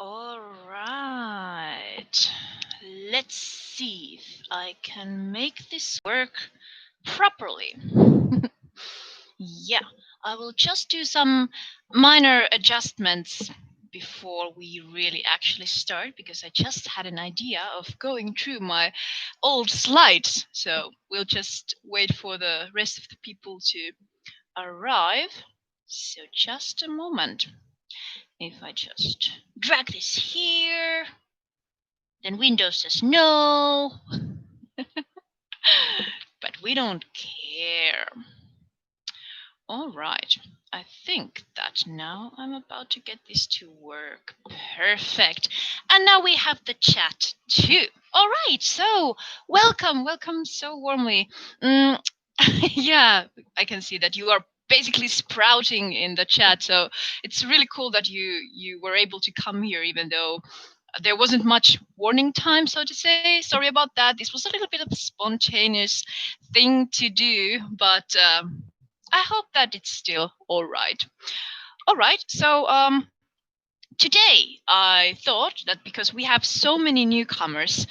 All right. Let's see if I can make this work properly. Yeah, I will just do some minor adjustments before we really actually start because I just had an idea of going through my old slides. So we'll just wait for the rest of the people to arrive. So just a moment. If I just drag this here, then Windows says no, but we don't care. All right, I think that now I'm about to get this to work. Perfect. And now we have the chat too. All right, so welcome so warmly. Yeah, I can see that you are basically sprouting in the chat, so it's really cool that you were able to come here even though there wasn't much warning time, so to say. Sorry about that. This was a little bit of a spontaneous thing to do, but I hope that it's still all right. All right. So today I thought that because we have so many newcomers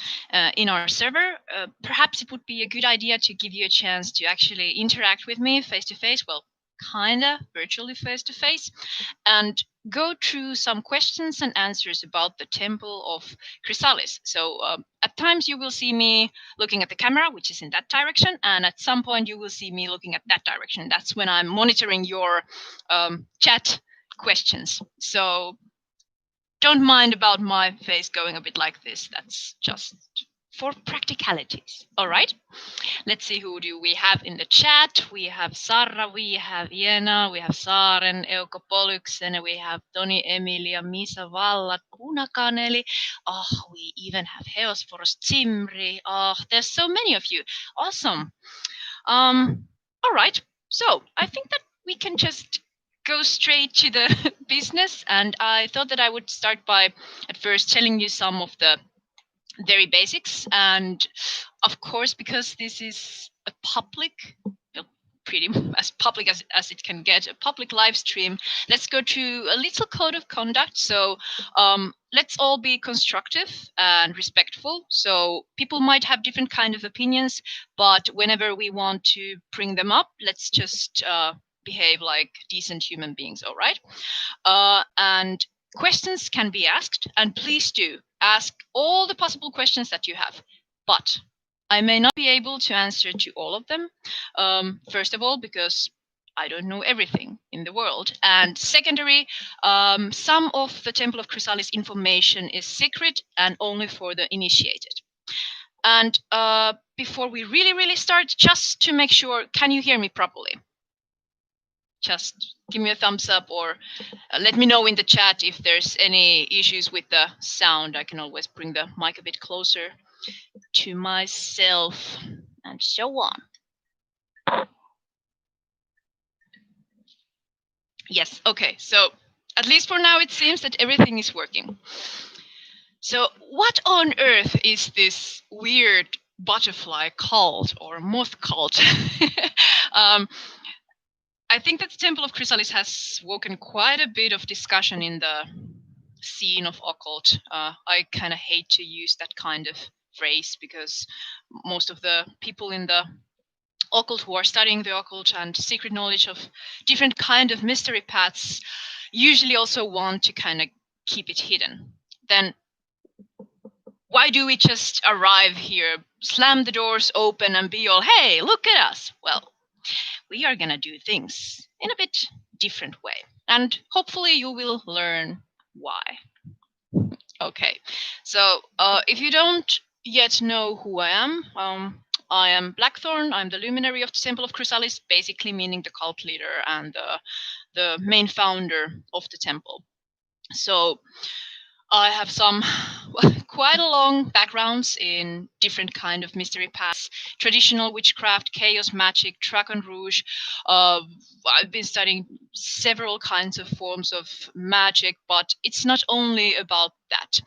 in our server, perhaps it would be a good idea to give you a chance to actually interact with me face to face. Well, kinda virtually face to face, and go through some questions and answers about the Temple of Chrysalis. So at times you will see me looking at the camera, which is in that direction, and at some point you will see me looking at that direction. That's when I'm monitoring your chat questions. So don't mind about my face going a bit like this. That's just for practicalities. All right. Let's see who do we have in the chat. We have Sarra, we have Iena, we have Saaren, Euko Polyksen, we have Toni Emilia, Misa Vallat, Punakaneli. Oh, we even have Heosforos Zimri. Oh, there's so many of you. Awesome. All right. So I think that we can just go straight to the business. And I thought that I would start by at first telling you some of the very basics. And of course, because this is a public, pretty as public as it can get, a public live stream, let's go through a little code of conduct. So let's all be constructive and respectful. So people might have different kind of opinions, but whenever we want to bring them up, let's just behave like decent human beings. All right. And questions can be asked, and please do ask all the possible questions that you have. But I may not be able to answer to all of them. First of all, because I don't know everything in the world. And secondary, some of the Temple of Chrysalis information is secret and only for the initiated. And before we really start, just to make sure, can you hear me properly? Just give me a thumbs up or let me know in the chat if there's any issues with the sound. I can always bring the mic a bit closer to myself and so on. Yes, okay, so at least for now it seems that everything is working. So what on earth is this weird butterfly cult or moth cult? I think that the Temple of Chrysalis has woken quite a bit of discussion in the scene of occult. I kind of hate to use that kind of phrase because most of the people in the occult who are studying the occult and secret knowledge of different kind of mystery paths usually also want to kind of keep it hidden. Then why do we just arrive here, slam the doors open and be all, hey, look at us? Well, we are gonna do things in a bit different way, and hopefully you will learn why. Okay, so if you don't yet know who I am Blackthorn. I'm the luminary of the Temple of Chrysalis, basically meaning the cult leader and the main founder of the temple. So I have some quite a long backgrounds in different kind of mystery paths, traditional witchcraft, chaos magic, Dragon Rouge. I've been studying several kinds of forms of magic, but it's not only about that.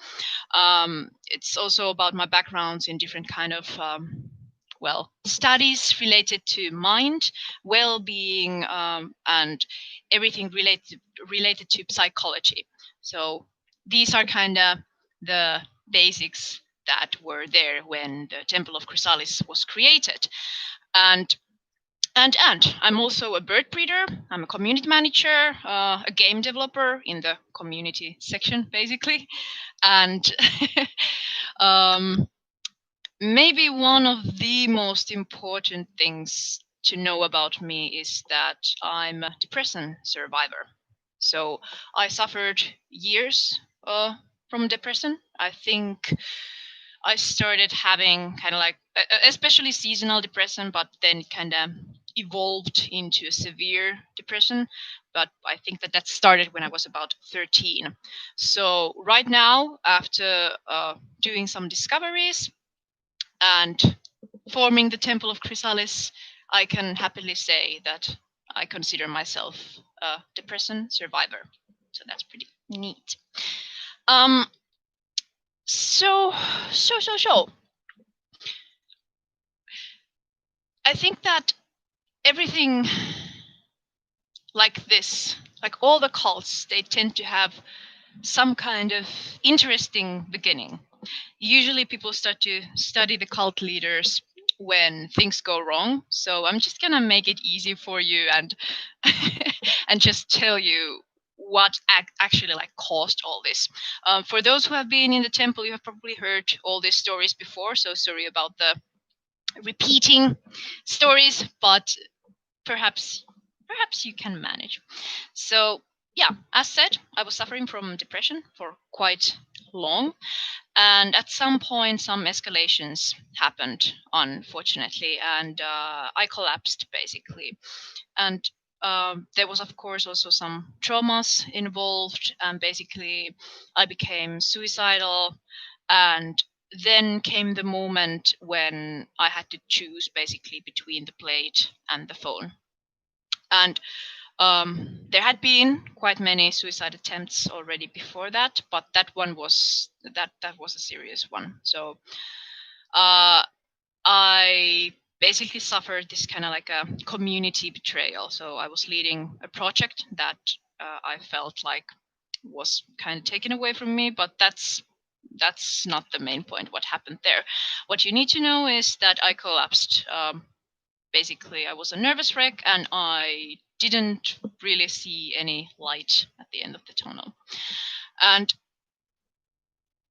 It's also about my backgrounds in different kind of studies related to mind, well-being, and everything related to psychology. So these are kind of the basics that were there when the Temple of Chrysalis was created. And I'm also a bird breeder. I'm a community manager, a game developer in the community section, basically. And maybe one of the most important things to know about me is that I'm a depression survivor. So I suffered years from depression. I think I started having kind of like, especially seasonal depression, but then kind of evolved into a severe depression. But I think that started when I was about 13. So right now, after doing some discoveries and forming the Temple of Chrysalis, I can happily say that I consider myself a depression survivor. So that's pretty neat. Um, so, I think that everything like this, like all the cults, they tend to have some kind of interesting beginning. Usually people start to study the cult leaders when things go wrong. So I'm just gonna make it easy for you and and just tell you what actually like caused all this. For those who have been in the temple, you have probably heard all these stories before. So sorry about the repeating stories, but perhaps you can manage. So yeah, as said, I was suffering from depression for quite long, and at some point some escalations happened, unfortunately, and I collapsed basically. And there was of course also some traumas involved, and basically I became suicidal. And then came the moment when I had to choose basically between the plate and the phone. And there had been quite many suicide attempts already before that, but that was a serious one. So I basically suffered this kind of like a community betrayal. So I was leading a project that I felt like was kind of taken away from me, but that's not the main point. What happened there? What you need to know is that I collapsed. Basically, I was a nervous wreck and I didn't really see any light at the end of the tunnel. And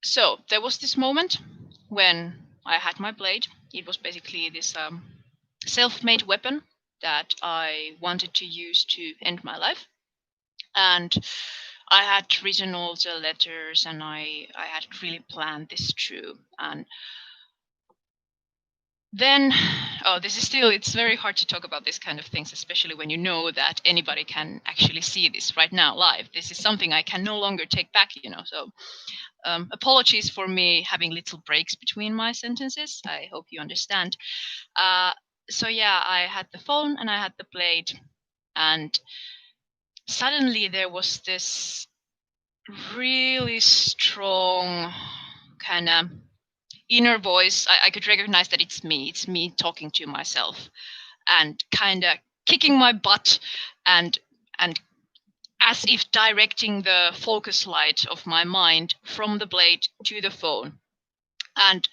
so there was this moment when I had my blade. It was basically this self-made weapon that I wanted to use to end my life. And I had written all the letters and I had really planned this through. And then this is still, it's very hard to talk about this kind of things, especially when you know that anybody can actually see this right now live. This is something I can no longer take back, so apologies for me having little breaks between my sentences. I hope you understand. So yeah, I had the phone and I had the blade, and suddenly there was this really strong kind of inner voice. I could recognize that it's me talking to myself and kind of kicking my butt and as if directing the focus light of my mind from the blade to the phone. And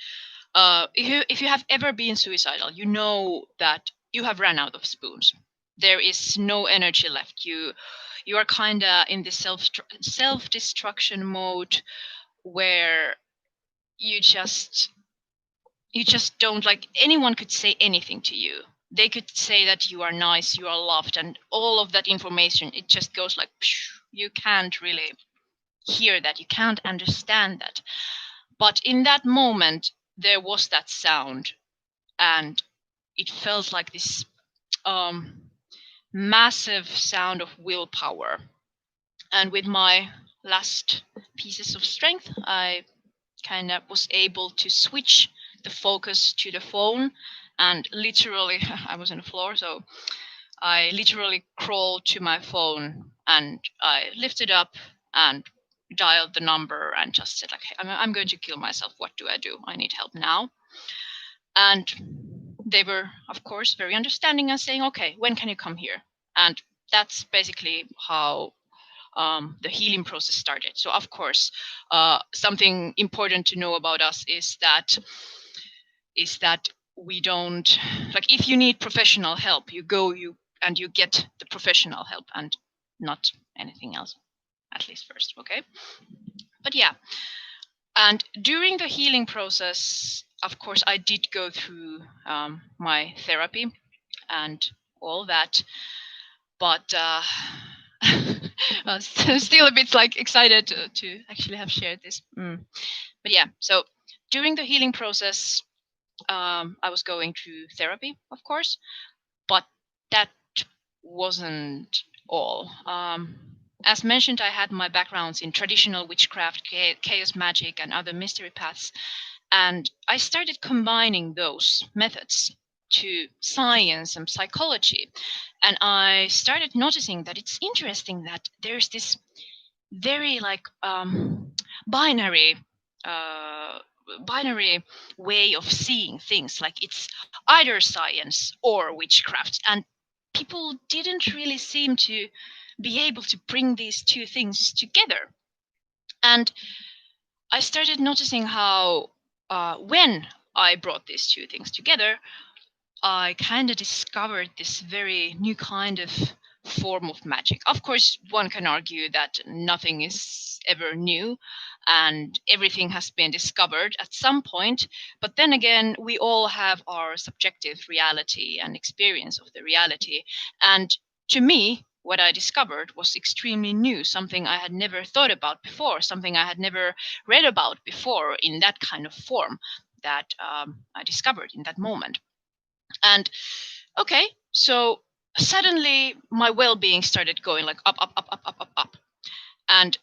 if you have ever been suicidal, you know that you have run out of spoons. There is no energy left. You are kind of in this self destruction mode where you just don't, like, anyone could say anything to you. They could say that you are nice, you are loved, and all of that information, it just goes like psh, you can't really hear that, you can't understand that. But in that moment there was that sound, and it felt like this massive sound of willpower. And with my last pieces of strength, I kind of was able to switch the focus to the phone, and literally I was on the floor, so I literally crawled to my phone and I lifted up and dialed the number and just said like, hey, I'm going to kill myself. What do? I need help now. And they were of course very understanding and saying, okay, when can you come here? And that's basically how the healing process started. So of course, something important to know about us is that we don't, like, if you need professional help, you get the professional help and not anything else, at least first. Okay, but yeah, and during the healing process, of course, I did go through my therapy and all that, but I'm still a bit like excited to actually have shared this. But yeah, so during the healing process, I was going through therapy, of course, but that wasn't all. As mentioned, I had my backgrounds in traditional witchcraft, chaos magic, and other mystery paths, and I started combining those methods to science and psychology. And I started noticing that it's interesting that there's this very like binary uh, binary way of seeing things, like it's either science or witchcraft, and people didn't really seem to be able to bring these two things together. And I started noticing how when I brought these two things together, I kind of discovered this very new kind of form of magic. Of course, one can argue that nothing is ever new and everything has been discovered at some point. But then again, we all have our subjective reality and experience of the reality. And to me, what I discovered was extremely new, something I had never thought about before, something I had never read about before in that kind of form that I discovered in that moment. And okay, so suddenly my well-being started going like up, up, up, up, up, up, up. And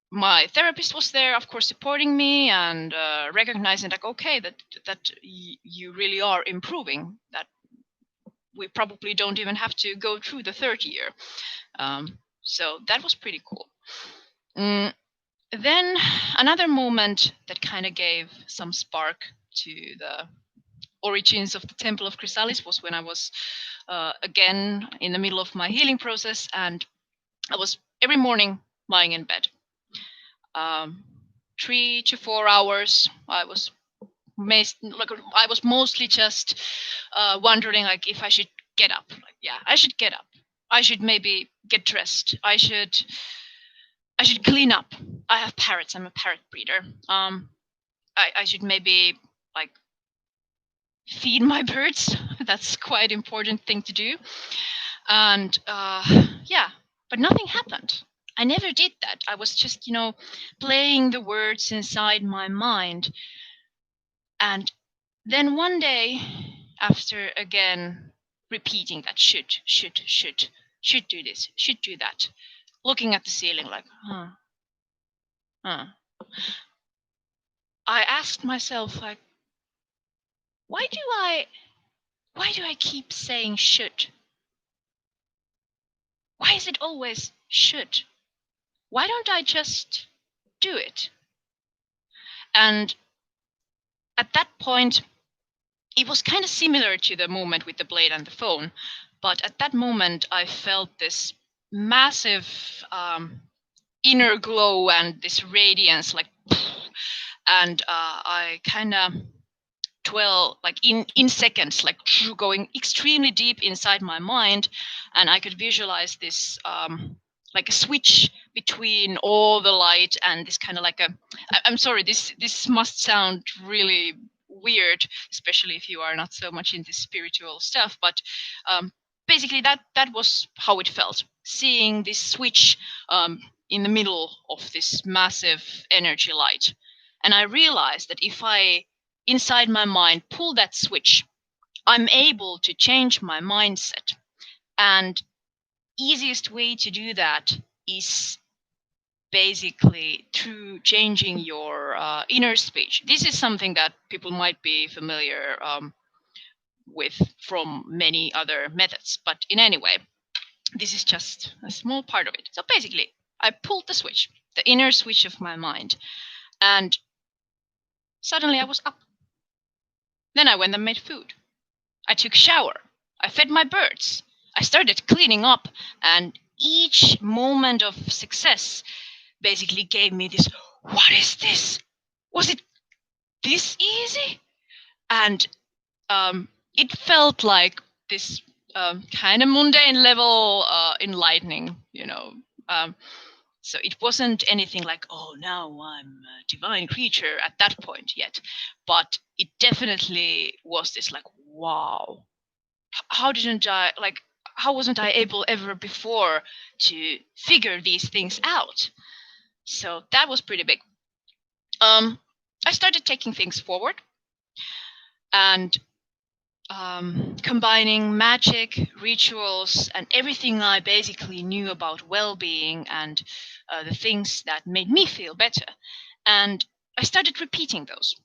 my therapist was there, of course, supporting me and recognizing like, okay, you really are improving. That we probably don't even have to go through the third year. So that was pretty cool. Then another moment that kind of gave some spark to the origins of the Temple of Chrysalis was when I was again in the middle of my healing process, and I was every morning lying in bed. 3 to 4 hours. I was mostly just wondering like if I should get up. Like, yeah, I should get up. I should maybe get dressed. I should clean up. I have parrots. I'm a parrot breeder. I should maybe like feed my birds. That's quite important thing to do. And yeah, but nothing happened. I never did that. I was just, playing the words inside my mind. And then one day, after again repeating that should do this, should do that, looking at the ceiling like, I asked myself like, why do I keep saying should? Why is it always should? Why don't I just do it? And at that point, it was kind of similar to the moment with the blade and the phone. But at that moment, I felt this massive inner glow and this radiance, like, and I kind of dwell like in seconds, like going extremely deep inside my mind, and I could visualize this like a switch between all the light and this kind of like I'm sorry, this must sound really weird, especially if you are not so much into spiritual stuff, but basically that was how it felt, seeing this switch in the middle of this massive energy light. And I realized that if I inside my mind pull that switch, I'm able to change my mindset. And easiest way to do that is basically through changing your inner speech. This is something that people might be familiar with from many other methods, but in any way, this is just a small part of it. So basically, I pulled the switch, the inner switch of my mind, and suddenly I was up. Then I went and made food. I took a shower. I fed my birds. I started cleaning up, and each moment of success basically gave me this, what is this? Was it this easy? And it felt like this kind of mundane level enlightening, so it wasn't anything like, oh, now I'm a divine creature at that point yet. But it definitely was this like, wow, how didn't I, like, how wasn't I able ever before to figure these things out? So that was pretty big. I started taking things forward and combining magic, rituals, and everything I basically knew about well-being and the things that made me feel better. And I started repeating those.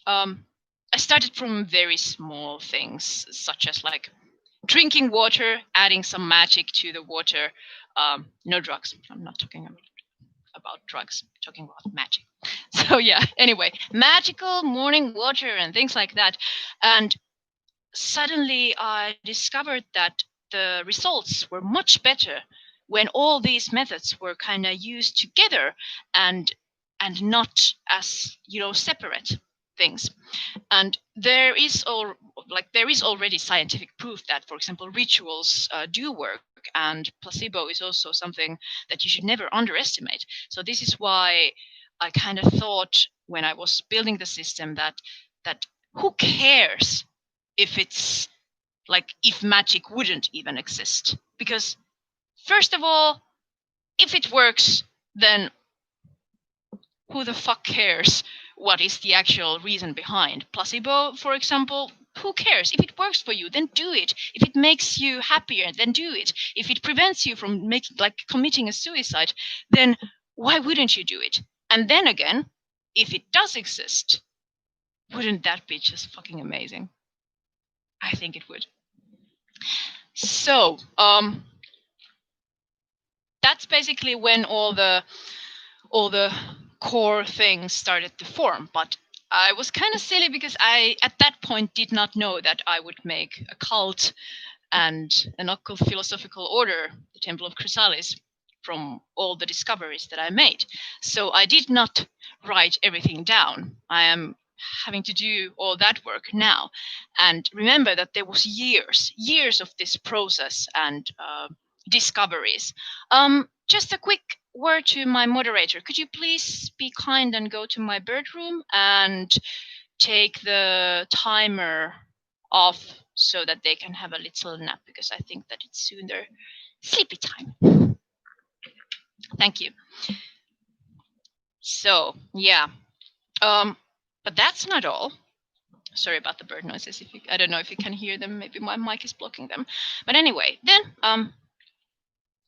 I started from very small things, such as like drinking water, adding some magic to the water. No drugs. I'm not talking about drugs. I'm talking about magic. So yeah. Anyway, magical morning water and things like that. And suddenly I discovered that the results were much better when all these methods were kind of used together and not as separate things. And there is already scientific proof that, for example, rituals do work, and placebo is also something that you should never underestimate. So this is why I kind of thought when I was building the system that who cares if it's like if magic wouldn't even exist, because first of all, if it works, then who the fuck cares what is the actual reason behind placebo, for example? Who cares? If it works for you, then do it. If it makes you happier, then do it. If it prevents you from committing a suicide, then why wouldn't you do it? And then again, if it does exist, wouldn't that be just fucking amazing? I think it would. So that's basically when all the core things started to form. But I was kind of silly because I at that point did not know that I would make a cult and an occult philosophical order, the Temple of Chrysalis, from all the discoveries that I made. So I did not write everything down. I am having to do all that work now. And remember that there was years of this process and discoveries. Just a quick word to my moderator. Could you please be kind and go to my bird room and take the timer off so that they can have a little nap, because I think that it's soon their sleepy time. Thank you. So yeah, but that's not all. Sorry about the bird noises. I don't know if you can hear them. Maybe my mic is blocking them. But anyway, then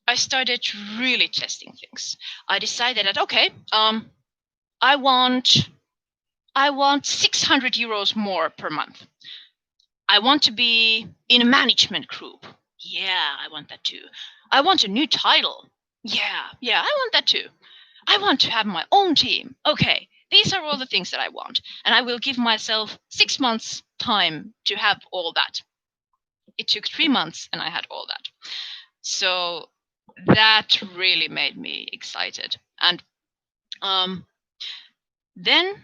I started really testing things. I decided that okay, I want 600 euros more per month. I want to be in a management group. Yeah, I want that too. I want a new title. Yeah, I want that too. I want to have my own team. Okay, these are all the things that I want. And I will give myself 6 months time to have all that. It took 3 months and I had all that. So that really made me excited. And then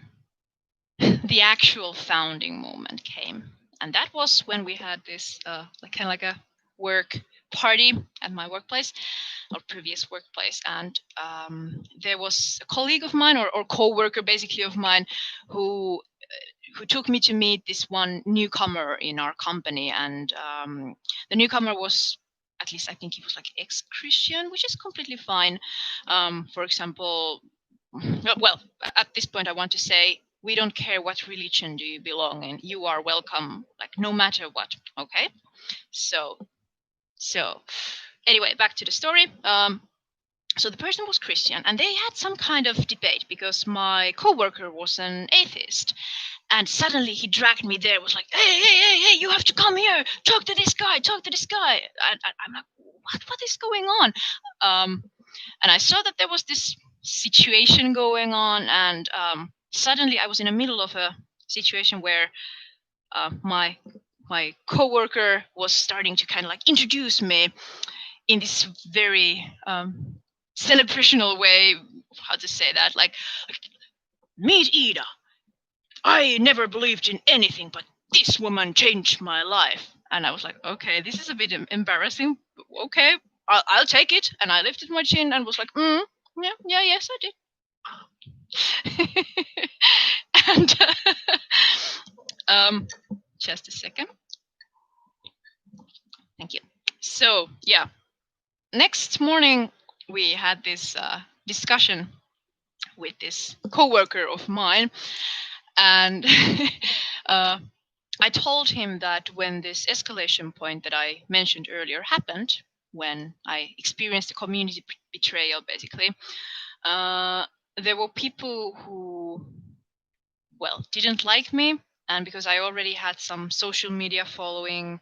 the actual founding moment came. And that was when we had this kind of like a work party at my workplace, or previous workplace. And there was a colleague of mine, or co-worker basically of mine, who took me to meet this one newcomer in our company. And the newcomer was, at least I think he was like ex-Christian, which is completely fine. For example, well, at this point I want to say, we don't care what religion do you belong in. You are welcome, like no matter what. Okay. So anyway, back to the story. So the person was Christian, and they had some kind of debate because my coworker was an atheist. And suddenly he dragged me there. Was like, hey, you have to come here. Talk to this guy. And I'm like, what is going on? And I saw that there was this situation going on, and suddenly I was in the middle of a situation where my coworker was starting to kind of like introduce me in this very celebrational way. How to say that? Like, meet Ida. I never believed in anything, but this woman changed my life. And I was like, okay, this is a bit embarrassing. Okay, I'll take it. And I lifted my chin and was like, yeah, yes, I did. And just a second. Thank you. So yeah, next morning we had this discussion with this coworker of mine, and I told him that when this escalation point that I mentioned earlier happened, when I experienced a community betrayal, basically, there were people who, well, didn't like me. And because I already had some social media following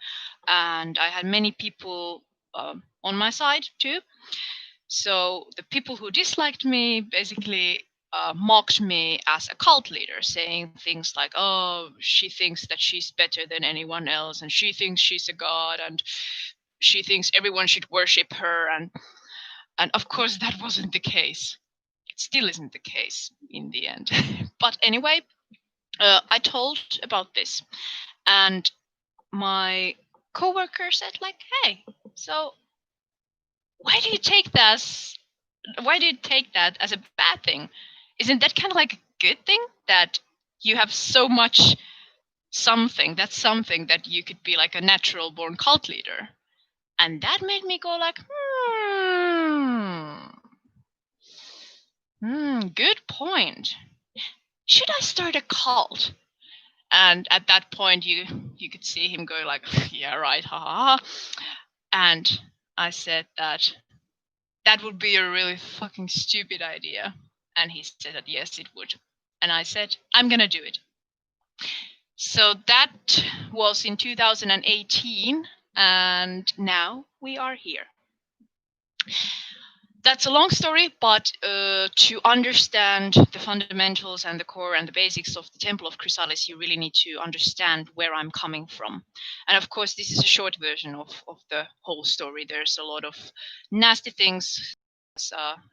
and I had many people on my side too. So the people who disliked me basically mocked me as a cult leader, saying things like, oh, she thinks that she's better than anyone else, and she thinks she's a god, and she thinks everyone should worship her. And of course, that wasn't the case. It still isn't the case in the end. But anyway, I told about this, and my coworker said, like, hey, so why do you take that? Why do you take that as a bad thing? Isn't that kind of like a good thing that you have so much something? That's something that you could be like a natural born cult leader. And that made me go like, good point. Should I start a cult? And at that point, you could see him go like, yeah, right, ha ha ha. And I said that would be a really fucking stupid idea. And he said that yes, it would. And I said, I'm gonna do it. So that was in 2018, and now we are here. That's a long story, but to understand the fundamentals and the core and the basics of the Temple of Chrysalis, you really need to understand where I'm coming from. And of course, this is a short version of the whole story. There's a lot of nasty things,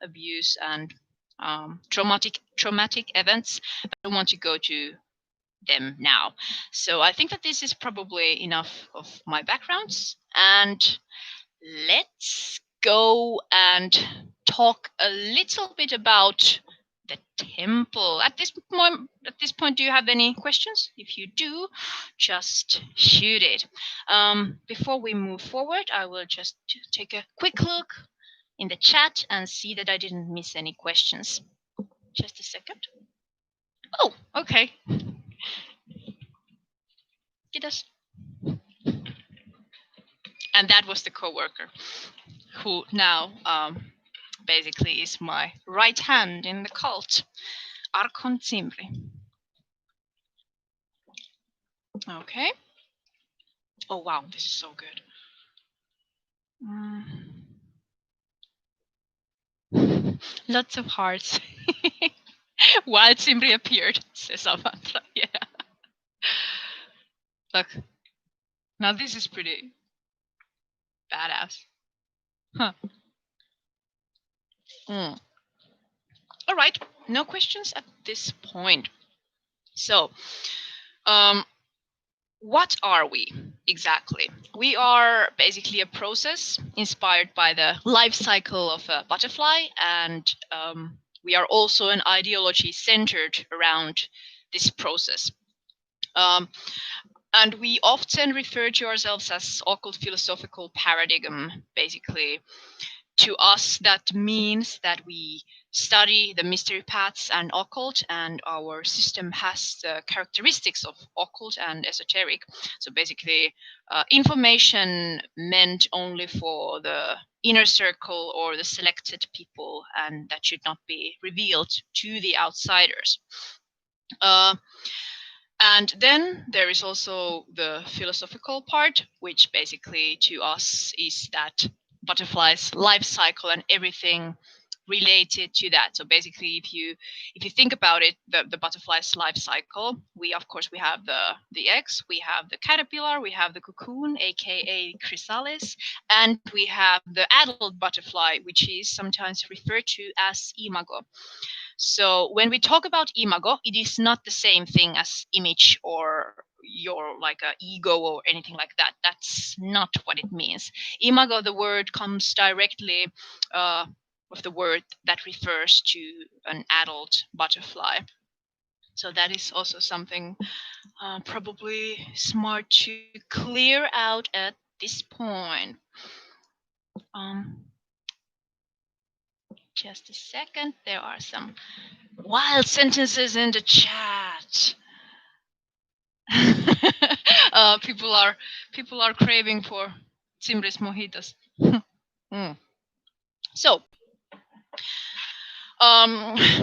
abuse and traumatic events. I don't want to go to them now. So I think that this is probably enough of my backgrounds, and let's go and talk a little bit about the temple. At this point, do you have any questions? If you do, just shoot it. Before we move forward, I will just take a quick look in the chat and see that I didn't miss any questions. Just a second. Oh, okay. Get us. And that was the coworker who now basically is my right hand in the cult, Archon Zimri. Okay. Oh wow, this is so good. Lots of hearts. While Zimri appeared, says Avantra. Yeah. Look. Now this is pretty badass. Huh. All right, no questions at this point. So, what are we exactly? We are basically a process inspired by the life cycle of a butterfly, and we are also an ideology centered around this process. And we often refer to ourselves as occult philosophical paradigm. Basically, to us, that means that we study the mystery paths and occult, and our system has the characteristics of occult and esoteric. So basically, information meant only for the inner circle or the selected people, and that should not be revealed to the outsiders. And then there is also the philosophical part, which basically to us is that butterfly's life cycle and everything related to that. So basically, if you think about it, the butterfly's life cycle, we of course we have the eggs, we have the caterpillar, we have the cocoon, aka chrysalis, and we have the adult butterfly, which is sometimes referred to as imago. So when we talk about imago, it is not the same thing as image or your like a ego or anything like that. That's not what it means. Imago, the word comes directly with the word that refers to an adult butterfly. So that is also something probably smart to clear out at this point. Um, just a second. There are some wild sentences in the chat. People are craving for Simris mojitos. Mm. So,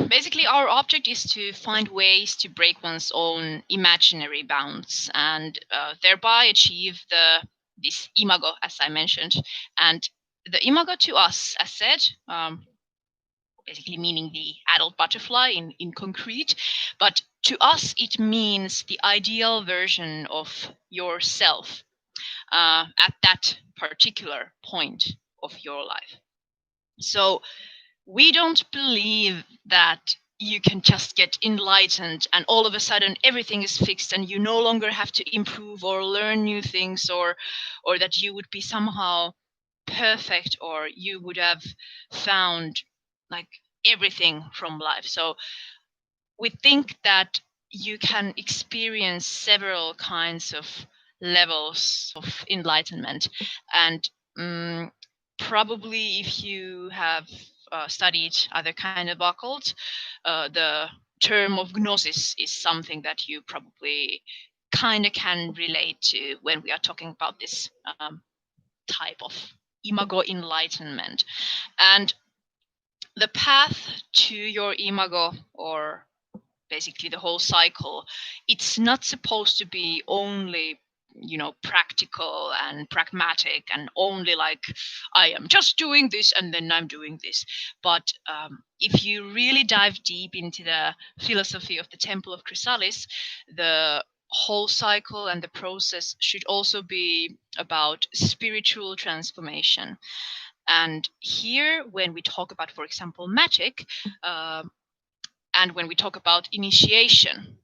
basically, our object is to find ways to break one's own imaginary bounds and thereby achieve this imago, as I mentioned. And the imago to us, as said, basically meaning the adult butterfly in concrete, but to us it means the ideal version of yourself at that particular point of your life. So we don't believe that you can just get enlightened and all of a sudden everything is fixed and you no longer have to improve or learn new things, or that you would be somehow perfect or you would have found like everything from life. So we think that you can experience several kinds of levels of enlightenment, and probably if you have studied other kind of occult, the term of gnosis is something that you probably kind of can relate to when we are talking about this type of imago enlightenment. And the path to your imago, or basically the whole cycle, it's not supposed to be only practical and pragmatic and only like I am just doing this and then I'm doing this. But if you really dive deep into the philosophy of the Temple of Chrysalis, the whole cycle and the process should also be about spiritual transformation. And here, when we talk about, for example, magic, and when we talk about initiation,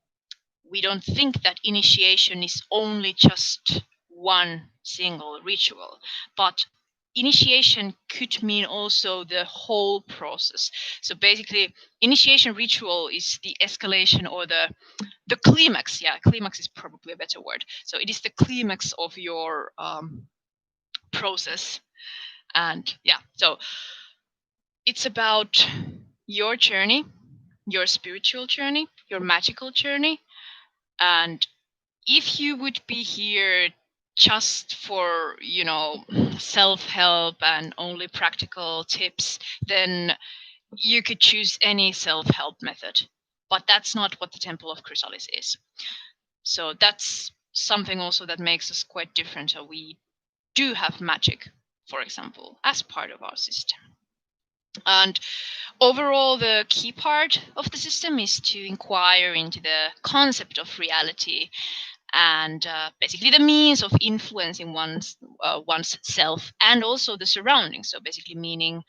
we don't think that initiation is only just one single ritual, but initiation could mean also the whole process. So basically, initiation ritual is the escalation or the climax. Yeah, climax is probably a better word. So it is the climax of your process. And yeah, so it's about your journey, your spiritual journey, your magical journey. And if you would be here just for, self-help and only practical tips, then you could choose any self-help method. But that's not what the Temple of Chrysalis is. So that's something also that makes us quite different. So we do have magic, for example, as part of our system. And overall, the key part of the system is to inquire into the concept of reality and basically the means of influencing one's self and also the surroundings. So basically meaning,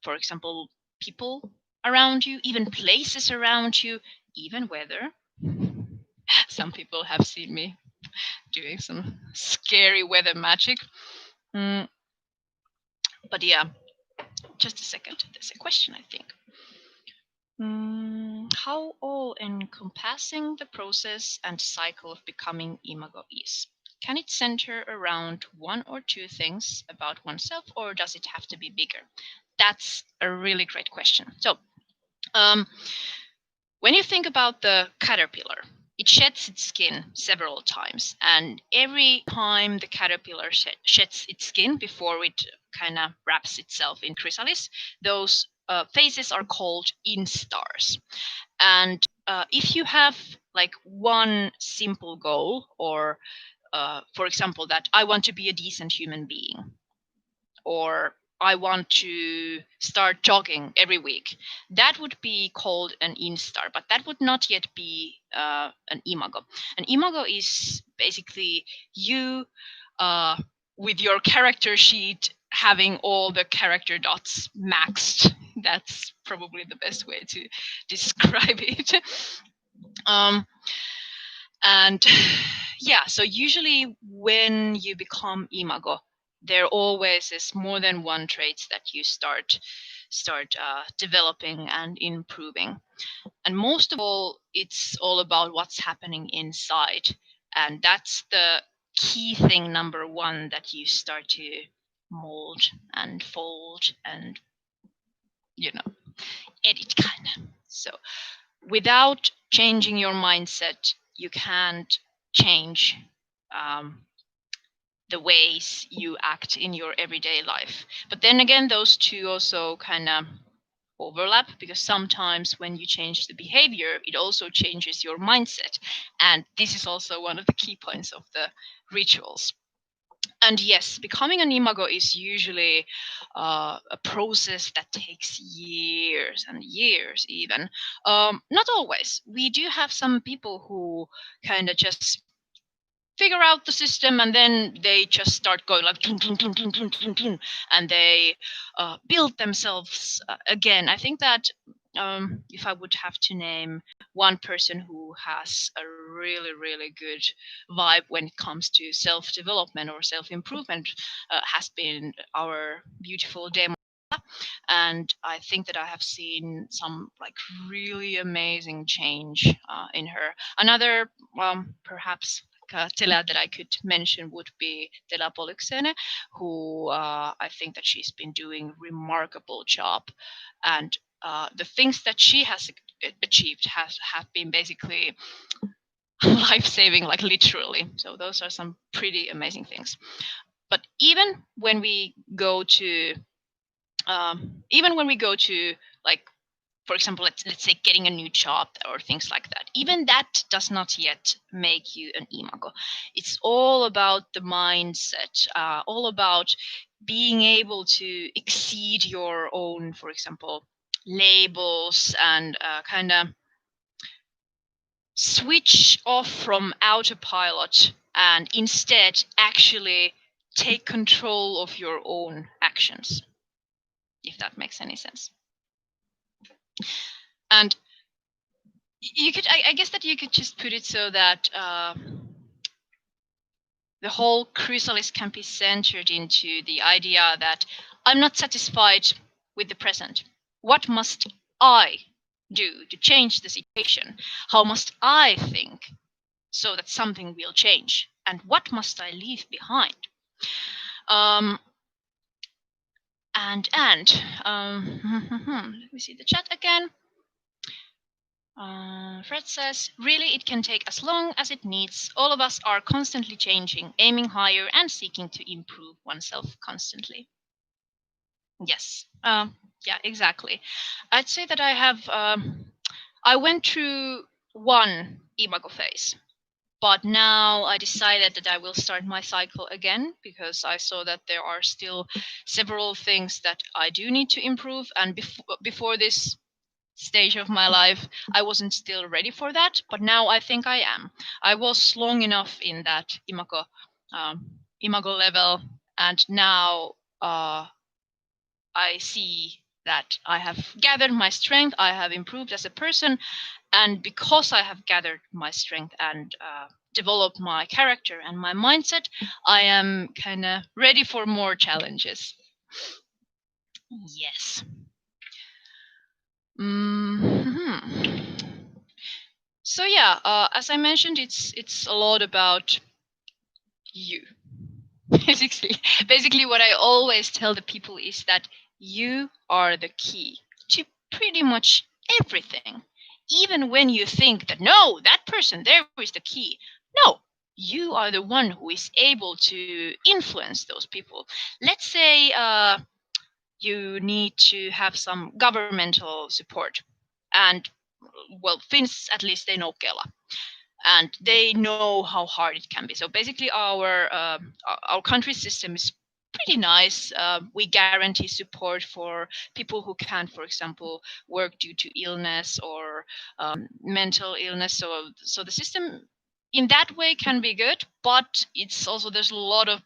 for example, people around you, even places around you, even weather. Some people have seen me doing some scary weather magic. But yeah, just a second. There's a question, I think. How all-encompassing the process and cycle of becoming imago is. Can it center around one or two things about oneself, or does it have to be bigger? That's a really great question. So, when you think about the caterpillar, it sheds its skin several times, and every time the caterpillar sheds its skin before it kind of wraps itself in chrysalis, those phases are called instars. And if you have like one simple goal, or for example, that I want to be a decent human being, or I want to start jogging every week. That would be called an instar, but that would not yet be an imago. An imago is basically you with your character sheet having all the character dots maxed. That's probably the best way to describe it. Um, and yeah, so usually when you become imago, there always is more than one traits that you start developing and improving. And most of all, it's all about what's happening inside, and that's the key thing number one that you start to mold and fold and edit kind of. So without changing your mindset, you can't change the ways you act in your everyday life. But then again, those two also kind of overlap, because sometimes when you change the behavior, it also changes your mindset. And this is also one of the key points of the rituals. And yes, becoming an imago is usually a process that takes years and years even. Not always. We do have some people who kind of just figure out the system and then they just start going like dun, dun, dun, dun, dun, dun, dun, and they build themselves again. I think that if I would have to name one person who has a really, really good vibe when it comes to self-development or self-improvement, has been our beautiful demo. And I think that I have seen some like really amazing change in her. Another perhaps Tela that I could mention would be Tela Polyxene, who I think that she's been doing remarkable job, and the things that she has achieved have been basically life-saving, like literally. So those are some pretty amazing things. But even when we go to like, for example, let's say getting a new job or things like that, even that does not yet make you an imago. It's all about the mindset, all about being able to exceed your own, for example, labels, and kind of switch off from autopilot and instead actually take control of your own actions, if that makes any sense. And you could, I guess that you could just put it so that the whole chrysalis can be centered into the idea that I'm not satisfied with the present. What must I do to change the situation? How must I think so that something will change? And what must I leave behind? Let me see the chat again. Fred says, really, it can take as long as it needs. All of us are constantly changing, aiming higher, and seeking to improve oneself constantly. Yes. Yeah, exactly. I'd say that I went through one imago phase, but now I decided that I will start my cycle again, because I saw that there are still several things that I do need to improve. And before this stage of my life, I wasn't still ready for that, but now I think I am. I was long enough in that imago level, and now I see that I have gathered my strength, I have improved as a person, and because I have gathered my strength and developed my character and my mindset, I am kind of ready for more challenges. Yes. So yeah, as I mentioned, it's a lot about you. Basically, what I always tell the people is that you are the key to pretty much everything. Even when you think that no, that person there is the key. No, you are the one who is able to influence those people. Let's say you need to have some governmental support, and well, Finns at least they know Kela, and they know how hard it can be. So basically, our country system is pretty nice. We guarantee support for people who can't, for example, work due to illness or mental illness. So the system in that way can be good, but it's also there's a lot of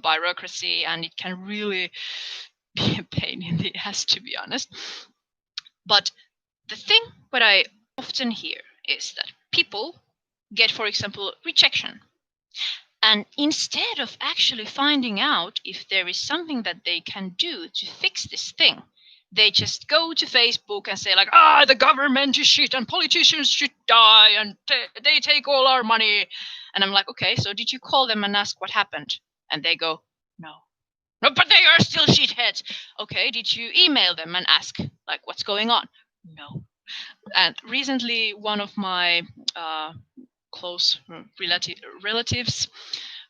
bureaucracy, and it can really be a pain in the ass, to be honest. But the thing what I often hear is that people get, for example, rejection. And instead of actually finding out if there is something that they can do to fix this thing, they just go to Facebook and say like, the government is shit and politicians should die and they take all our money. And I'm like, okay, so did you call them and ask what happened? And they go, no. No, but they are still shitheads. Okay, did you email them and ask like what's going on? No. And recently, one of my close relatives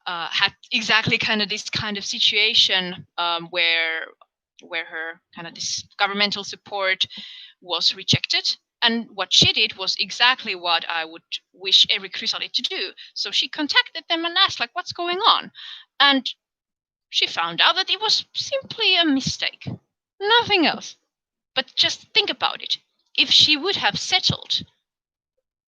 had exactly kind of this kind of situation where her kind of this governmental support was rejected. And what she did was exactly what I would wish every chrysalid to do. So she contacted them and asked, like, what's going on? And she found out that it was simply a mistake. Nothing else. But just think about it. If she would have settled,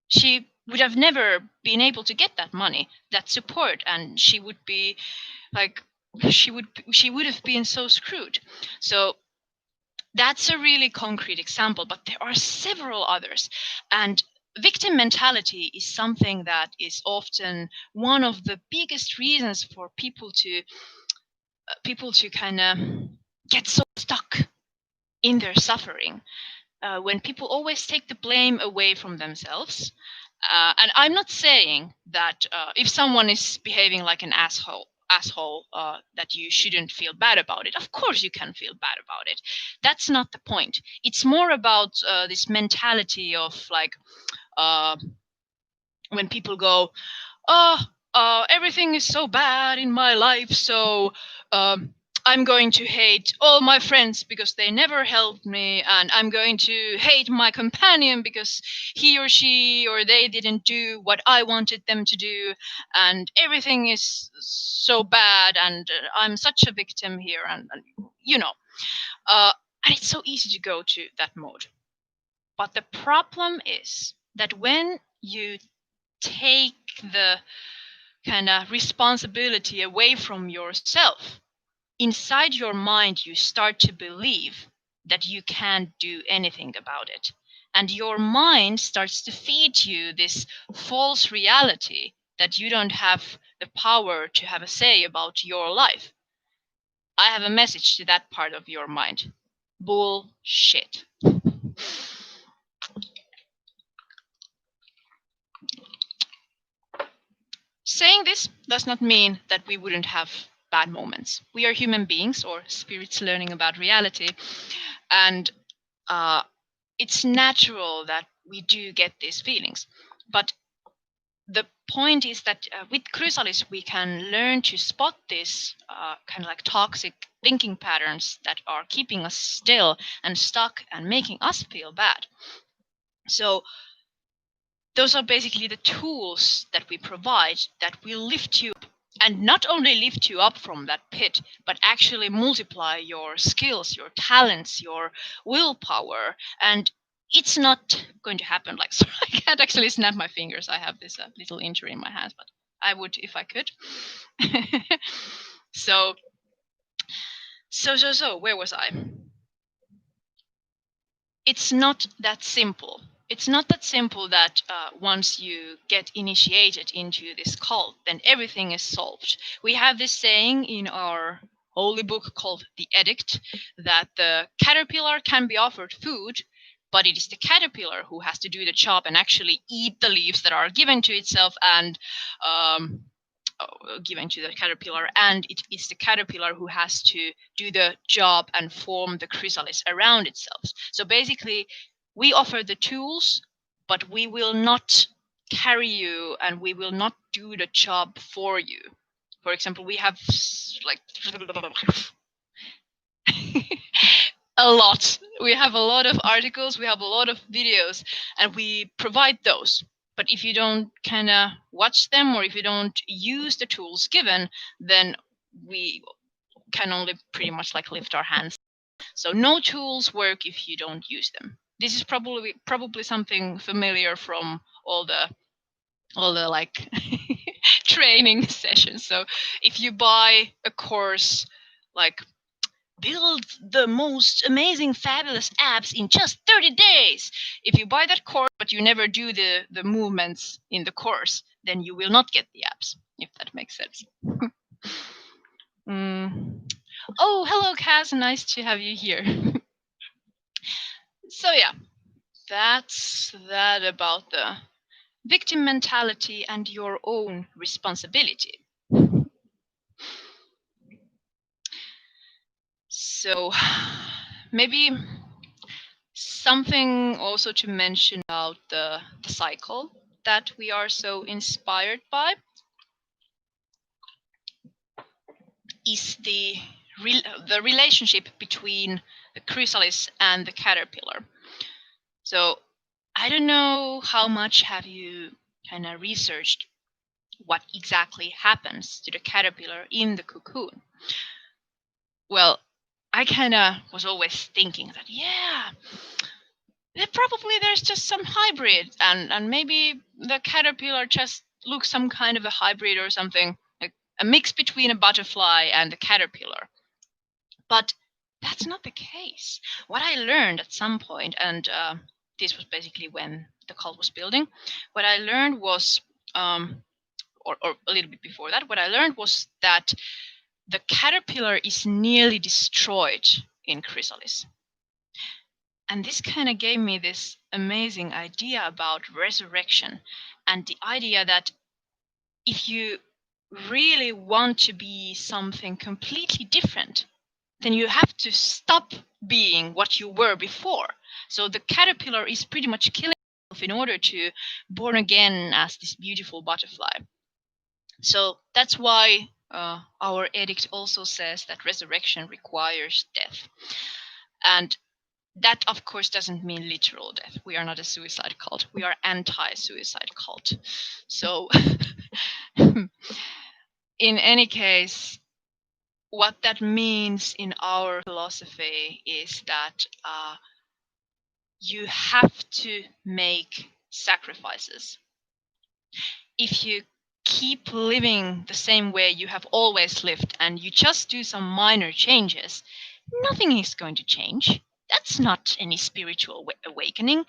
she would have never been able to get that money, that support, and she would be like, she would have been so screwed. So that's a really concrete example, but there are several others. And victim mentality is something that is often one of the biggest reasons for people to kind of get so stuck in their suffering. When people always take the blame away from themselves. And I'm not saying that if someone is behaving like an asshole, that you shouldn't feel bad about it. Of course you can feel bad about it. That's not the point. It's more about this mentality of like when people go, everything is so bad in my life, so I'm going to hate all my friends because they never helped me, and I'm going to hate my companion because he or she or they didn't do what I wanted them to do, and everything is so bad, and I'm such a victim here, and you know. And it's so easy to go to that mode. But the problem is that when you take the kind of responsibility away from yourself, inside your mind you start to believe that you can't do anything about it, and your mind starts to feed you this false reality that you don't have the power to have a say about your life. I have a message to that part of your mind: bullshit. Saying this does not mean that we wouldn't have bad moments. We are human beings, or spirits learning about reality, and it's natural that we do get these feelings. But the point is that with Chrysalis we can learn to spot these kind of like toxic thinking patterns that are keeping us still and stuck and making us feel bad. So those are basically the tools that we provide that will lift you up, and not only lift you up from that pit, but actually multiply your skills, your talents, your willpower. And it's not going to happen like, sorry, I can't actually snap my fingers. I have this little injury in my hands, but I would if I could. So where was I? It's not that simple. It's not that simple that once you get initiated into this cult, then everything is solved. We have this saying in our holy book called the Edict that the caterpillar can be offered food, but it is the caterpillar who has to do the job and actually eat the leaves that are given to itself and given to the caterpillar, and it is the caterpillar who has to do the job and form the chrysalis around itself. So basically, we offer the tools, but we will not carry you and we will not do the job for you. For example, we have like a lot. We have a lot of articles, we have a lot of videos, and we provide those. But if you don't kind of watch them, or if you don't use the tools given, then we can only pretty much like lift our hands. So no tools work if you don't use them. This is probably something familiar from all the like training sessions. So if you buy a course like build the most amazing fabulous apps in just 30 days, if you buy that course but you never do the movements in the course, then you will not get the apps, if that makes sense. Oh, hello Kaz, nice to have you here. So yeah, that's that about the victim mentality and your own responsibility. So maybe something also to mention about the cycle that we are so inspired by is the relationship between the chrysalis and the caterpillar. So I don't know how much have you kind of researched what exactly happens to the caterpillar in the cocoon. Well, I kind of was always thinking that, yeah, probably there's just some hybrid, and maybe the caterpillar just looks some kind of a hybrid or something, like a mix between a butterfly and a caterpillar. But that's not the case. What I learned at some point, and this was basically when the cult was building, what I learned was, or a little bit before that, what I learned was that the caterpillar is nearly destroyed in Chrysalis. And this kind of gave me this amazing idea about resurrection, and the idea that if you really want to be something completely different, then you have to stop being what you were before. So the caterpillar is pretty much killing itself in order to born again as this beautiful butterfly. So that's why our edict also says that resurrection requires death. And that, of course, doesn't mean literal death. We are not a suicide cult. We are anti-suicide cult. So in any case, what that means in our philosophy is that you have to make sacrifices. If you keep living the same way you have always lived and you just do some minor changes, nothing is going to change. That's not any spiritual awakening.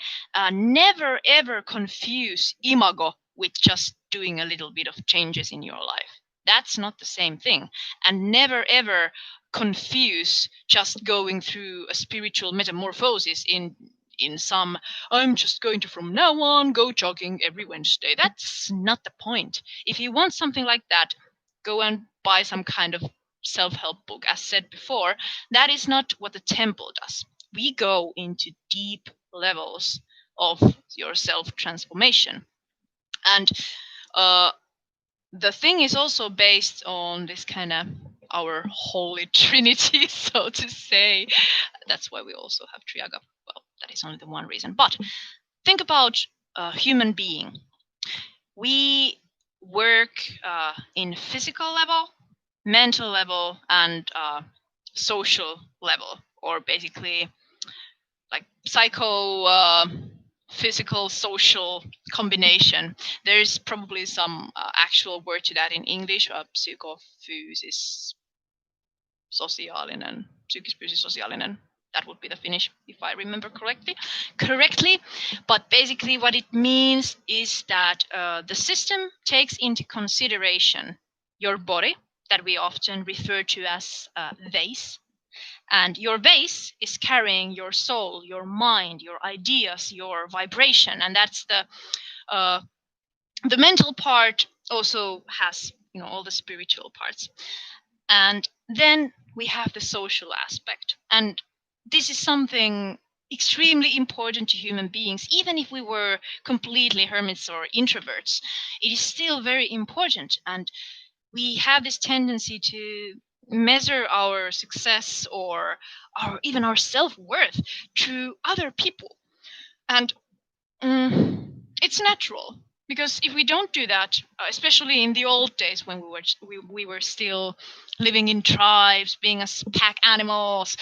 Never ever confuse Imago with just doing a little bit of changes in your life. That's not the same thing. And never ever confuse just going through a spiritual metamorphosis in some, I'm just going to from now on go jogging every Wednesday. That's not the point. If you want something like that, go and buy some kind of self-help book. As said before, that is not what the temple does. We go into deep levels of your self-transformation. And the thing is also based on this kind of our holy trinity, so to say. That's why we also have Triaga. Well, that is only the one reason. But think about a human being. We work in physical level, mental level, and social level, or basically like physical, social combination. There's probably some actual word to that in English. Psykofysis sosiaalinen, psykisch-fyysisesti sosiaalinen. That would be the Finnish, if I remember correctly. But basically what it means is that the system takes into consideration your body, that we often refer to as vase. And your vase is carrying your soul, your mind, your ideas, your vibration. And that's the mental part also has, all the spiritual parts. And then we have the social aspect. And this is something extremely important to human beings. Even if we were completely hermits or introverts, it is still very important. And we have this tendency to measure our success or even our self-worth through other people. And it's natural. Because if we don't do that, especially in the old days when we were still living in tribes, being as pack animals,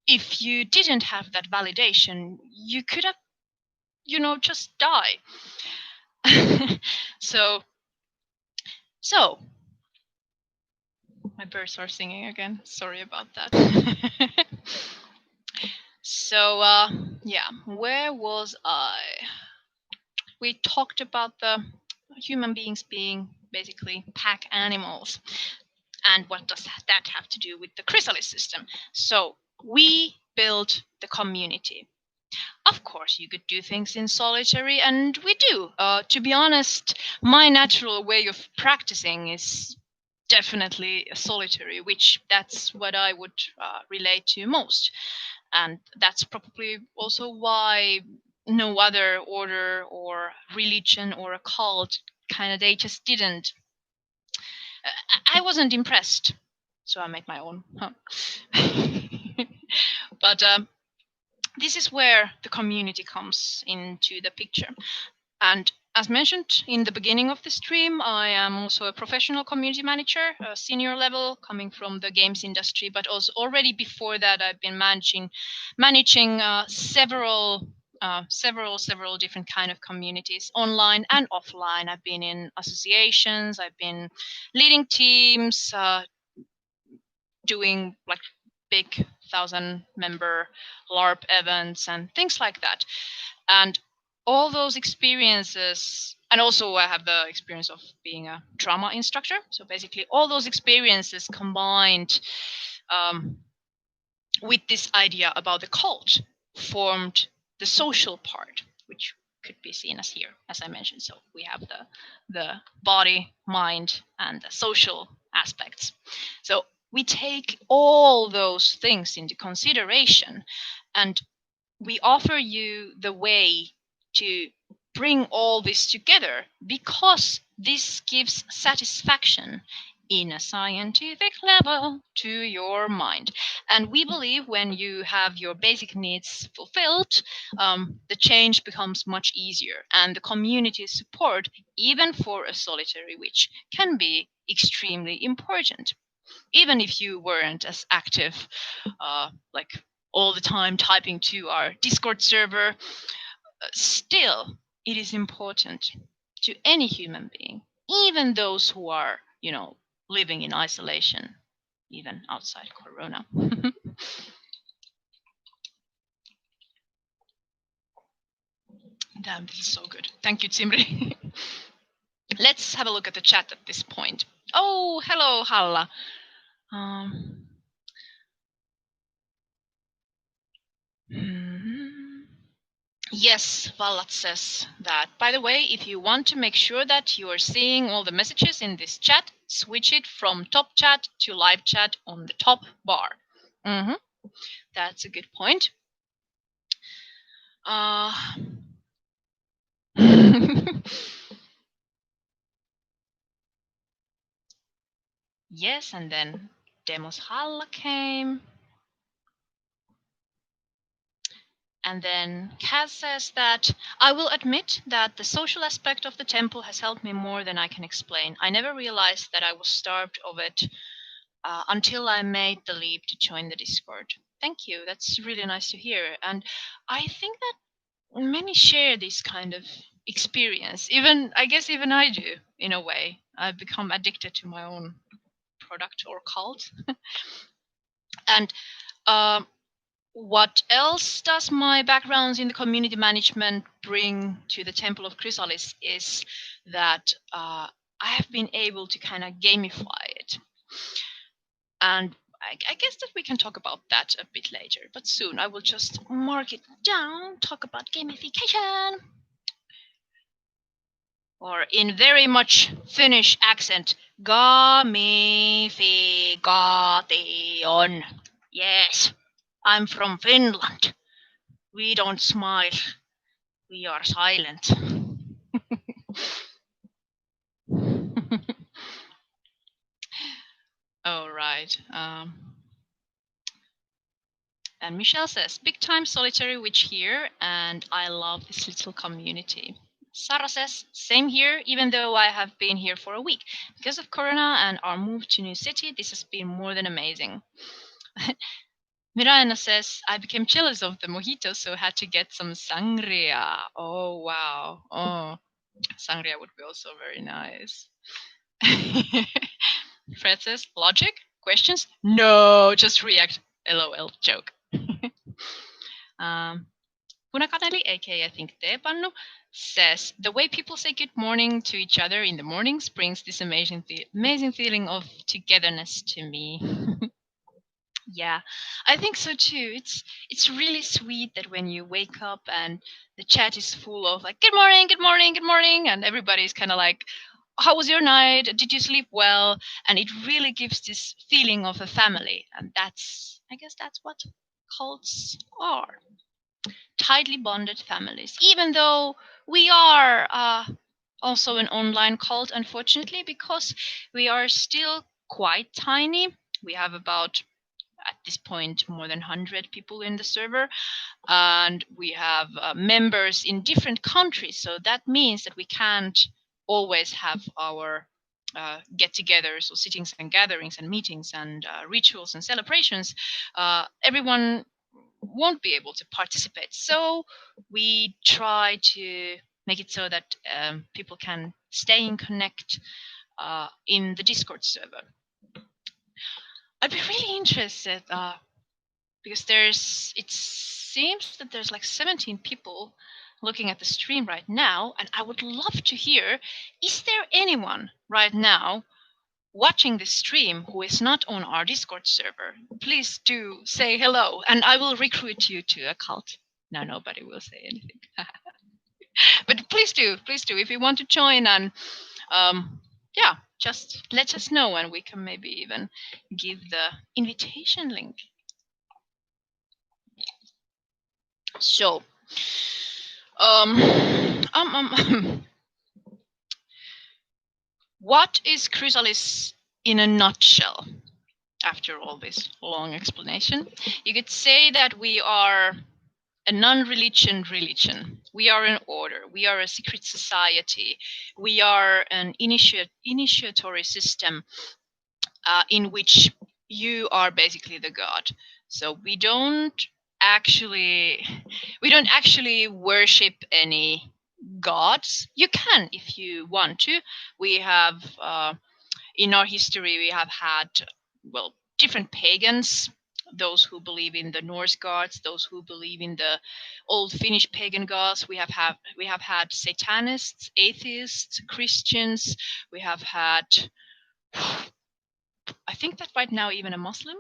if you didn't have that validation, you could have, just die. so so my birds are singing again. Sorry about that. So yeah, where was I? We talked about the human beings being basically pack animals. And what does that have to do with the chrysalis system? So we built the community. Of course, you could do things in solitary, and we do. To be honest, my natural way of practicing is definitely solitary, which that's what I would relate to most. And that's probably also why no other order or religion or a cult kind of, they just didn't. I wasn't impressed, so I made my own. Huh. But this is where the community comes into the picture. And as mentioned in the beginning of the stream, I am also a professional community manager, a senior level, coming from the games industry. But also already before that, I've been managing several different kind of communities, online and offline. I've been in associations. I've been leading teams, doing like big 1,000-member LARP events and things like that. And all those experiences, and also I have the experience of being a trauma instructor. So basically, all those experiences combined with this idea about the cult formed the social part, which could be seen as here, as I mentioned. So we have the body, mind, and the social aspects. So we take all those things into consideration, and we offer you the way to bring all this together, because this gives satisfaction in a scientific level to your mind. And we believe when you have your basic needs fulfilled, the change becomes much easier, and the community support, even for a solitary, which can be extremely important. Even if you weren't as active, like all the time typing to our Discord server, still it is important to any human being, even those who are, living in isolation, even outside Corona. Damn, this is so good. Thank you, Timri. Let's have a look at the chat at this point. Oh, hello, Halla. Yes, Vallat says that. By the way, if you want to make sure that you are seeing all the messages in this chat, switch it from top chat to live chat on the top bar. That's a good point. Yes, and then Demos Halla came. And then Kaz says that, I will admit that the social aspect of the temple has helped me more than I can explain. I never realized that I was starved of it until I made the leap to join the Discord. Thank you. That's really nice to hear. And I think that many share this kind of experience. I guess even I do, in a way. I've become addicted to my own product or cult. And what else does my background in the community management bring to the Temple of Chrysalis is that I have been able to kind of gamify it. And I guess that we can talk about that a bit later, but soon I will just mark it down, talk about gamification. Or in very much Finnish accent, gamification. Yes, I'm from Finland. We don't smile. We are silent. All right. And Michelle says, big time solitary witch here, and I love this little community. Sara says, same here, even though I have been here for a week. Because of Corona and our move to new city, this has been more than amazing. Mirana says, I became jealous of the mojito, so had to get some sangria. Oh, wow. Oh, sangria would be also very nice. Fred says, logic? Questions? No, just react. LOL, joke. Punakaneli, aka I think Teepannu, says the way people say good morning to each other in the mornings brings this amazing feeling of togetherness to me. Yeah, I think so too. It's really sweet that when you wake up and the chat is full of like good morning, good morning, good morning, and everybody's kind of like, how was your night? Did you sleep well? And it really gives this feeling of a family, and I guess that's what cults are. Tightly bonded families, even though we are also an online cult, unfortunately, because we are still quite tiny. We have about, at this point, more than 100 people in the server, and we have members in different countries. So that means that we can't always have our get-togethers or sittings and gatherings and meetings and rituals and celebrations. Everyone won't be able to participate. So we try to make it so that people can stay in connect in the Discord server. I'd be really interested because it seems that there's like 17 people looking at the stream right now, and I would love to hear, is there anyone right now watching this stream who is not on our Discord server? Please do say hello, and I will recruit you to a cult. No, nobody will say anything. But please do, if you want to join, and yeah, just let us know, and we can maybe even give the invitation link. So, what is Chrysalis in a nutshell? After all this long explanation, you could say that we are a non-religion religion. We are an order. We are a secret society. We are an initiatory system in which you are basically the god. So we don't actually worship any gods. You can if you want to. We have in our history we have had, well, different pagans, those who believe in the Norse gods, those who believe in the old Finnish pagan gods. We have had Satanists, atheists, Christians. We have had, I think that right now even a Muslim.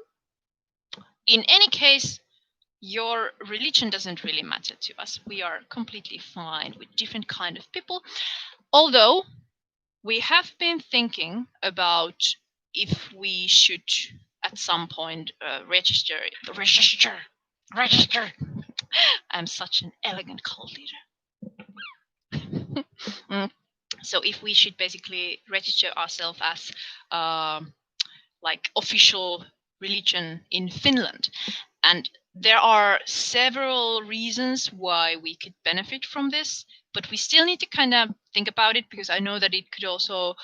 In any case, your religion doesn't really matter to us. We are completely fine with different kind of people. Although we have been thinking about if we should at some point register. I'm such an elegant cult leader. So if we should basically register ourselves as like official religion in Finland. And there are several reasons why we could benefit from this, but we still need to kind of think about it, because I know that it could also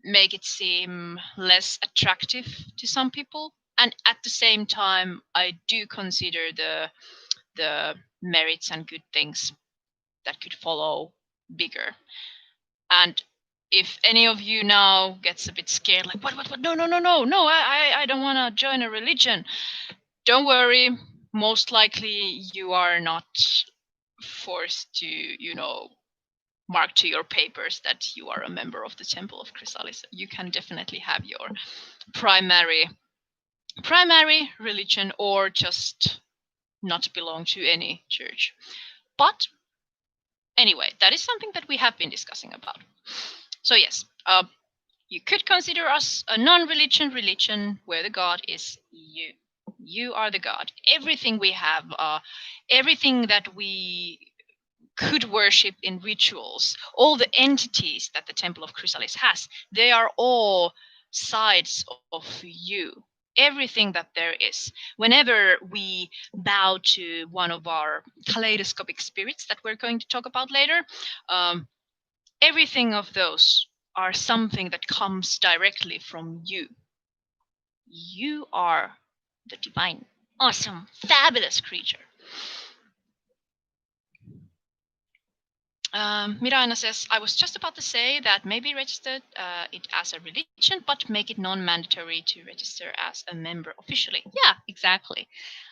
make it seem less attractive to some people. And at the same time, I do consider the merits and good things that could follow bigger. And if any of you now gets a bit scared, like what, no, I don't want to join a religion, don't worry. Most likely you are not forced to, mark to your papers that you are a member of the Temple of Chrysalis. You can definitely have your primary religion, or just not belong to any church. But anyway, that is something that we have been discussing about. So yes, you could consider us a non-religion religion where the god is you. You are the god. Everything we have, everything that we could worship in rituals, all the entities that the Temple of Chrysalis has, they are all sides of you. Everything that there is. Whenever we bow to one of our kaleidoscopic spirits that we're going to talk about later, everything of those are something that comes directly from you. You are the divine, awesome, fabulous creature. Miraina says, I was just about to say that maybe register it as a religion, but make it non-mandatory to register as a member officially. Yeah, exactly.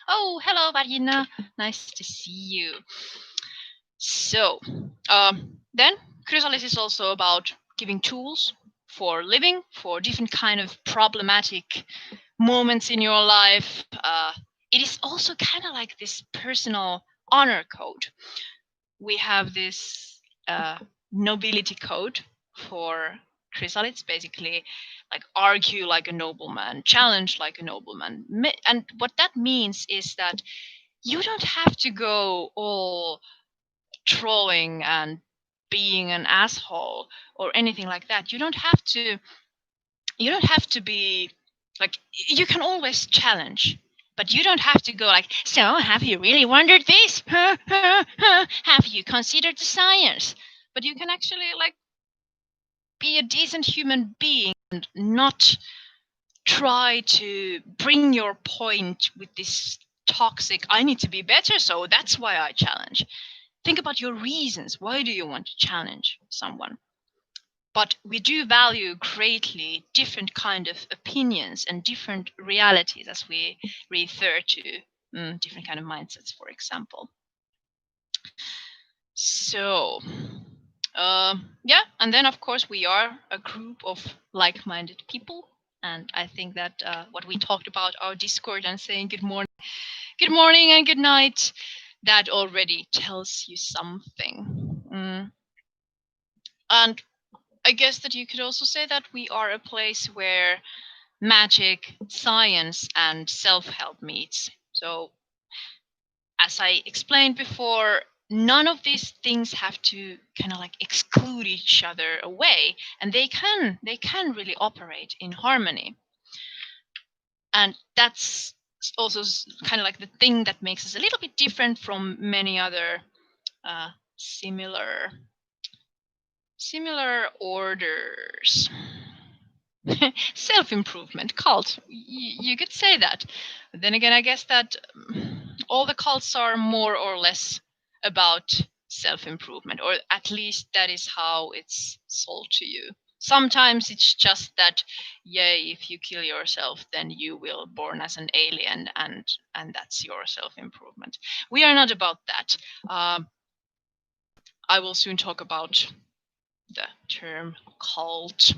Oh, hello, Vargina. Nice to see you. So, then Chrysalis is also about giving tools for living, for different kind of problematic moments in your life. It is also kind of like this personal honor code. We have this nobility code for Chrysalis, basically like argue like a nobleman, challenge like a nobleman. And what that means is that you don't have to go all trolling and being an asshole or anything like that. You don't have to be like, you can always challenge, but you don't have to go like, so have you really wondered this? Have you considered the science? But you can actually like be a decent human being and not try to bring your point with this toxic, I need to be better, so that's why I challenge. Think about your reasons. Why do you want to challenge someone? But we do value greatly different kind of opinions and different realities, as we refer to different kind of mindsets, for example. So yeah, and then of course we are a group of like-minded people, and I think that what we talked about our Discord and saying good morning and good night, that already tells you something. And I guess that you could also say that we are a place where magic, science, and self-help meets. So, as I explained before, none of these things have to kind of like exclude each other away, and they can really operate in harmony. And that's also kind of like the thing that makes us a little bit different from many other similar orders. Self-improvement cult, you could say that. But then again, I guess that all the cults are more or less about self-improvement, or at least that is how it's sold to you. Sometimes it's just that, yay, if you kill yourself, then you will born as an alien, and that's your self-improvement. We are not about that. I will soon talk about the term cult.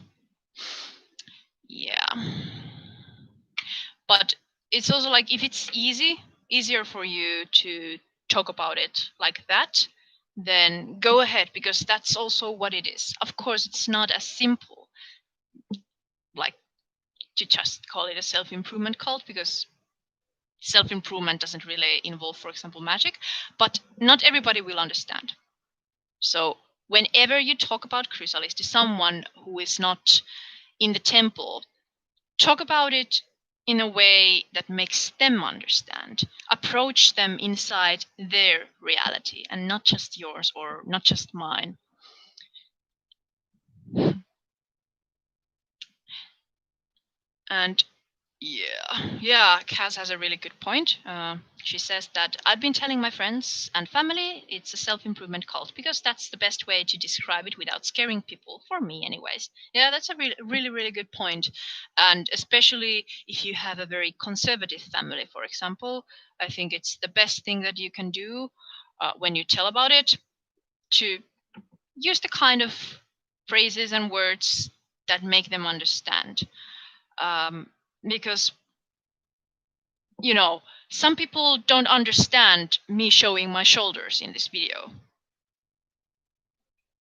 Yeah. But it's also like, if it's easier for you to talk about it like that, then go ahead, because that's also what it is. Of course, it's not as simple like to just call it a self-improvement cult, because self-improvement doesn't really involve, for example, magic, but not everybody will understand. So whenever you talk about Chrysalis to someone who is not in the temple, talk about it in a way that makes them understand. Approach them inside their reality and not just yours or not just mine. And yeah, Kaz has a really good point. She says that I've been telling my friends and family it's a self-improvement cult because that's the best way to describe it without scaring people, for me anyways. Yeah, that's a really good point. And especially if you have a very conservative family, for example, I think it's the best thing that you can do when you tell about it, to use the kind of phrases and words that make them understand. Because some people don't understand me showing my shoulders in this video.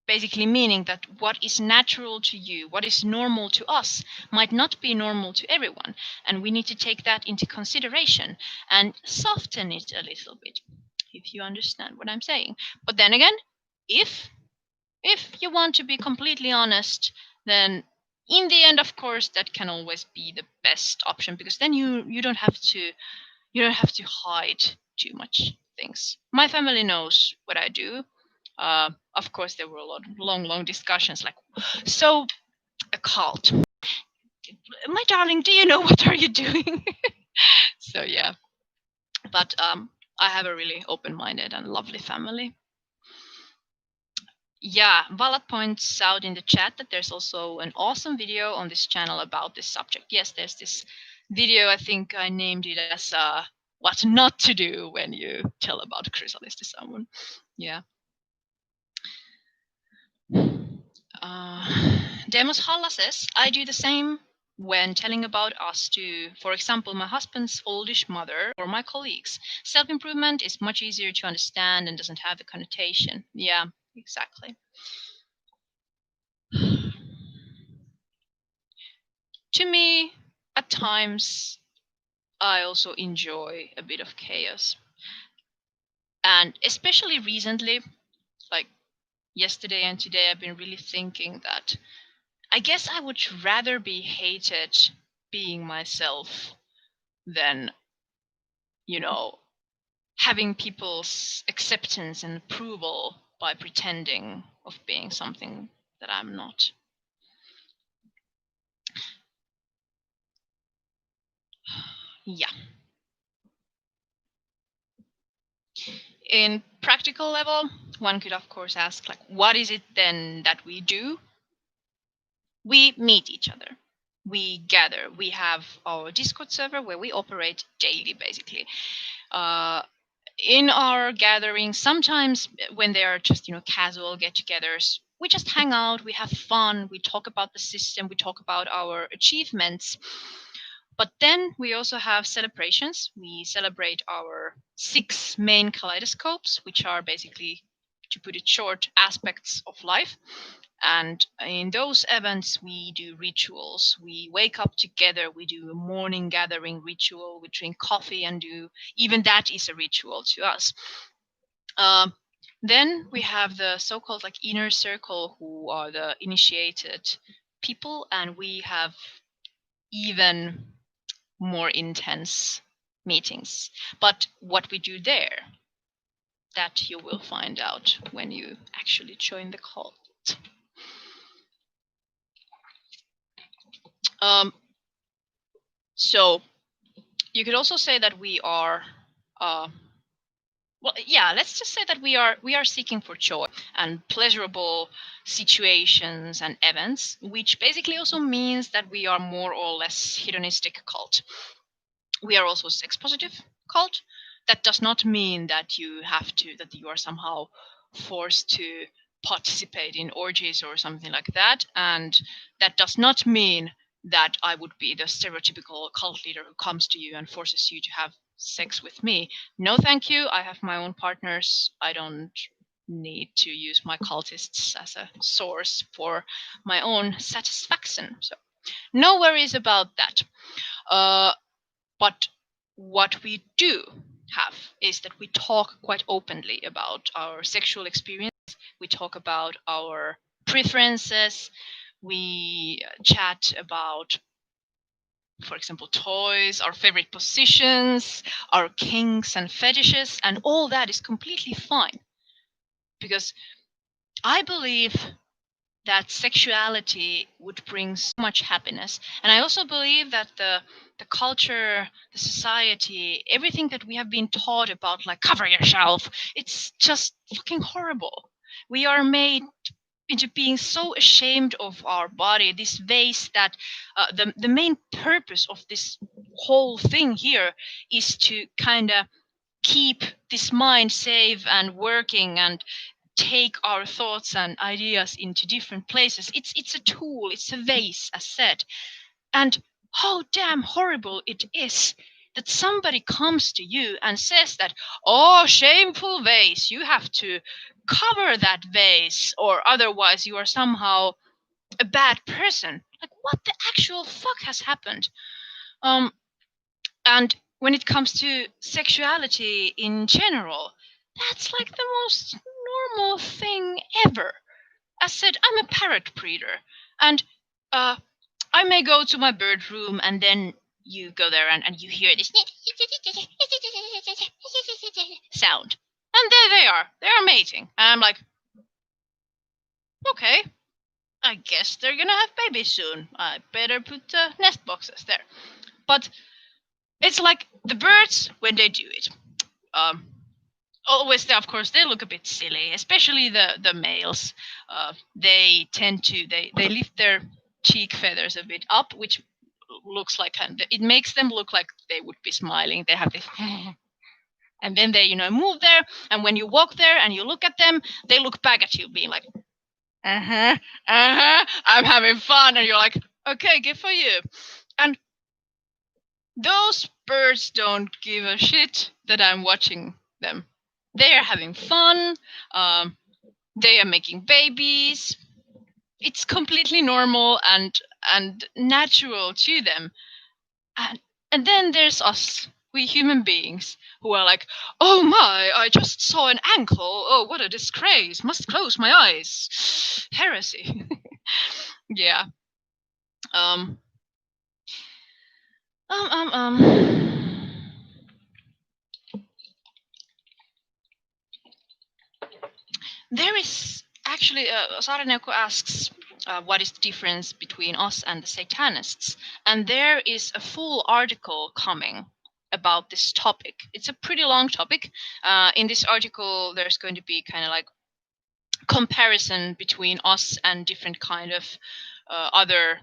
Basically meaning that what is natural to you, what is normal to us, might not be normal to everyone. And we need to take that into consideration and soften it a little bit, if you understand what I'm saying. But then again, if you want to be completely honest, then in the end, of course, that can always be the best option, because then you don't have to hide too much things. My family knows what I do. Of course, there were a lot long discussions like, so occult. My darling, do you know what are you doing? So yeah, but I have a really open-minded and lovely family. Yeah, Valat points out in the chat that there's also an awesome video on this channel about this subject. Yes, there's this video, I think I named it as what not to do when you tell about Chrysalis to someone. Yeah. Demos Halla says, I do the same when telling about us to, for example, my husband's oldish mother or my colleagues. Self-improvement is much easier to understand and doesn't have the connotation. Yeah, exactly. To me, at times, I also enjoy a bit of chaos. And especially recently, like yesterday and today, I've been really thinking that I guess I would rather be hated being myself than, you know, having people's acceptance and approval by pretending of being something that I'm not. Yeah. In practical level, one could of course ask, like, what is it then that we do? We meet each other. We gather. We have our Discord server where we operate daily, basically. In our gatherings, sometimes when they are just casual get-togethers, we just hang out, we have fun, we talk about the system, we talk about our achievements. But then we also have celebrations. We celebrate our 6 main kaleidoscopes, which are basically, to put it short, aspects of life. And in those events, we do rituals. We wake up together. We do a morning gathering ritual. We drink coffee and even that is a ritual to us. Then we have the so-called like inner circle, who are the initiated people, and we have even more intense meetings. But what we do there, that you will find out when you actually join the cult. So you could also say that we are, let's just say that we are seeking for joy and pleasurable situations and events, which basically also means that we are more or less hedonistic cult. We are also sex positive cult. That does not mean that you are somehow forced to participate in orgies or something like that. And that does not mean that I would be the stereotypical cult leader who comes to you and forces you to have sex with me. No, thank you. I have my own partners. I don't need to use my cultists as a source for my own satisfaction. So no worries about that. But what we do have is that we talk quite openly about our sexual experience. We talk about our preferences. We chat about, for example, toys, our favorite positions, our kinks and fetishes, and all that is completely fine. Because I believe that sexuality would bring so much happiness. And I also believe that the culture, the society, everything that we have been taught about, like cover yourself, it's just fucking horrible. We are made into being so ashamed of our body, this vase that the main purpose of this whole thing here is to kind of keep this mind safe and working and take our thoughts and ideas into different places. It's a tool, it's a vase, as said. And how damn horrible it is that somebody comes to you and says that, oh, shameful vase, you have to cover that vase, or otherwise you are somehow a bad person. Like, what the actual fuck has happened? And when it comes to sexuality in general, that's like the most normal thing ever. As said, I'm a parrot breeder, and I may go to my bird room, and then you go there and you hear this sound, and there they are mating, and I'm like, Okay, I guess they're gonna have babies soon. I better put nest boxes there. But it's like the birds when they do it. Um, always, of course, they look a bit silly, especially the males. They tend to they lift their cheek feathers a bit up, which looks like it makes them look like they would be smiling. They have this. And then they, move there, and when you walk there and you look at them, they look back at you, being like, I'm having fun, and you're like, okay, good for you. And those birds don't give a shit that I'm watching them. They are having fun. Um, they are making babies. It's completely normal and natural to them. And and then there's us, we human beings, who are like, oh my, I just saw an ankle. Oh, what a disgrace. Must close my eyes. Heresy. Yeah. Um. Um. Um. Um. There is actually, Sareneko asks, what is the difference between us and the Satanists? And there is a full article coming about this topic. It's a pretty long topic. In this article, there's going to be kind of like comparison between us and different kind of other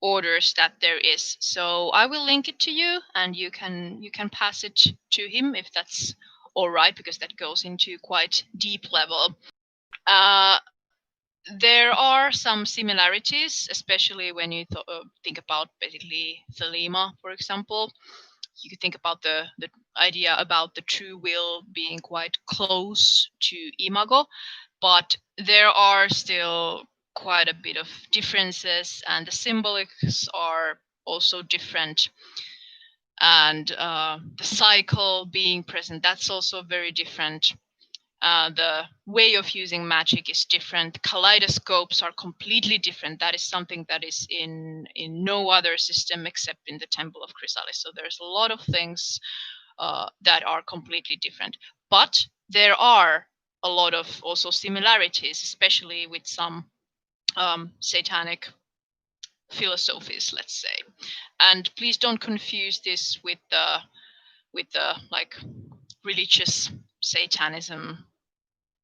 orders that there is. So I will link it to you, and you can pass it to him if that's all right, because that goes into quite deep level. Uh, there are some similarities, especially when you think about basically Thelema, for example. You could think about the idea about the true will being quite close to Imago, but there are still quite a bit of differences, and the symbolics are also different. And the cycle being present, that's also very different. The way of using magic is different. Kaleidoscopes are completely different. That is something that is in no other system except in the Temple of Chrysalis. So there's a lot of things that are completely different. But there are a lot of also similarities, especially with some satanic philosophies, let's say. And please don't confuse this with the like religious Satanism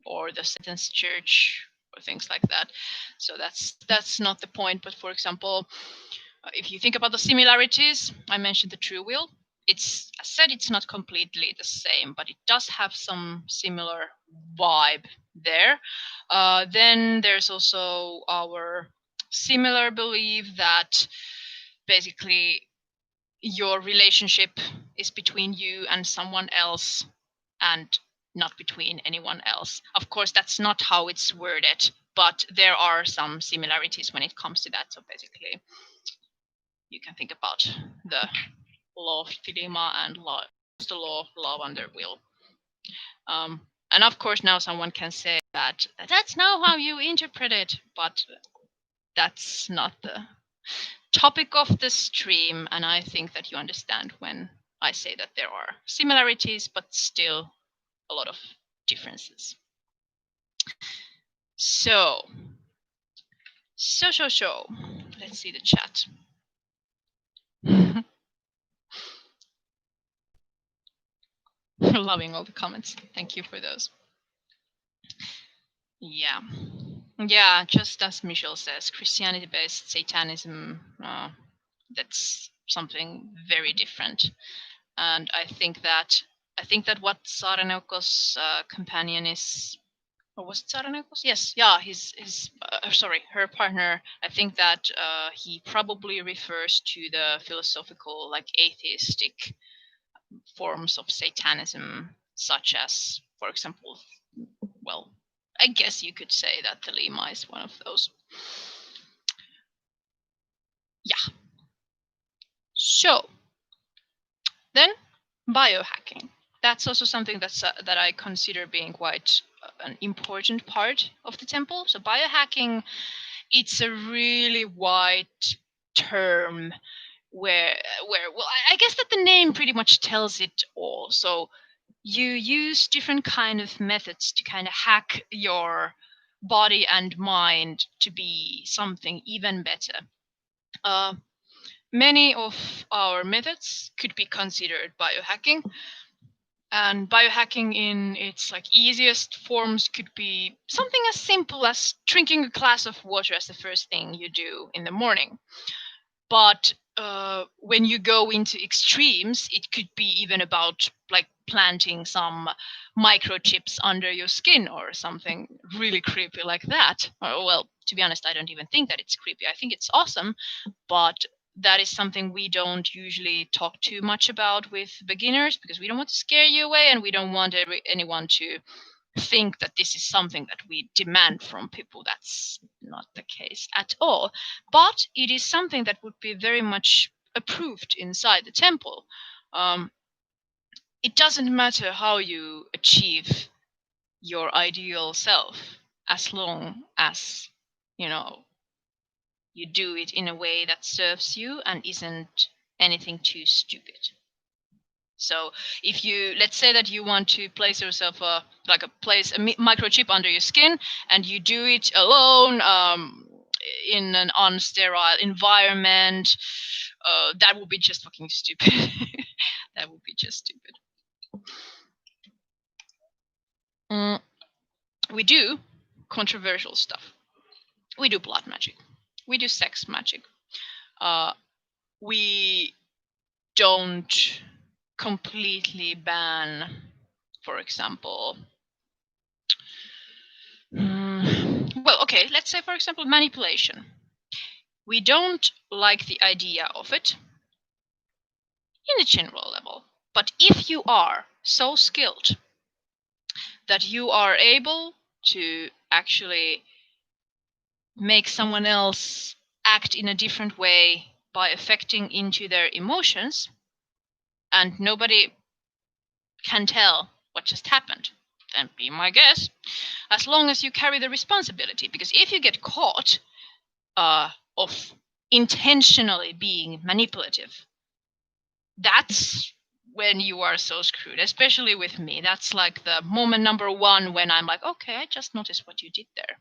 or the Satan's Church or things like that. So that's not the point. But for example, if you think about the similarities, I mentioned the true will. I said it's not completely the same, but it does have some similar vibe there. Then there's also our similar belief that basically your relationship is between you and someone else and not between anyone else. Of course, that's not how it's worded, but there are some similarities when it comes to that. So basically, you can think about the law of Thelema and the law of love under will. And of course, now someone can say that that's not how you interpret it, but that's not the topic of the stream. And I think that you understand when I say that there are similarities, but still a lot of differences. So, let's see the chat. Loving all the comments. Thank you for those. Yeah. Yeah, just as Michelle says, Christianity-based Satanism, that's something very different. And I think that what Saranoko's companion is, or was it Saranoko's? Yes, yeah, her partner. I think that he probably refers to the philosophical, like atheistic forms of Satanism, such as, for example, well, I guess you could say that the Lima is one of those. Yeah. So then, biohacking. That's also something that I consider being quite an important part of the temple. So biohacking, it's a really wide term where well, I guess that the name pretty much tells it all. So you use different kind of methods to kind of hack your body and mind to be something even better. Many of our methods could be considered biohacking, and biohacking in its like easiest forms could be something as simple as drinking a glass of water as the first thing you do in the morning. But when you go into extremes, it could be even about like planting some microchips under your skin or something really creepy like that. Well, to be honest, I don't even think that it's creepy. I think it's awesome, but that is something we don't usually talk too much about with beginners because we don't want to scare you away, and we don't want anyone to think that this is something that we demand from people. That's not the case at all. But it is something that would be very much approved inside the temple. It doesn't matter how you achieve your ideal self, as long as you know you do it in a way that serves you and isn't anything too stupid. So if you, let's say that you want to place yourself place a microchip under your skin, and you do it alone in an unsterile environment, that would be just fucking stupid. That would be just stupid. We do controversial stuff. We do blood magic. We do sex magic. We don't completely ban, for example, well, okay, let's say, for example, manipulation. We don't like the idea of it in a general level. But if you are so skilled that you are able to actually make someone else act in a different way by affecting into their emotions, and nobody can tell what just happened, then be my guest, as long as you carry the responsibility. Because if you get caught of intentionally being manipulative, that's when you are so screwed, especially with me. That's like the moment number one when I'm like, okay, I just noticed what you did there.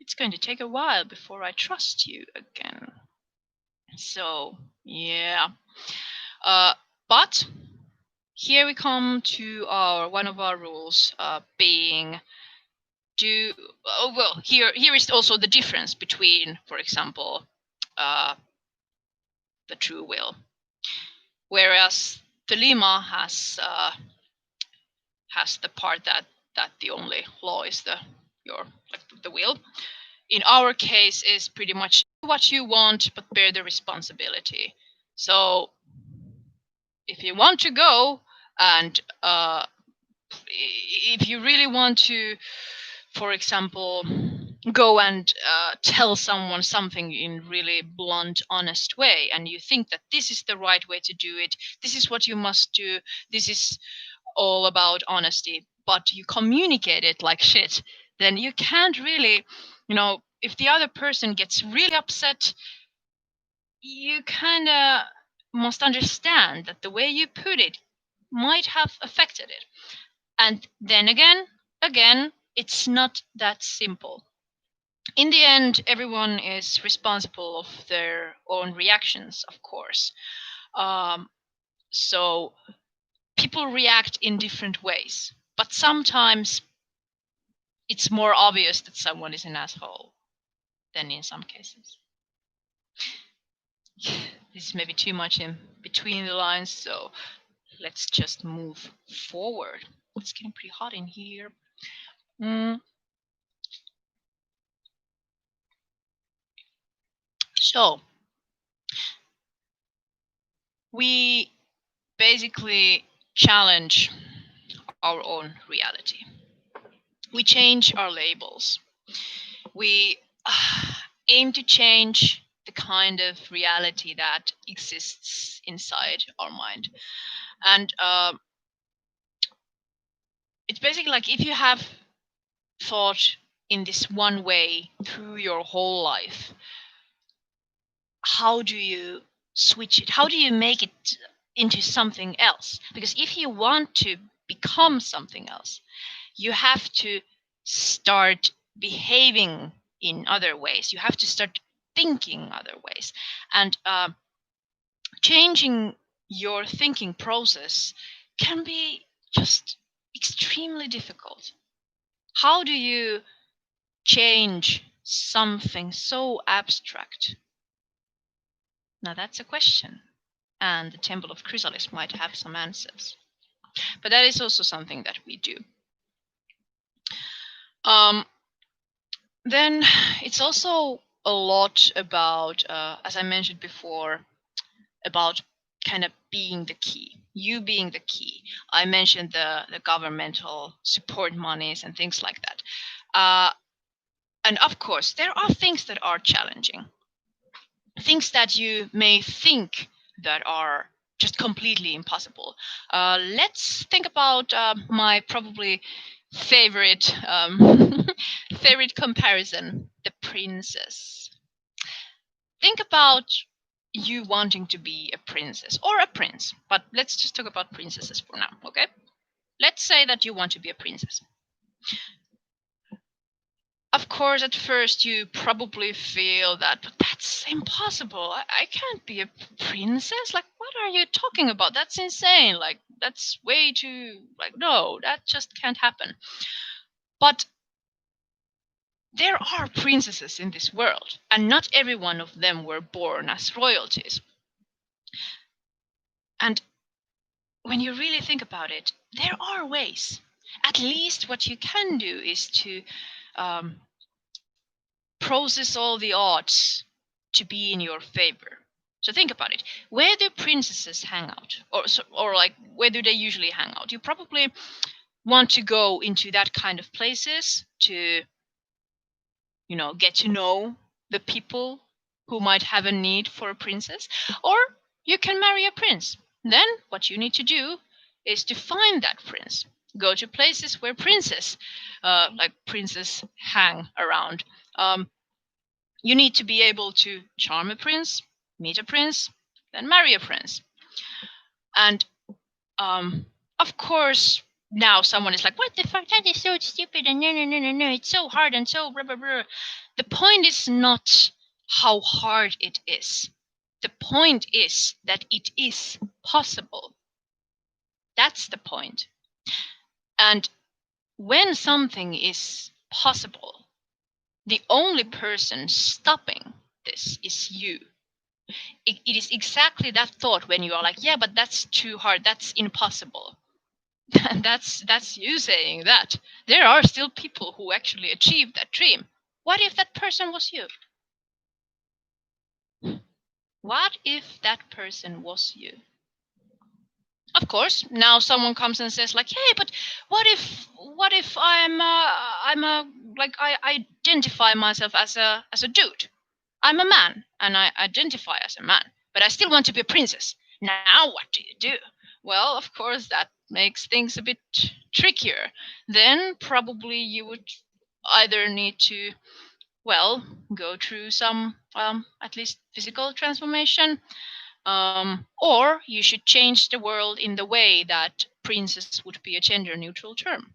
It's going to take a while before I trust you again. So, yeah. But here we come to one of our rules, being here is also the difference between, for example, the true will. Whereas the Lima has the part that the only law is the will. In our case, is pretty much do what you want, but bear the responsibility. So if you want to go, and if you really want to, for example, go and tell someone something in really blunt, honest way, and you think that this is the right way to do it, this is what you must do, this is all about honesty, but you communicate it like shit, then you can't really, if the other person gets really upset, you kind of must understand that the way you put it might have affected it. And then again, it's not that simple. In the end, everyone is responsible of their own reactions, of course. So people react in different ways, but sometimes it's more obvious that someone is an asshole than in some cases. This is maybe too much in between the lines, so let's just move forward. It's getting pretty hot in here. So we basically challenge our own reality. We change our labels. We aim to change the kind of reality that exists inside our mind. And it's basically like if you have thought in this one way through your whole life, how do you switch it? How do you make it into something else? Because if you want to become something else, you have to start behaving in other ways. You have to start thinking other ways. And changing your thinking process can be just extremely difficult. How do you change something so abstract? Now that's a question, and the Temple of Chrysalis might have some answers. But that is also something that we do. Then it's also a lot about, as I mentioned before, about kind of being the key, you being the key. I mentioned the governmental support monies and things like that. And of course, there are things that are challenging, things that you may think that are just completely impossible. Let's think about my probably favorite favorite comparison, the princess. Think about you wanting to be a princess or a prince, but let's just talk about princesses for now, okay? Let's say that you want to be a princess. Of course, at first you probably feel that, but that's impossible. I can't be a princess. Like, what are you talking about? That's insane. Like, that's way too, like, no, that just can't happen. But there are princesses in this world, and not every one of them were born as royalties. And when you really think about it, there are ways. At least what you can do is to process all the odds to be in your favor. So think about it. Where do princesses hang out? Or like, where do they usually hang out? You probably want to go into that kind of places to, get to know the people who might have a need for a princess. Or you can marry a prince. Then what you need to do is to find that prince. Go to places where princes hang around. You need to be able to charm a prince, meet a prince, then marry a prince. And of course, now someone is like, what the fuck? That is so stupid. And no. It's so hard and so blah, blah, blah. The point is not how hard it is. The point is that it is possible. That's the point. And when something is possible, the only person stopping this is you. It is exactly that thought when you are like, yeah, but that's too hard, that's impossible. that's you saying that. There are still people who actually achieve that dream. What if that person was you? What if that person was you? Of course, now someone comes and says like, hey, but what if I'm like I identify myself as a dude. I'm a man and I identify as a man, but I still want to be a princess. Now what do you do? Well, of course that makes things a bit trickier. Then probably you would either need to, well, go through some at least physical transformation, or you should change the world in the way that princess would be a gender neutral term.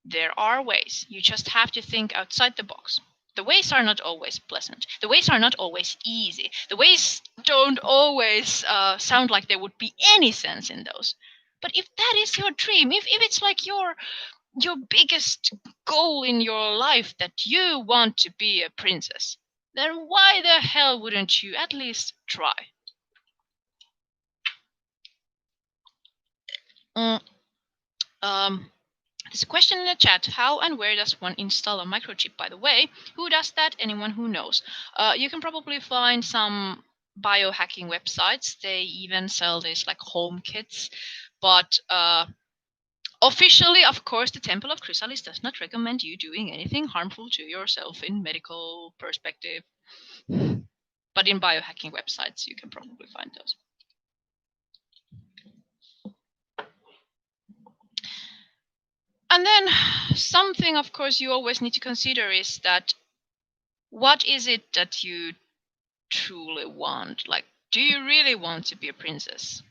There are ways. You just have to think outside the box. The ways are not always pleasant. The ways are not always easy. The ways don't always sound like there would be any sense in those. But if that is your dream, if it's like your biggest goal in your life that you want to be a princess, then why the hell wouldn't you at least try? There's a question in the chat. How and where does one install a microchip, by the way? Who does that? Anyone who knows? You can probably find some biohacking websites. They even sell these like home kits. But officially, of course, the Temple of Chrysalis does not recommend you doing anything harmful to yourself in medical perspective. But in biohacking websites, you can probably find those. And then something, of course, you always need to consider is that what is it that you truly want? Like, do you really want to be a princess?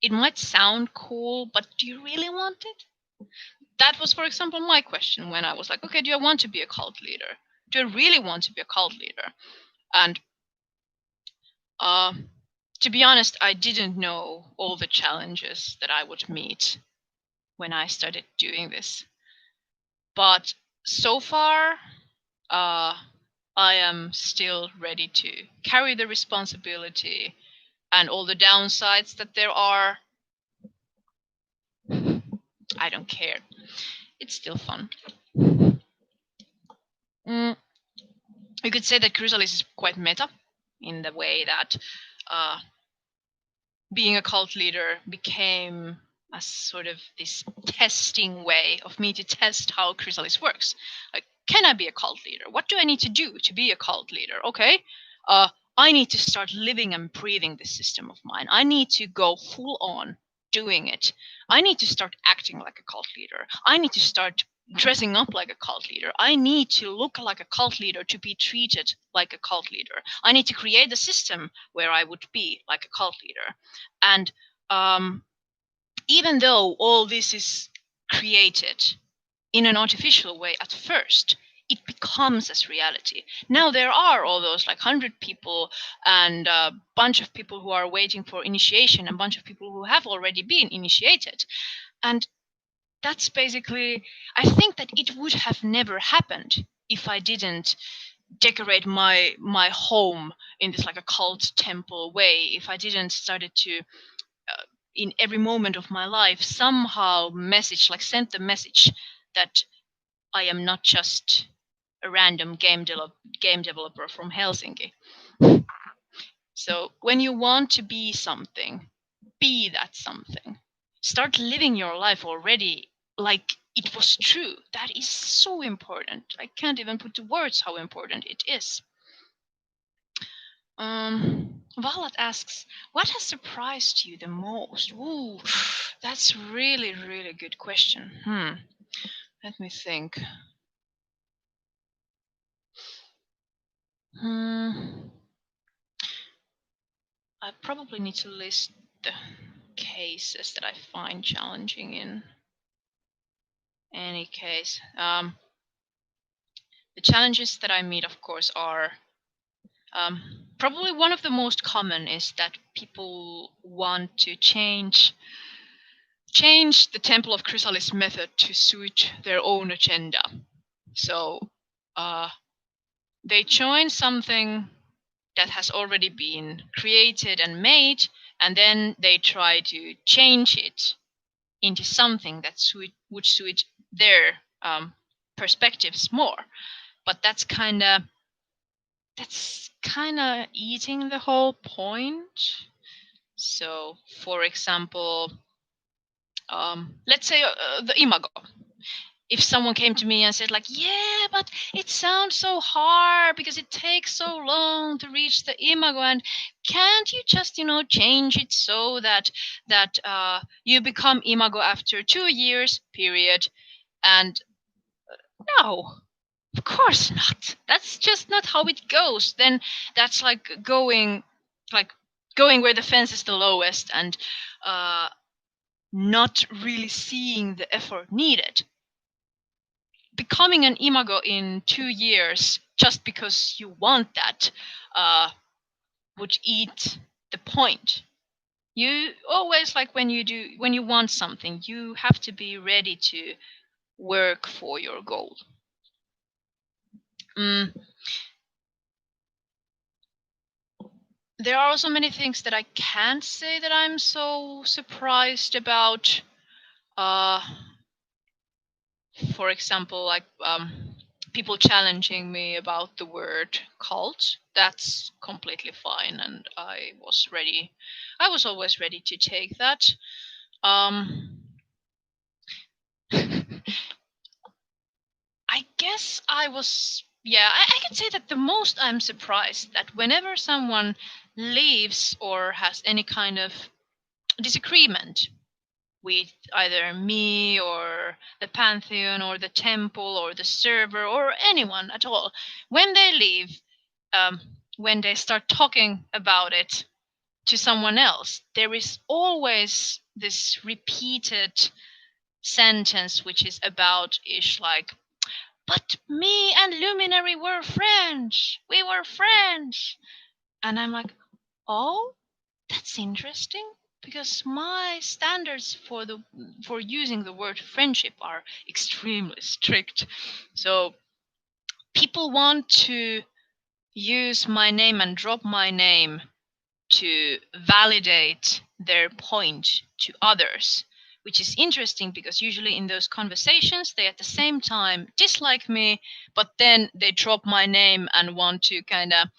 It might sound cool, but do you really want it? that was, for example, my question when I was like, okay, do I want to be a cult leader? Do I really want to be a cult leader? And to be honest, I didn't know all the challenges that I would meet when I started doing this. But so far, I am still ready to carry the responsibility and all the downsides that there are. I don't care. It's still fun. You could say that Chrysalis is quite meta in the way that being a cult leader became a sort of this testing way of me to test how Chrysalis works. Like, can I be a cult leader? What do I need to do to be a cult leader? Okay, I need to start living and breathing this system of mine. I need to go full on doing it. I need to start acting like a cult leader. I need to start dressing up like a cult leader. I need to look like a cult leader to be treated like a cult leader. I need to create a system where I would be like a cult leader. And even though all this is created in an artificial way at first, it becomes as reality. Now there are all those like 100 people and a bunch of people who are waiting for initiation, and a bunch of people who have already been initiated. And that's basically, I think that it would have never happened if I didn't decorate my home in this like a cult temple way, if I didn't started to in every moment of my life somehow send the message that I am not just a random game developer from Helsinki. So when you want to be something, be that something. Start living your life already like it was true. That is so important. I can't even put to words how important it is. Valat asks, what has surprised you the most? Ooh, that's really, really good question. Let me think. I probably need to list the cases that I find challenging in any case. The challenges that I meet, of course, are probably one of the most common is that people want to change the Temple of Chrysalis method to suit their own agenda. So they join something that has already been created and made, and then they try to change it into something that would suit their perspectives more. But that's kind of eating the whole point. So, for example, let's say the Imago. If someone came to me and said like, yeah, but it sounds so hard because it takes so long to reach the Imago, and can't you just change it so that you become Imago after 2 years period? And no, of course not. That's just not how it goes. Then that's like going where the fence is the lowest, and not really seeing the effort needed. Becoming an Imago in 2 years just because you want that would eat the point. You always, like, when you want something, you have to be ready to work for your goal. There are also many things that I can't say that I'm so surprised about. For example, like people challenging me about the word cult. That's completely fine, and I was always ready to take that. I guess I could say that the most I'm surprised that whenever someone leaves or has any kind of disagreement with either me or the Pantheon or the temple or the server or anyone at all, when they leave, when they start talking about it to someone else, there is always this repeated sentence which is about ish like, but me and Luminary were friends. We were friends. And I'm like, oh, that's interesting. Because my standards for using the word friendship are extremely strict. So people want to use my name and drop my name to validate their point to others, which is interesting because usually in those conversations they at the same time dislike me, but then they drop my name and want to kind of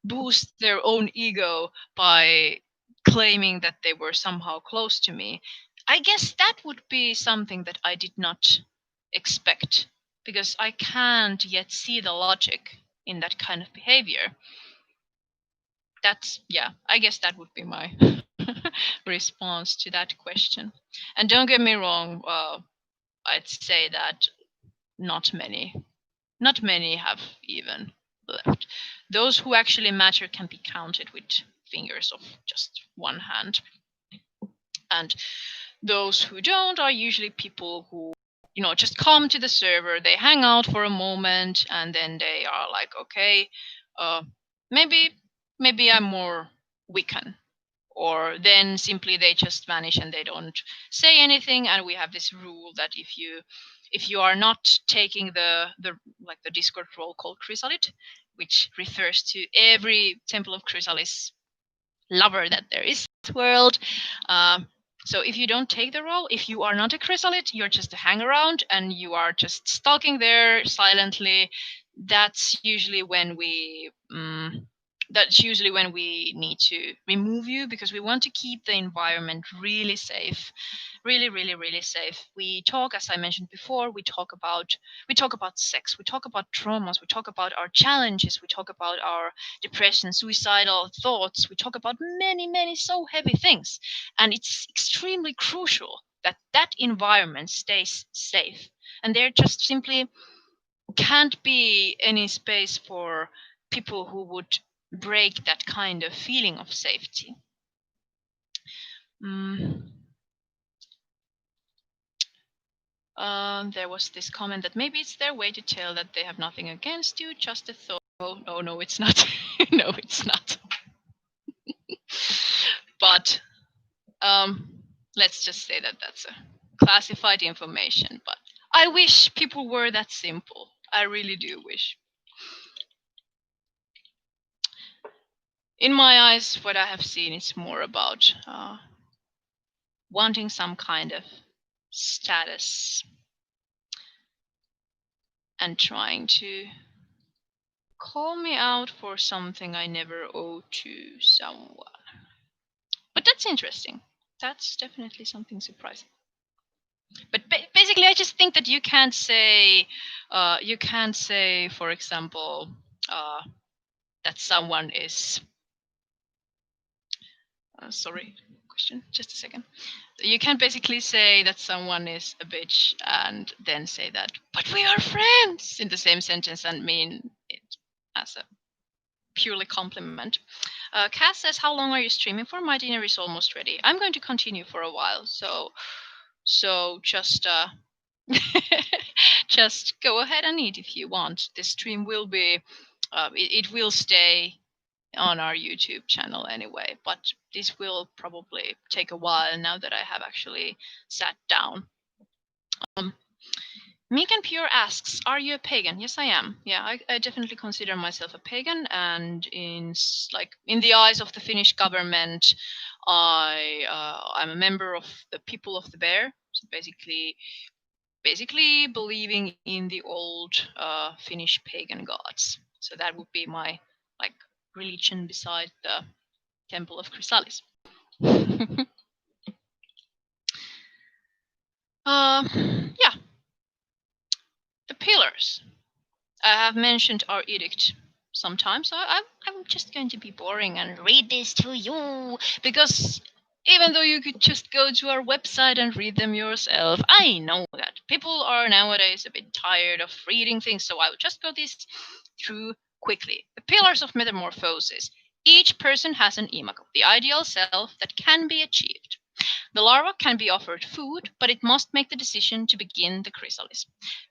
boost their own ego by claiming that they were somehow close to me. I guess that would be something that I did not expect because I can't yet see the logic in that kind of behavior. That's, yeah, I guess that would be my response to that question. And don't get me wrong, I'd say that not many have even left. Those who actually matter can be counted with fingers of just one hand. And those who don't are usually people who, just come to the server, they hang out for a moment, and then they are like, okay, maybe I'm more Wiccan. Or then simply they just vanish and they don't say anything, and we have this rule that if you are not taking the Discord role called Chrysalis, which refers to every Temple of Chrysalis lover that there is in this world. So if you don't take the role, if you are not a chrysalid, you're just a hang around and you are just stalking there silently. That's usually when we need to remove you, because we want to keep the environment really safe, really, really, really safe. We talk, as I mentioned before, we talk about sex, we talk about traumas, we talk about our challenges, we talk about our depression, suicidal thoughts, we talk about many, many so heavy things. And it's extremely crucial that that environment stays safe. And there just simply can't be any space for people who would break that kind of feeling of safety. There was this comment that maybe it's their way to tell that they have nothing against you, just a thought. Oh, no, it's not. No, it's not. But let's just say that that's a classified information. But I wish people were that simple. I really do wish. In my eyes, what I have seen is more about wanting some kind of status and trying to call me out for something I never owe to someone. But that's interesting. That's definitely something surprising. But basically, I just think that you can't say, for example, that someone is. Sorry, question. Just a second. You can't basically say that someone is a bitch and then say that, but we are friends, in the same sentence and mean it as a purely compliment. Cass says, how long are you streaming for? My dinner is almost ready. I'm going to continue for a while, so just just go ahead and eat if you want. This stream will be it will stay on our YouTube channel anyway, but this will probably take a while now that I have actually sat down. Megan Pure asks, are you a pagan? Yes, I am. Yeah, I definitely consider myself a pagan, and in the eyes of the Finnish government, I'm a member of the people of the bear. So basically believing in the old Finnish pagan gods. So that would be my religion beside the Temple of Chrysalis. Yeah. The pillars. I have mentioned our edict sometimes. So I'm just going to be boring and read this to you, because even though you could just go to our website and read them yourself, I know that people are nowadays a bit tired of reading things, so I'll just go this through quickly. The pillars of metamorphosis. Each person has an imago, the ideal self that can be achieved. The larva can be offered food, but it must make the decision to begin the chrysalis.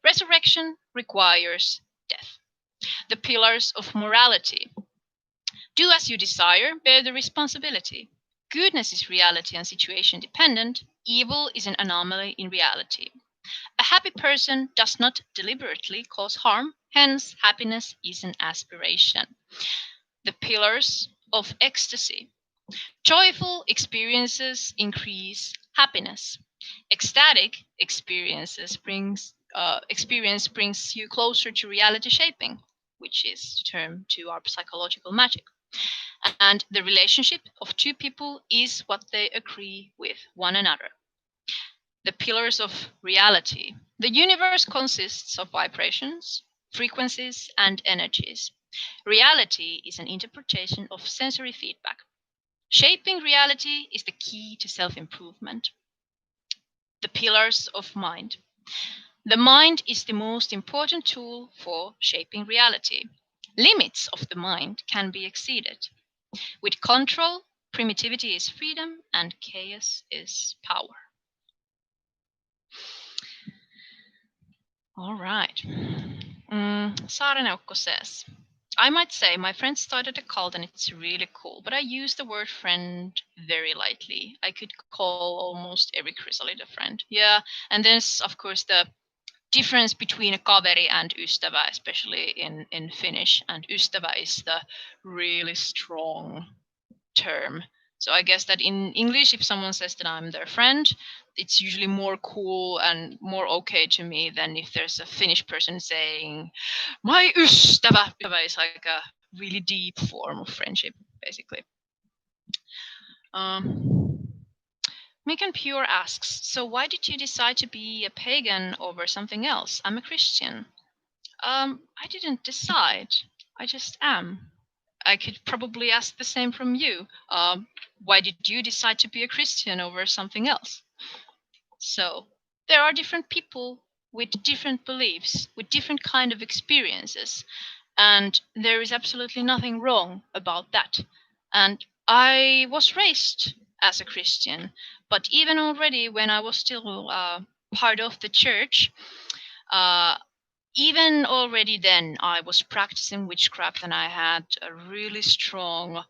Resurrection requires death. The pillars of morality. Do as you desire, bear the responsibility. Goodness is reality and situation dependent. Evil is an anomaly in reality. A happy person does not deliberately cause harm, hence, happiness is an aspiration. The pillars of ecstasy. Joyful experiences increase happiness. Ecstatic experience brings you closer to reality shaping, which is the term to our psychological magic. And the relationship of two people is what they agree with one another. The pillars of reality. The universe consists of vibrations, frequencies, and energies. Reality is an interpretation of sensory feedback. Shaping reality is the key to self-improvement. The pillars of mind. The mind is the most important tool for shaping reality. Limits of the mind can be exceeded. With control, primitivity is freedom and chaos is power. All right. Saarenaukko says, I might say my friend started a cult and it's really cool, but I use the word friend very lightly. I could call almost every chrysalid a friend. Yeah, and there's of course the difference between a kaveri and ystävä, especially in Finnish. And ystävä is the really strong term. So I guess that in English, if someone says that I'm their friend, it's usually more cool and more okay to me than if there's a Finnish person saying, my ystävä. Ystävä is like a really deep form of friendship, basically. Megan Pure asks, so why did you decide to be a pagan over something else? I'm a Christian. I didn't decide. I just am. I could probably ask the same from you. Why did you decide to be a Christian over something else? So there are different people with different beliefs, with different kind of experiences, and there is absolutely nothing wrong about that. And I was raised as a Christian, but even already when I was still part of the church, even already then I was practicing witchcraft and I had a really strong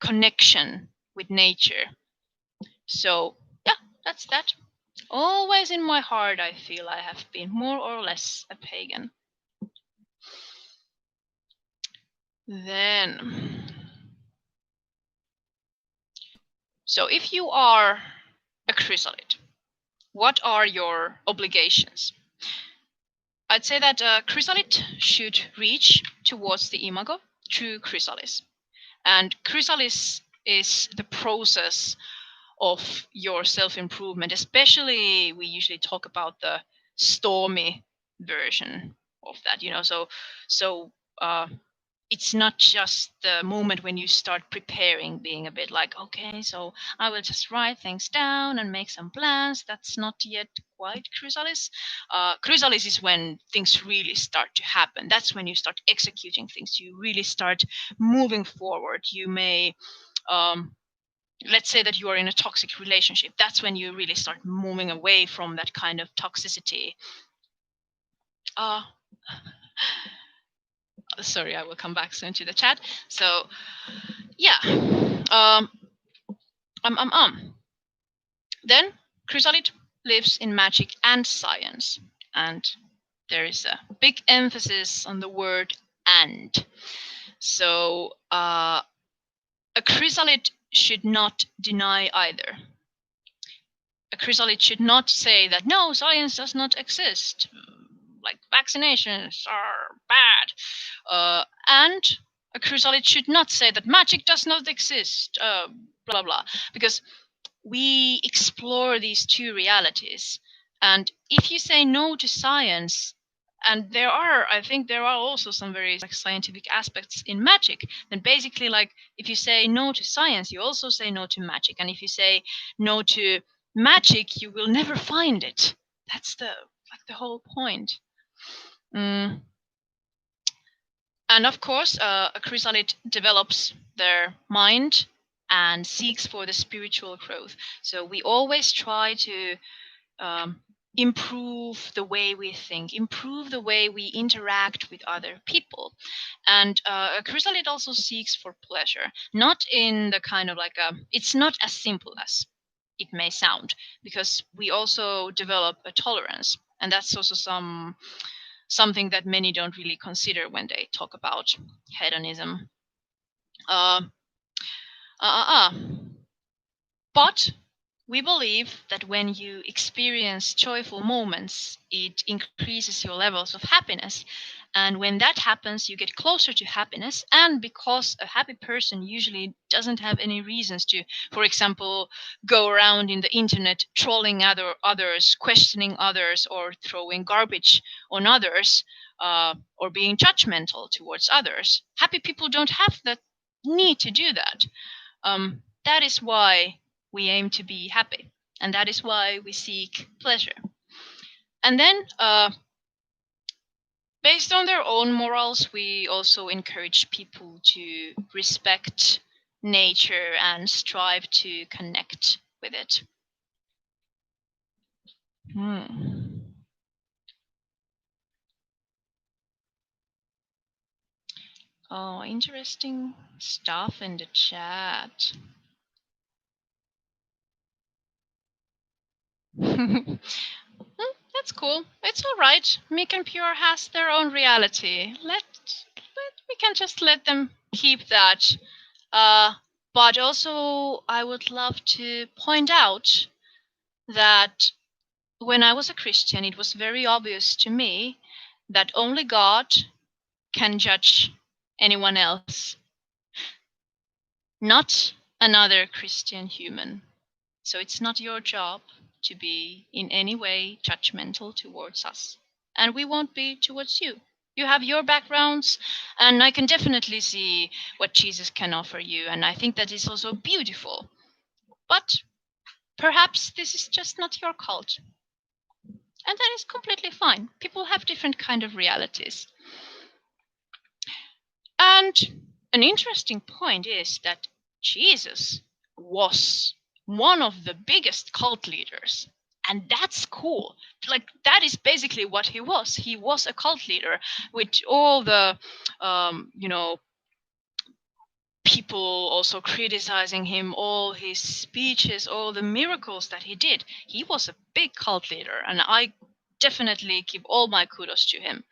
connection with nature. So yeah, that's that. Always in my heart I feel I have been more or less a pagan. Then, so if you are a chrysalid, what are your obligations? I'd say that a chrysalid should reach towards the Imago through chrysalis. And chrysalis is the process of your self-improvement, especially we usually talk about the stormy version of that, so it's not just the moment when you start preparing, being a bit like, okay, so I will just write things down and make some plans. That's not yet quite chrysalis. Chrysalis is when things really start to happen. That's when you start executing things. You really start moving forward. You may let's say that you are in a toxic relationship. That's when you really start moving away from that kind of toxicity. Sorry, I will come back soon to the chat. So yeah, Then chrysalid lives in magic and science, and there is a big emphasis on the word "and." So a chrysalid should not deny either. A chrysalid should not say that no, science does not exist, like vaccinations are bad, and a chrysalid should not say that magic does not exist, blah blah, because we explore these two realities. And if you say no to science, and I think there are also some very scientific aspects in magic, then basically if you say no to science, you also say no to magic. And if you say no to magic, you will never find it. That's the whole point. And of course, a chrysalid develops their mind and seeks for the spiritual growth. So we always try to improve the way we think, improve the way we interact with other people. And a chrysalid also seeks for pleasure, not in the kind of like it's not as simple as it may sound, because we also develop a tolerance, and that's also something that many don't really consider when they talk about hedonism. Uh, uh, uh, uh. But we believe that when you experience joyful moments, it increases your levels of happiness. And when that happens, you get closer to happiness. And because a happy person usually doesn't have any reasons to, for example, go around in the internet trolling others, questioning others, or throwing garbage on others, or being judgmental towards others. Happy people don't have that need to do that. That is why we aim to be happy, and that is why we seek pleasure. And then, based on their own morals, we also encourage people to respect nature and strive to connect with it. Oh, interesting stuff in the chat. That's cool. It's all right. Meek and Pure has their own reality. We can just let them keep that. But also, I would love to point out that when I was a Christian, it was very obvious to me that only God can judge anyone else, not another Christian human. So it's not your job to be in any way judgmental towards us. And we won't be towards you. You have your backgrounds, and I can definitely see what Jesus can offer you. And I think that is also beautiful. But perhaps this is just not your cult. And that is completely fine. People have different kind of realities. And an interesting point is that Jesus was one of the biggest cult leaders. And that's cool. Like, that is basically what he was. He was a cult leader with all the, people also criticizing him, all his speeches, all the miracles that he did. He was a big cult leader, and I definitely give all my kudos to him.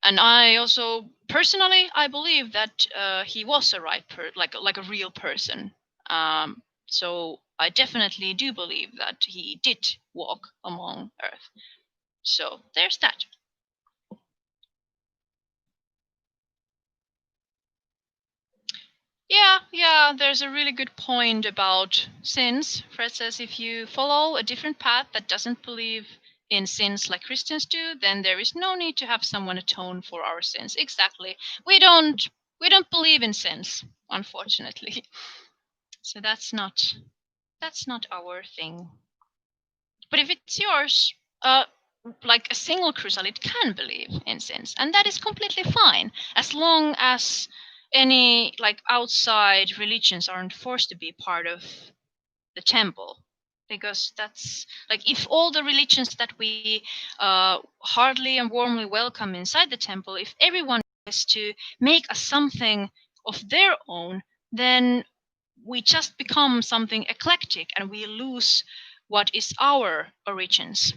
And I also personally, I believe that he was a like a real person. So I definitely do believe that he did walk among Earth. So there's that. Yeah, there's a really good point about sins. Fred says if you follow a different path that doesn't believe in sins like Christians do, then there is no need to have someone atone for our sins. Exactly. We don't believe in sins, unfortunately. So that's not our thing. But if it's yours, like a single chrysalid can believe in sins, and that is completely fine, as long as any like outside religions aren't forced to be part of the temple. Because that's like, if all the religions that we hardly and warmly welcome inside the temple, if everyone is to make a something of their own, then we just become something eclectic and we lose what is our origins.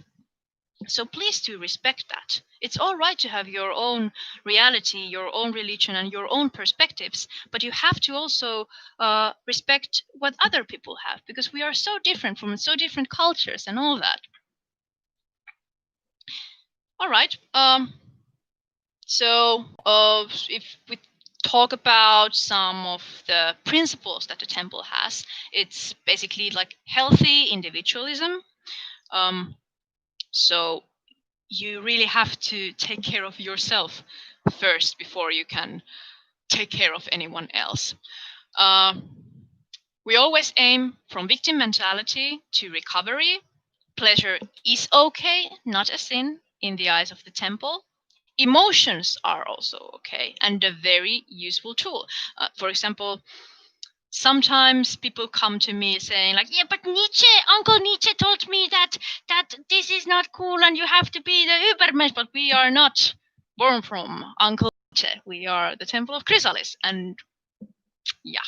So please do respect that. It's all right to have your own reality, your own religion, and your own perspectives, but you have to also respect what other people have, because we are so different from so different cultures and all that. All right. So if we talk about some of the principles that the temple has, it's basically like healthy individualism. So you really have to take care of yourself first before you can take care of anyone else. We always aim from victim mentality to recovery. Pleasure is okay, not a sin in the eyes of the temple. Emotions are also okay and a very useful tool. For example, sometimes people come to me saying like, yeah, but Nietzsche, Uncle Nietzsche told me that this is not cool and you have to be the Übermensch, but we are not born from Uncle Nietzsche. We are the Temple of Chrysalis. And yeah,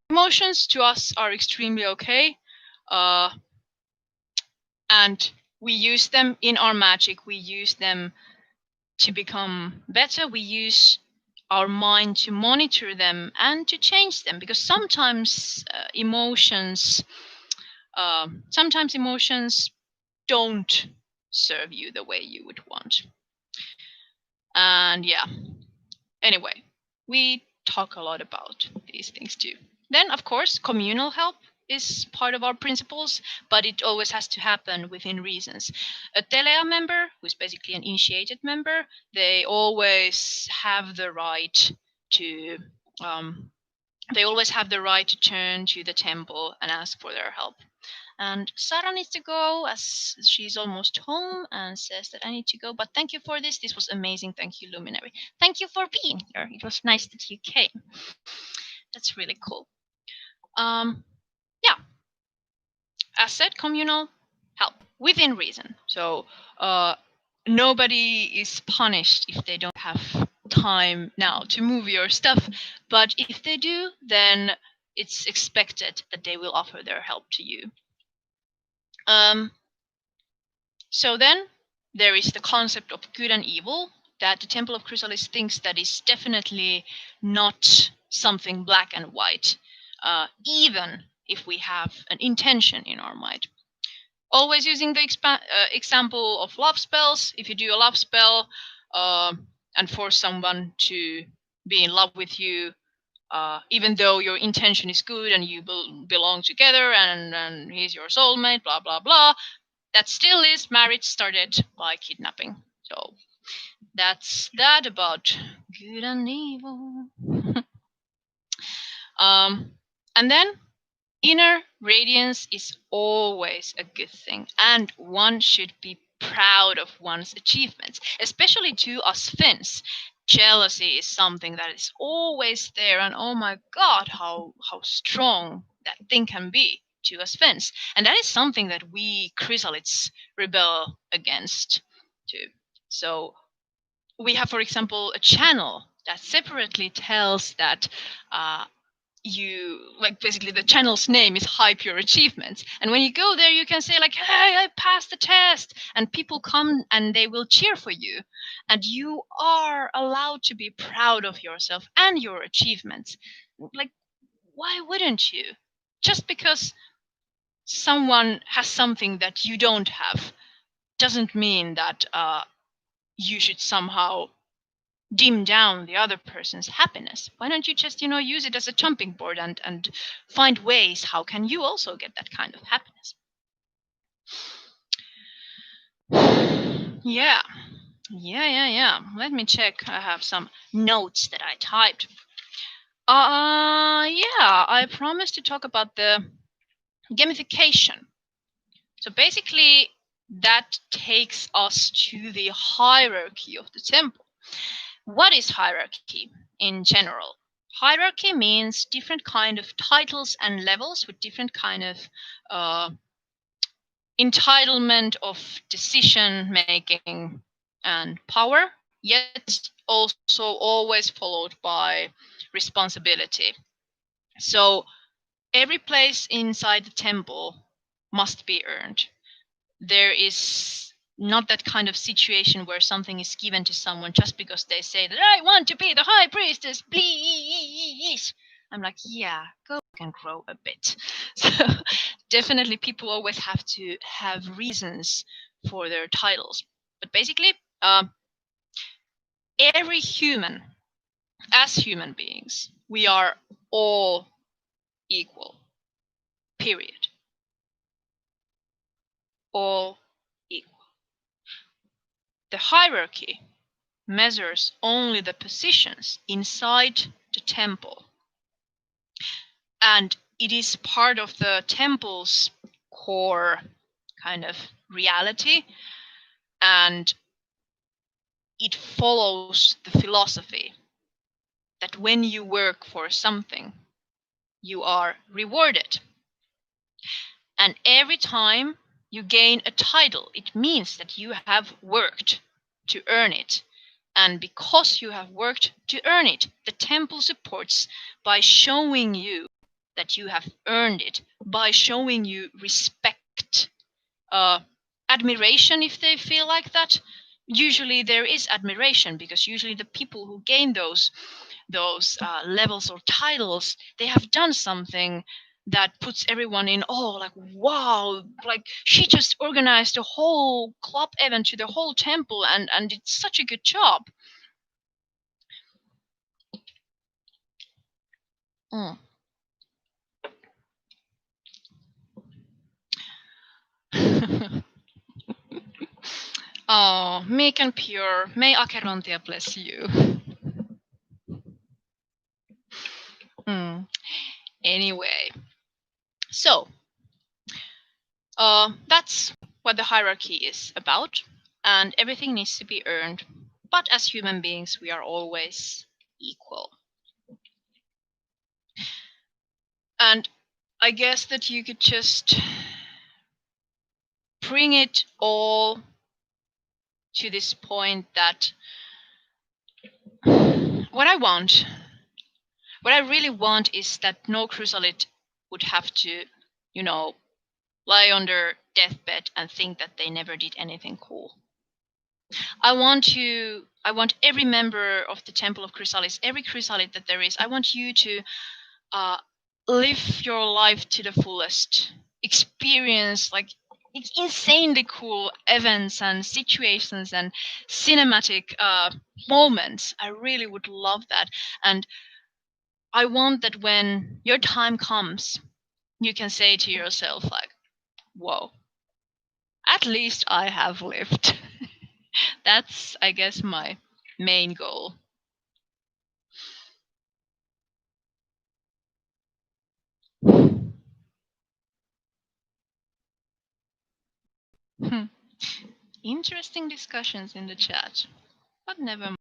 emotions to us are extremely okay. And we use them in our magic. We use them to become better. We use our mind to monitor them and to change them, because sometimes emotions don't serve you the way you would want. And yeah, anyway, we talk a lot about these things too. Then of course communal help is part of our principles, but it always has to happen within reasons. A Telea member, who's basically an initiated member, they always have the right to turn to the temple and ask for their help. And Sarah needs to go as she's almost home and says that I need to go. But thank you for this. This was amazing. Thank you, Luminary. Thank you for being here. It was nice that you came. That's really cool. Yeah. As said, communal help within reason. So nobody is punished if they don't have time now to move your stuff. But if they do, then it's expected that they will offer their help to you. So then there is the concept of good and evil that the Temple of Chrysalis thinks that is definitely not something black and white, even if we have an intention in our mind. Always using the example of love spells. If you do a love spell and force someone to be in love with you, even though your intention is good and you belong together and he's your soulmate, blah, blah, blah, that still is marriage started by kidnapping. So that's that about good and evil. And then inner radiance is always a good thing, and one should be proud of one's achievements, especially to us Finns. Jealousy is something that is always there, and oh my god, how strong that thing can be to us Finns. And that is something that we chrysalids rebel against too. So we have, for example, a channel that separately tells that basically the channel's name is Hype Your Achievements, and when you go there you can say like, hey, I passed the test, and people come and they will cheer for you, and you are allowed to be proud of yourself and your achievements. Like, why wouldn't you? Just because someone has something that you don't have doesn't mean that you should somehow dim down the other person's happiness. Why don't you just, use it as a jumping board and find ways how can you also get that kind of happiness? Yeah. Let me check. I have some notes that I typed. I promised to talk about the gamification. So basically that takes us to the hierarchy of the temple. What is hierarchy in general? Hierarchy means different kind of titles and levels with different kind of entitlement of decision making and power, yet also always followed by responsibility. So every place inside the temple must be earned. There is not that kind of situation where something is given to someone just because they say that I want to be the high priestess, please. I'm like, yeah, go and grow a bit. So definitely people always have to have reasons for their titles. But basically, every human, as human beings, we are all equal. Period. All equal. The hierarchy measures only the positions inside the temple. And it is part of the temple's core kind of reality. And it follows the philosophy that when you work for something, you are rewarded. And every time you gain a title, it means that you have worked to earn it. And because you have worked to earn it, the temple supports by showing you that you have earned it, by showing you respect, admiration if they feel like that. Usually there is admiration, because usually the people who gain those levels or titles, they have done something that puts everyone in awe, like, wow, like she just organized a whole club event to the whole temple and did such a good job. Mm. Oh, meek and pure, may Acherontia bless you. Mm. Anyway, so that's what the hierarchy is about, and everything needs to be earned. But as human beings, we are always equal. And I guess that you could just bring it all to this point that what I really want is that no chrysalid would have to, lie on their deathbed and think that they never did anything cool. I want every member of the Temple of Chrysalis, every chrysalid that there is, I want you to uh, live your life to the fullest, experience like insanely cool events and situations and cinematic moments. I really would love that, and I want that when your time comes, you can say to yourself like, whoa, at least I have lived. That's, I guess, my main goal. Interesting discussions in the chat, but never mind.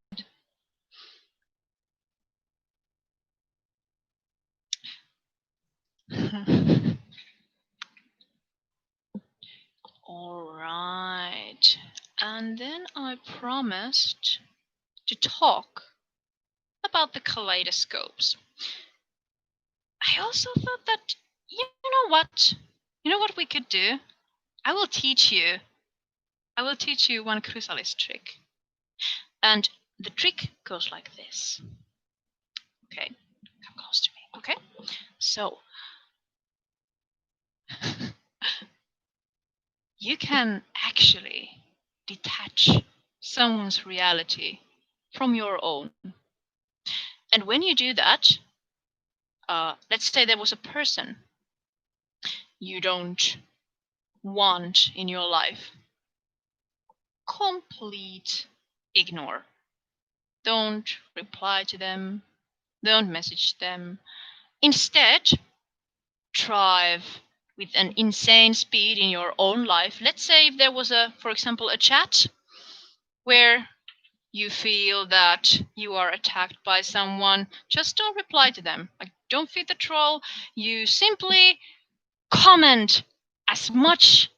All right. And then I promised to talk about the kaleidoscopes. I also thought that, you know what? You know what we could do? I will teach you. I will teach you one chrysalis trick. And the trick goes like this. Okay, come close to me. Okay, so you can actually detach someone's reality from your own. And when you do that, let's say there was a person you don't want in your life, complete ignore. Don't reply to them, don't message them. Instead, drive with an insane speed in your own life. Let's say if there was for example, a chat where you feel that you are attacked by someone, just don't reply to them. Like, don't feed the troll. You simply comment as much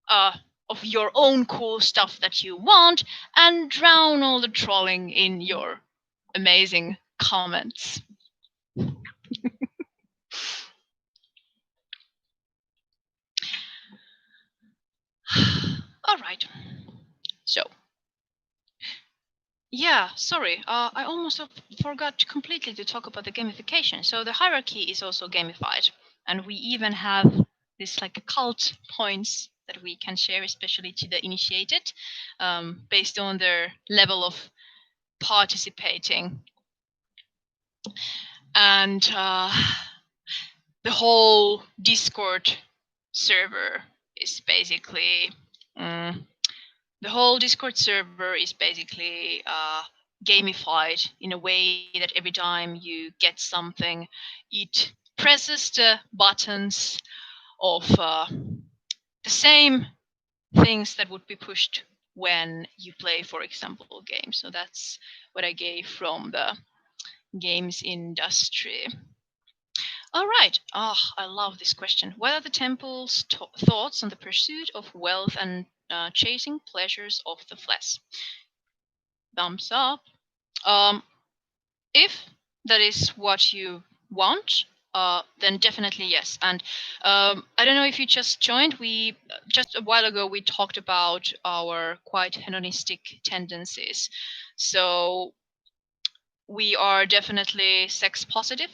of your own cool stuff that you want and drown all the trolling in your amazing comments. All right. So, yeah, sorry. I almost forgot completely to talk about the gamification. So the hierarchy is also gamified, and we even have this like occult points that we can share, especially to the initiated, based on their level of participating. And the whole Discord server is basically gamified in a way that every time you get something, it presses the buttons of the same things that would be pushed when you play, for example, games. So that's what I gave from the games industry. All right. Oh, I love this question. What are the temple's thoughts on the pursuit of wealth and chasing pleasures of the flesh? Thumbs up. Um, if that is what you want, then definitely yes. And I don't know if you just joined. We just a while ago we talked about our quite hedonistic tendencies. So we are definitely sex positive.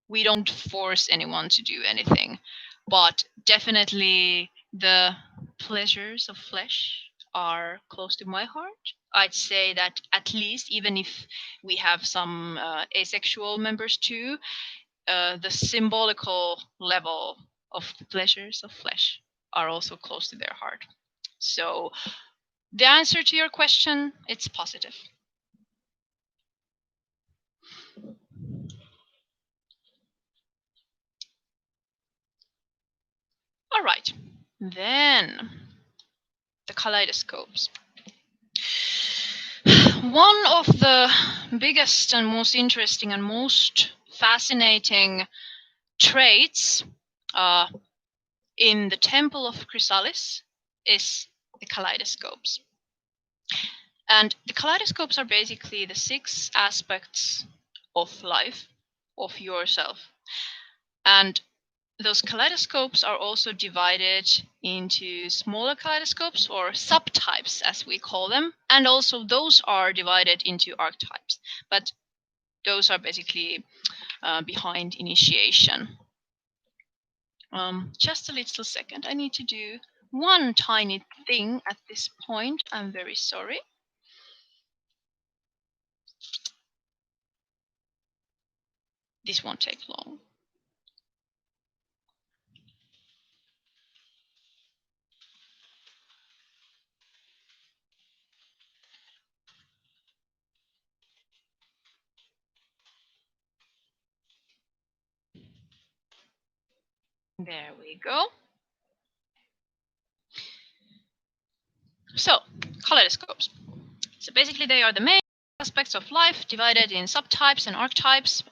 We don't force anyone to do anything, but definitely the pleasures of flesh are close to my heart. I'd say that at least, even if we have some asexual members too, the symbolical level of the pleasures of flesh are also close to their heart. So the answer to your question, it's positive. All right, then the kaleidoscopes. One of the biggest and most interesting and most fascinating traits in the Temple of Chrysalis is the kaleidoscopes. And the kaleidoscopes are basically the 6 aspects of life, of yourself. And those kaleidoscopes are also divided into smaller kaleidoscopes, or subtypes as we call them, and also those are divided into archetypes, but those are basically behind initiation. Just a little second, I need to do one tiny thing at this point. I'm very sorry. This won't take long. There we go. So, kaleidoscopes. So basically they are the main aspects of life divided in subtypes and archetypes.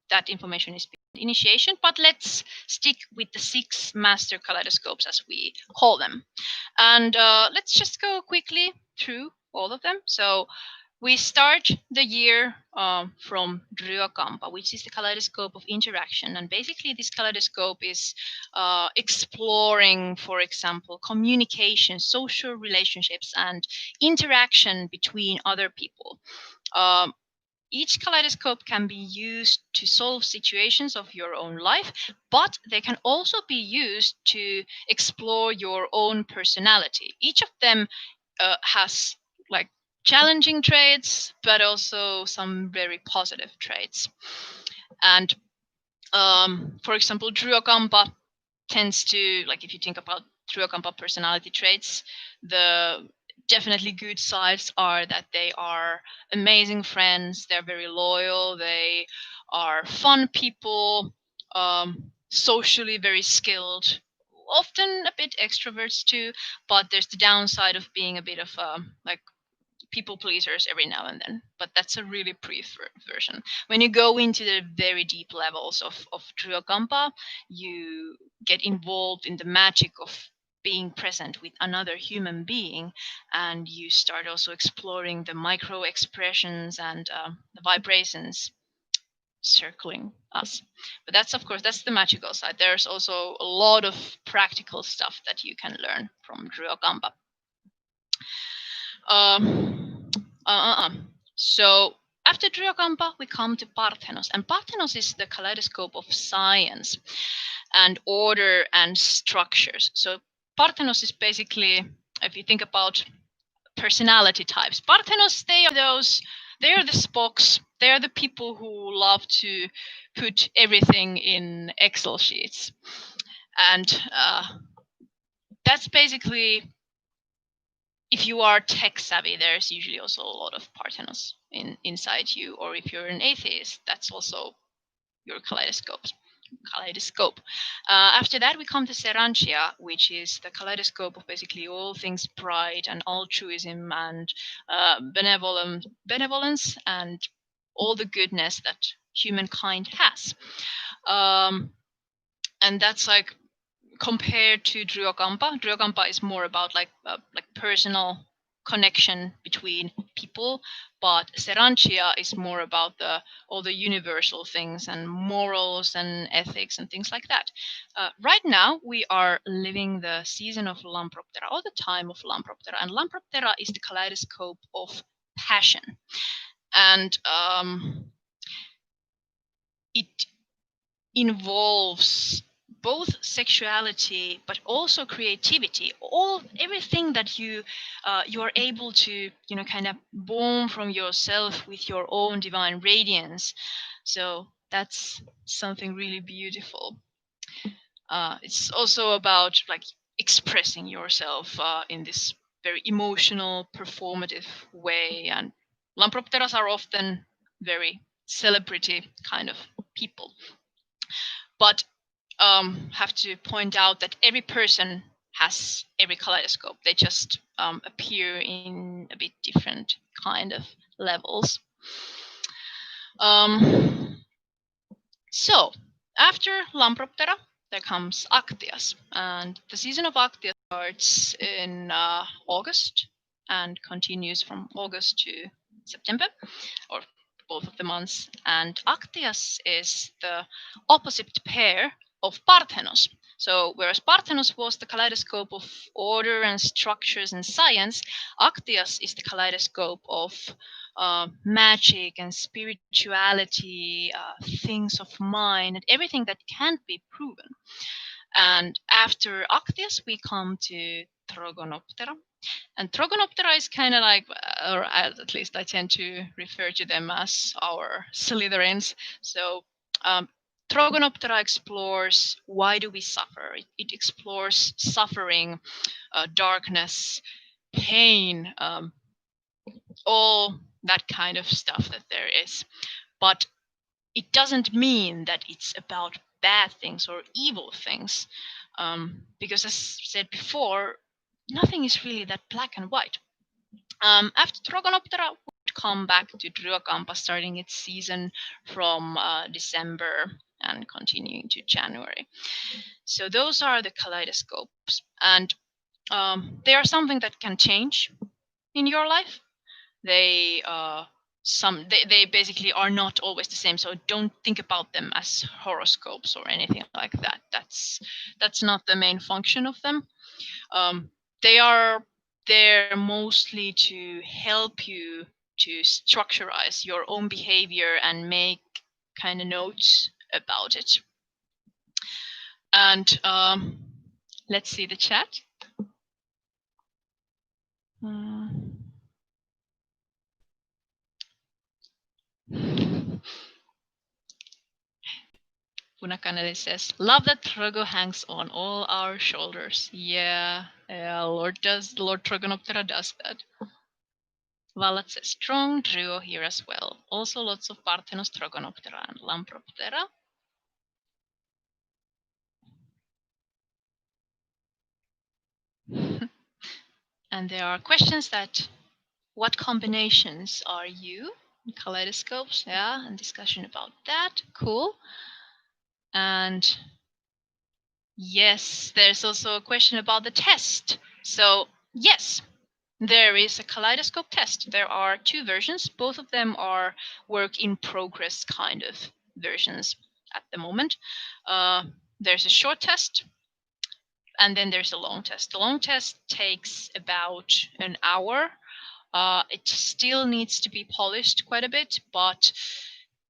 That information is initiation, but let's stick with the 6 master kaleidoscopes as we call them. And let's just go quickly through all of them. So we start the year from Ryokampa, which is the kaleidoscope of interaction. And basically, this kaleidoscope is exploring, for example, communication, social relationships, and interaction between other people. Each kaleidoscope can be used to solve situations of your own life, but they can also be used to explore your own personality. Each of them has like challenging traits, but also some very positive traits. And for example, Dryokampa tends to, like, if you think about Dryokampa personality traits, the definitely good sides are that they are amazing friends, they're very loyal, they are fun people, socially very skilled, often a bit extroverts too, but there's the downside of being a bit of like people pleasers every now and then, but that's a really brief version. When you go into the very deep levels of Dryokampa, you get involved in the magic of being present with another human being, and you start also exploring the micro expressions and the vibrations circling us. But that's, of course, that's the magical side. There's also a lot of practical stuff that you can learn from Dryokampa. So after Dryokampa, we come to Parthenos. And Parthenos is the kaleidoscope of science and order and structures. So Parthenos is basically, if you think about personality types, Parthenos, they are the Spocks. They are the people who love to put everything in Excel sheets. And that's basically, if you are tech savvy, there's usually also a lot of Parthenos inside you. Or if you're an atheist, that's also your kaleidoscope. After that, we come to Serantia, which is the kaleidoscope of basically all things pride and altruism and benevolence and all the goodness that humankind has. And that's like compared to Dryokampa. Dryokampa is more about like personal connection between people, but Seranchia is more about all the universal things and morals and ethics and things like that. Right now, we are living the season of Lamproptera, or the time of Lamproptera, and Lamproptera is the kaleidoscope of passion, and it involves both sexuality but also creativity, everything that you are able to kind of born from yourself with your own divine radiance. So that's something really beautiful. It's also about like expressing yourself in this very emotional performative way, and Lampropteras are often very celebrity kind of people, but have to point out that every person has every kaleidoscope. They just appear in a bit different kind of levels. So after Lamproptera, there comes Actias, and the season of Actias starts in August and continues from August to September, or both of the months. And Actias is the opposite pair of Parthenos. So whereas Parthenos was the kaleidoscope of order and structures and science, Actias is the kaleidoscope of magic and spirituality, things of mind, and everything that can't be proven. And after Actias, we come to Trogonoptera. And Trogonoptera is kind of like, or at least I tend to refer to them as our Slytherins. So Trogonoptera explores why do we suffer. It explores suffering, darkness, pain, all that kind of stuff that there is. But it doesn't mean that it's about bad things or evil things, because as said before, nothing is really that black and white. After Trogonoptera would come back to Dryokampa, starting its season from December and continuing to January. So those are the kaleidoscopes, and they are something that can change in your life. They they basically are not always the same, so don't think about them as horoscopes or anything like that. That's not the main function of them. They are there mostly to help you to structurize your own behavior and make kind of notes about it. And let's see the chat. Punakaneli says, "Love that Trogo hangs on all our shoulders." Yeah, Lord Trogonoptera does that. Valat says, "Strong Dryo here as well. Also lots of Parthenos, Trogonoptera, and Lamproptera." And there are questions that, what combinations are you? Kaleidoscopes, yeah, and discussion about that. Cool. And yes, there's also a question about the test. So yes, there is a kaleidoscope test. There are two versions. Both of them are work in progress kind of versions at the moment. There's a short test, and then there's a long test. The long test takes about an hour. It still needs to be polished quite a bit, but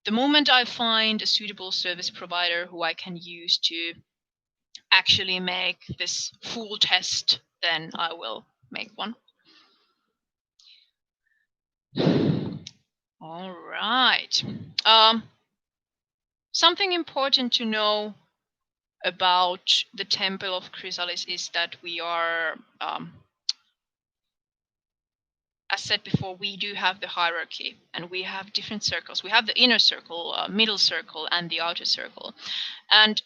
the moment I find a suitable service provider who I can use to actually make this full test, then I will make one. All right. Something important to know about the Temple of Chrysalis is that we are, as said before, we do have the hierarchy, and we have different circles. We have the inner circle, middle circle, and the outer circle. And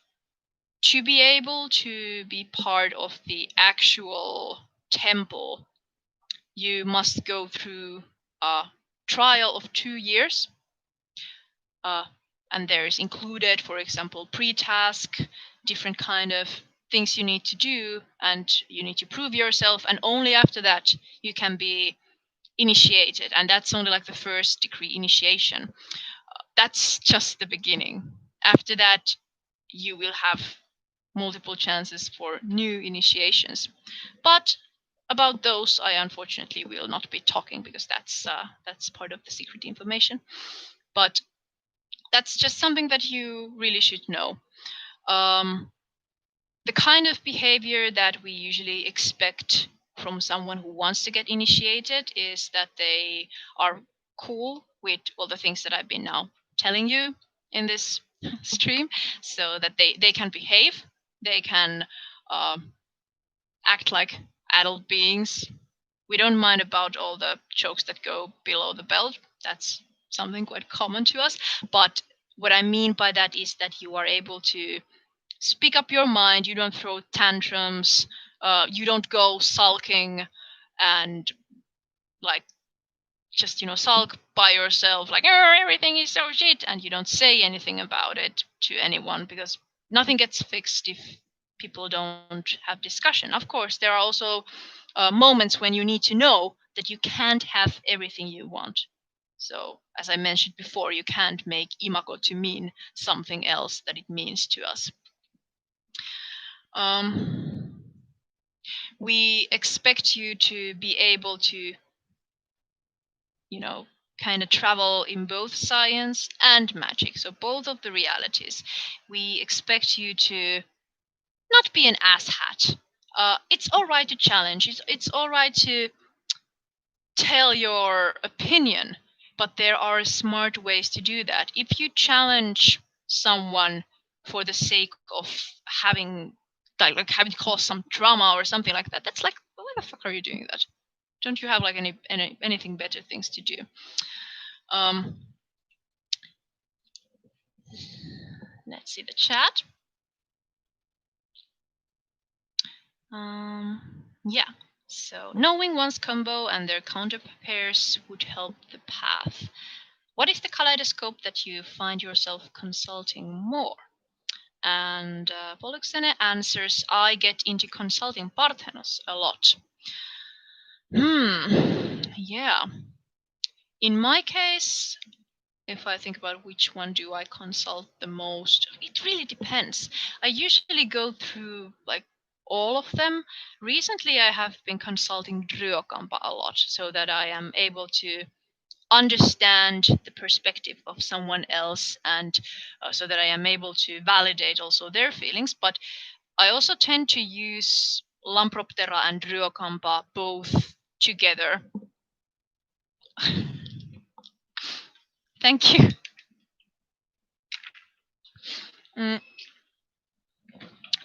to be able to be part of the actual temple, you must go through a trial of 2 years. And there's included, for example, pre-task, different kind of things you need to do, and you need to prove yourself, and only after that you can be initiated, and that's only like the first degree initiation. That's just the beginning. After that, you will have multiple chances for new initiations. But about those, I unfortunately will not be talking because that's part of the secret information. But that's just something that you really should know. The kind of behavior that we usually expect from someone who wants to get initiated is that they are cool with all the things that I've been now telling you in this stream, so that they can behave, they can act like adult beings. We don't mind about all the jokes that go below the belt. That's something quite common to us. But what I mean by that is that you are able to speak up your mind. You don't throw tantrums. You don't go sulking and like just sulk by yourself like, oh, everything is so shit, and you don't say anything about it to anyone, because nothing gets fixed if people don't have discussion. Of course, there are also moments when you need to know that you can't have everything you want. So as I mentioned before, you can't make Imago to mean something else that it means to us. We expect you to be able to kind of travel in both science and magic, so both of the realities. We expect you to not be an asshat. It's all right to challenge. It's all right to tell your opinion, but there are smart ways to do that. If you challenge someone for the sake of having having caused some drama or something like that, that's like, why the fuck are you doing that? Don't you have like anything better things to do? Let's see the chat. Yeah. So knowing one's combo and their counter pairs would help the path. What is the kaleidoscope that you find yourself consulting more? And Polyxene answers, I get into consulting Parthenos a lot. Yeah. In my case, if I think about which one do I consult the most, it really depends. I usually go through like all of them. Recently, I have been consulting Dryokampa a lot, so that I am able to understand the perspective of someone else, and so that I am able to validate also their feelings. But I also tend to use Lamproptera and Dryokampa both together. Thank you.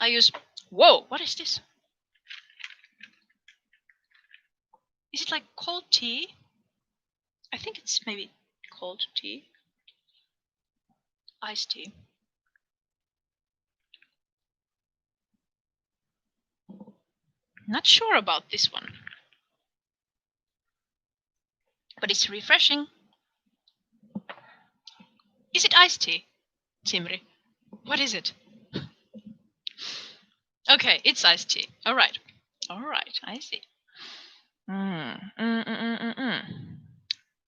I use... Whoa, what is this? Is it like cold tea? I think it's maybe cold tea. Iced tea. Not sure about this one. But it's refreshing. Is it iced tea, Timri? What is it? Okay, it's iced tea. All right, I see.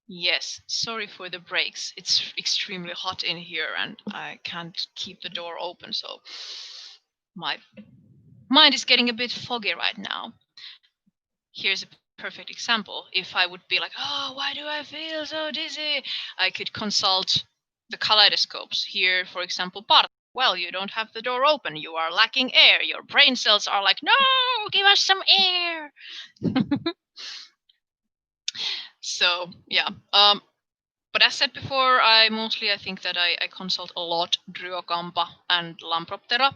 Yes, sorry for the breaks. It's extremely hot in here and I can't keep the door open, so my mind is getting a bit foggy right now. Here's a perfect example. If I would be like, oh, why do I feel so dizzy? I could consult the kaleidoscopes. Here, for example, Bart. Well, you don't have the door open. You are lacking air. Your brain cells are like, no, give us some air. So, yeah. But as said before, I think that I consult a lot Dryokampa and Lamproptera.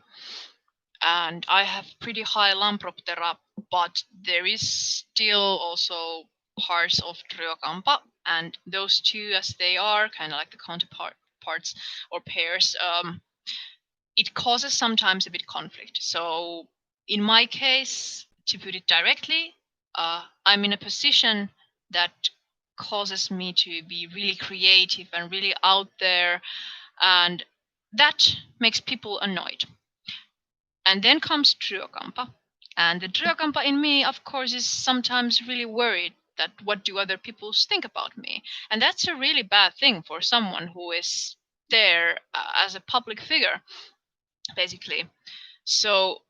And I have pretty high Lamproptera, but there is still also parts of Dryokampa, and those two, as they are kind of like the counterparts or pairs, it causes sometimes a bit conflict. So in my case, to put it directly, I'm in a position that causes me to be really creative and really out there, And that makes people annoyed. And then comes Tryokampa. And the Tryokampa in me, of course, is sometimes really worried that what do other people think about me? And that's a really bad thing for someone who is there as a public figure, basically. So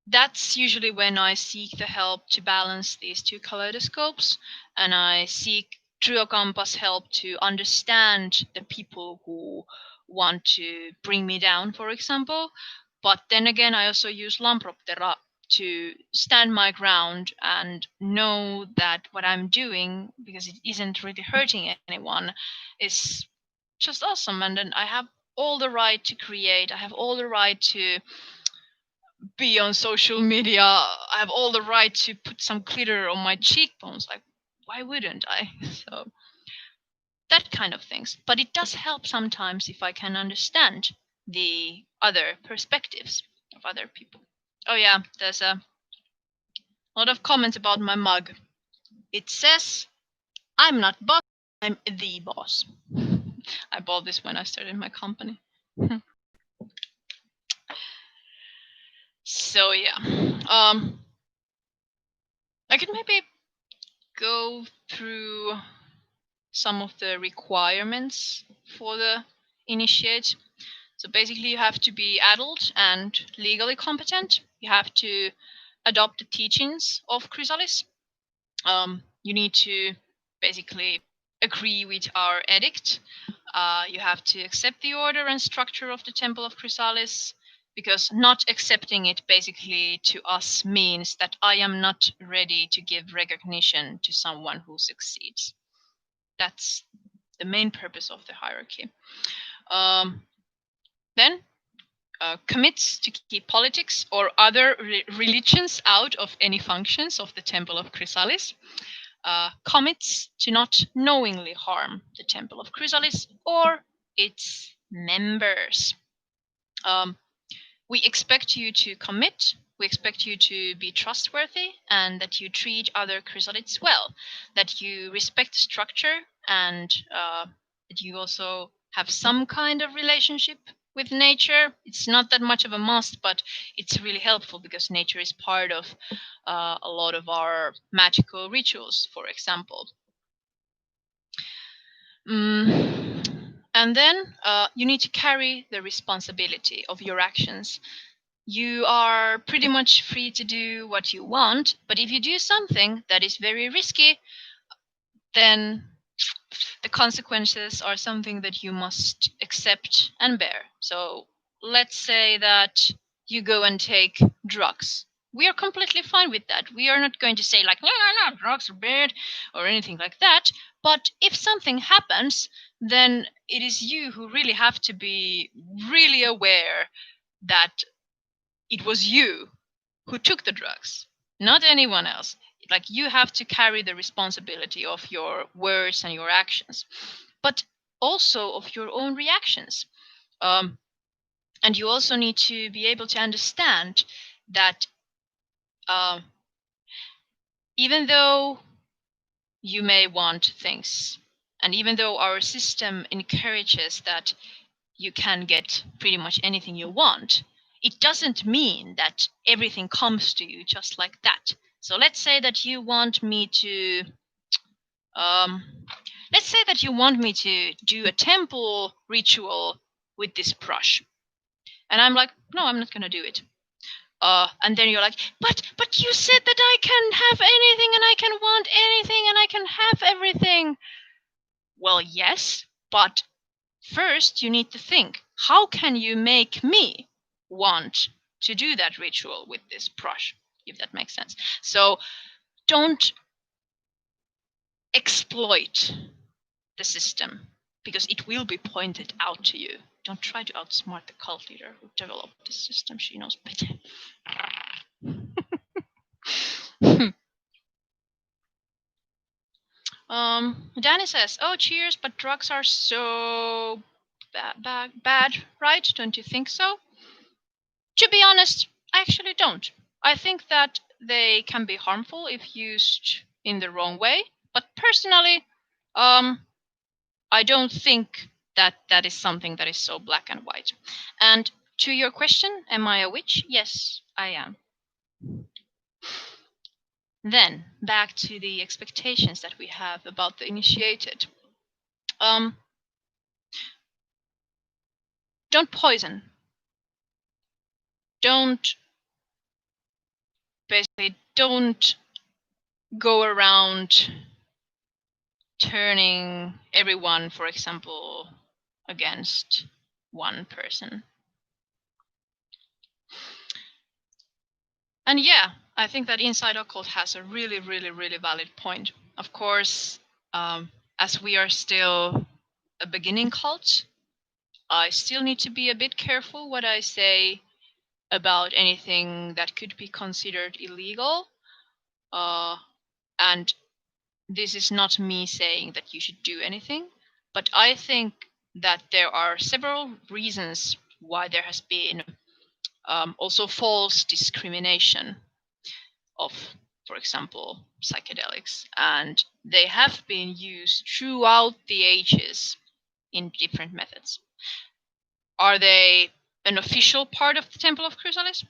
that's usually when I seek the help to balance these two kaleidoscopes, and I seek Tryokampa's help to understand the people who want to bring me down, for example. But then again, I also use Lamproptera to stand my ground and know that what I'm doing, because it isn't really hurting anyone, is just awesome. And then I have all the right to create, I have all the right to be on social media. I have all the right to put some glitter on my cheekbones. Like, why wouldn't I? So that kind of things. But it does help sometimes if I can understand the other perspectives of other people. Oh yeah, there's a lot of comments about my mug. It says, "I'm not boss, I'm the boss." I bought this when I started my company. So yeah, I could maybe go through some of the requirements for the initiate. So basically, you have to be adult and legally competent. You have to adopt the teachings of Chrysalis. You need to basically agree with our edict. You have to accept the order and structure of the Temple of Chrysalis, because not accepting it basically to us means that I am not ready to give recognition to someone who succeeds. That's the main purpose of the hierarchy. Then commits to keep politics or other religions out of any functions of the Temple of Chrysalis. Commits to not knowingly harm the Temple of Chrysalis or its members. We expect you to commit, we expect you to be trustworthy, and that you treat other chrysalids well, that you respect the structure, and that you also have some kind of relationship with nature. It's not that much of a must, but it's really helpful because nature is part of a lot of our magical rituals, for example. And then you need to carry the responsibility of your actions. You are pretty much free to do what you want, but if you do something that is very risky, then the consequences are something that you must accept and bear. So let's say that you go and take drugs. We are completely fine with that. We are not going to say like, no, no, no, drugs are bad or anything like that. But if something happens, then it is you who really have to be really aware that it was you who took the drugs, not anyone else. Like, you have to carry the responsibility of your words and your actions, but also of your own reactions. And you also need to be able to understand that even though you may want things, and even though our system encourages that you can get pretty much anything you want, it doesn't mean that everything comes to you just like that. So let's say that you want me to let's say that you want me to do a temple ritual with this brush, and I'm like, no, I'm not gonna do it. And then you're like, but you said that I can have anything and I can want anything and I can have everything. Well, yes, but first you need to think, how can you make me want to do that ritual with this brush, if that makes sense. So don't exploit the system, because it will be pointed out to you. Don't try to outsmart the cult leader who developed the system. She knows better. Danny says, "Oh, cheers, but drugs are so bad, right? Don't you think so?" To be honest, I actually don't. I think that they can be harmful if used in the wrong way. But personally, I don't think that is something that is so black and white. And to your question, am I a witch? Yes, I am. Then back to the expectations that we have about the initiated. Don't poison. Don't go around turning everyone, for example, against one person. And yeah, I think that Inside Occult has a really, really, really valid point. Of course, as we are still a beginning cult, I still need to be a bit careful what I say about anything that could be considered illegal. And this is not me saying that you should do anything, but I think that there are several reasons why there has been also false discrimination of, for example, psychedelics, and they have been used throughout the ages in different methods. Are they an official part of the Temple of Chrysalis?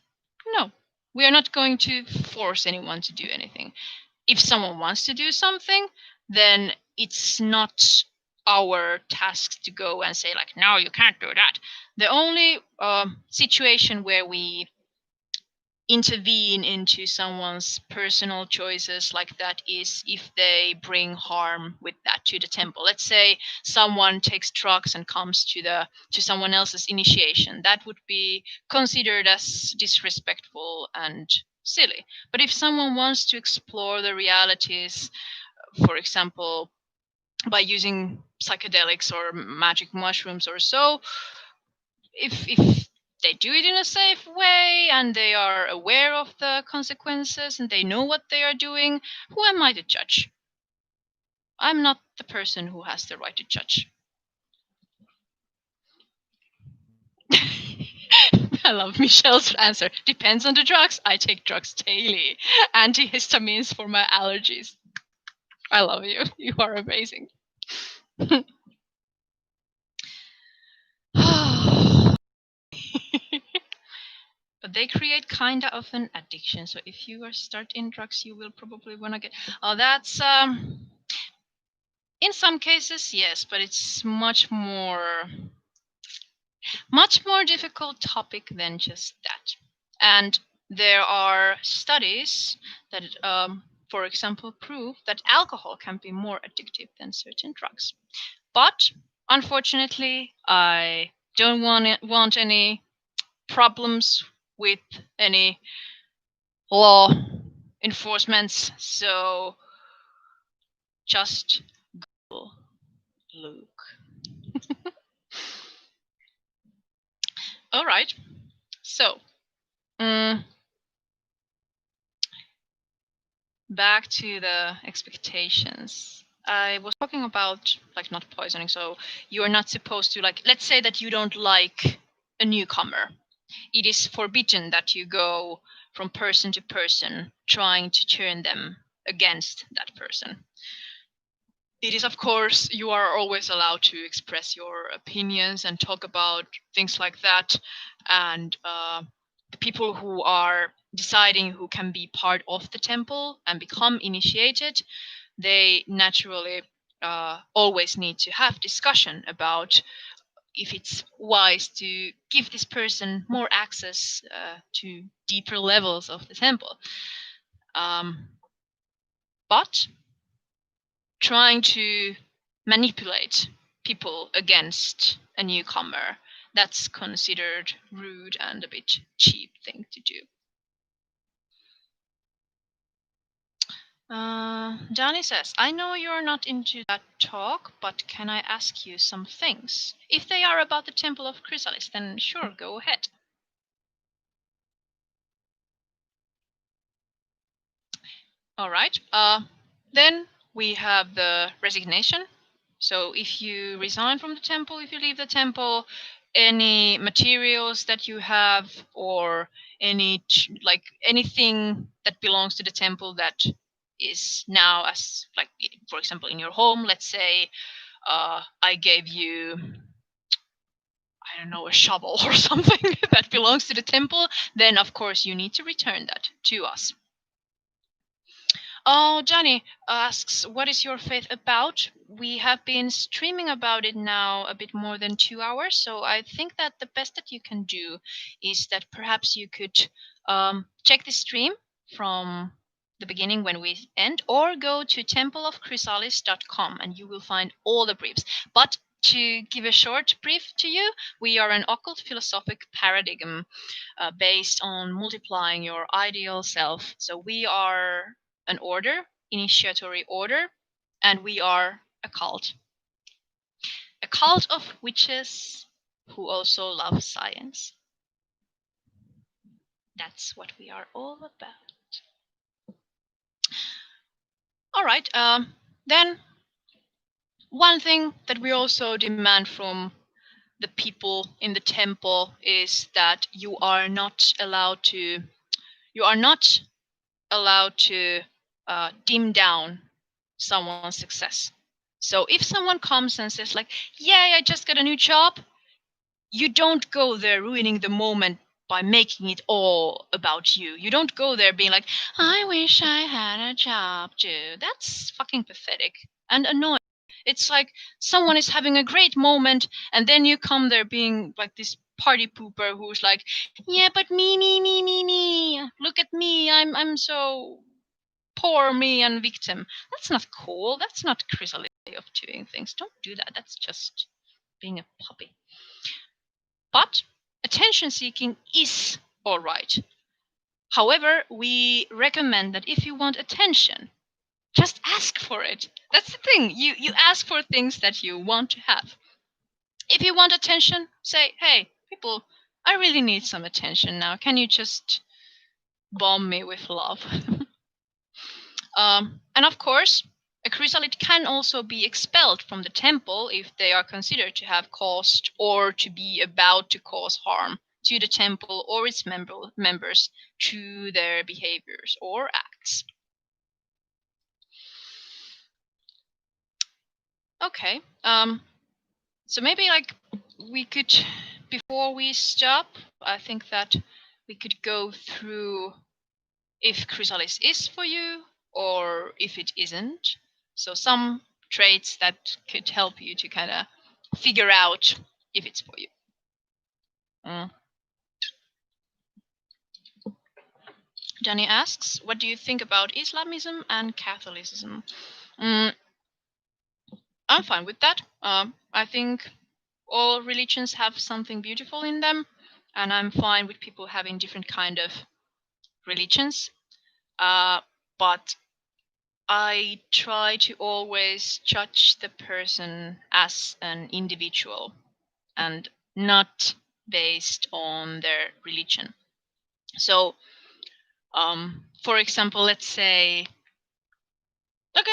No. We are not going to force anyone to do anything. If someone wants to do something, then it's not our task to go and say, like, no, you can't do that. The only situation where we intervene into someone's personal choices like that is if they bring harm with that to the temple. Let's say someone takes drugs and comes to someone else's initiation. That would be considered as disrespectful and silly. But if someone wants to explore the realities, for example, by using psychedelics or magic mushrooms or so, if they do it in a safe way and they are aware of the consequences and they know what they are doing, who am I to judge? I'm not the person who has the right to judge. I love Michelle's answer. Depends on the drugs. I take drugs daily. Antihistamines for my allergies. I love you. You are amazing. But they create kind of an addiction. So if you are starting drugs, you will probably want to get. Oh, that's in some cases, yes, but it's much more difficult topic than just that. And there are studies that, for example, prove that alcohol can be more addictive than certain drugs. But unfortunately, I don't want any problems with any law enforcements, so just Google Luke. All right. So, back to the expectations. I was talking about like not poisoning. So you are not supposed to, like, let's say that you don't like a newcomer. It is forbidden that you go from person to person trying to turn them against that person. It is, of course, you are always allowed to express your opinions and talk about things like that. And the people who are deciding who can be part of the temple and become initiated, they naturally always need to have discussion about if it's wise to give this person more access to deeper levels of the temple. But trying to manipulate people against a newcomer, that's considered rude and a bit cheap thing to do. Danny says, I know you're not into that talk, but can I ask you some things? If they are about the Temple of Chrysalis, then sure, go ahead. All right. Then we have the resignation. So if you resign from the temple, if you leave the temple, any materials that you have or anything that belongs to the temple that is now, as like, for example, in your home, let's say I gave you don't know, a shovel or something that belongs to the temple, then of course you need to return that to us. Oh, Johnny asks, what is your faith about? We have been streaming about it now a bit more than 2 hours, so I think that the best that you can do is that perhaps you could check the stream from the beginning when we end, or go to templeofchrysalis.com and you will find all the briefs. But to give a short brief to you, we are an occult philosophic paradigm based on multiplying your ideal self. So we are an order, initiatory order, and we are a cult. A cult of witches who also love science. That's what we are all about. All right, then one thing that we also demand from the people in the temple is that you are not allowed to dim down someone's success. So if someone comes and says like, "Yay, I just got a new job," you don't go there ruining the moment by making it all about you. You don't go there being like, "I wish I had a job too." That's fucking pathetic and annoying. It's like someone is having a great moment and then you come there being like this party pooper who's like, "Yeah, but me. Look at me. I'm so poor me and victim." That's not cool. That's not Chrysalis way of doing things. Don't do that. That's just being a puppy. But attention seeking is all right. However, we recommend that if you want attention, just ask for it. That's the thing. You ask for things that you want to have. If you want attention, say, "Hey, people, I really need some attention now. Can you just bomb me with love?" And of course, a chrysalid can also be expelled from the temple if they are considered to have caused or to be about to cause harm to the temple or its members through their behaviors or acts. Okay, so maybe like we could, before we stop, I think that we could go through if chrysalis is for you or if it isn't. So some traits that could help you to kind of figure out if it's for you. Johnny asks, what do you think about Islamism and Catholicism? I'm fine with that. I think all religions have something beautiful in them, and I'm fine with people having different kind of religions. But I try to always judge the person as an individual and not based on their religion. So, for example, let's say,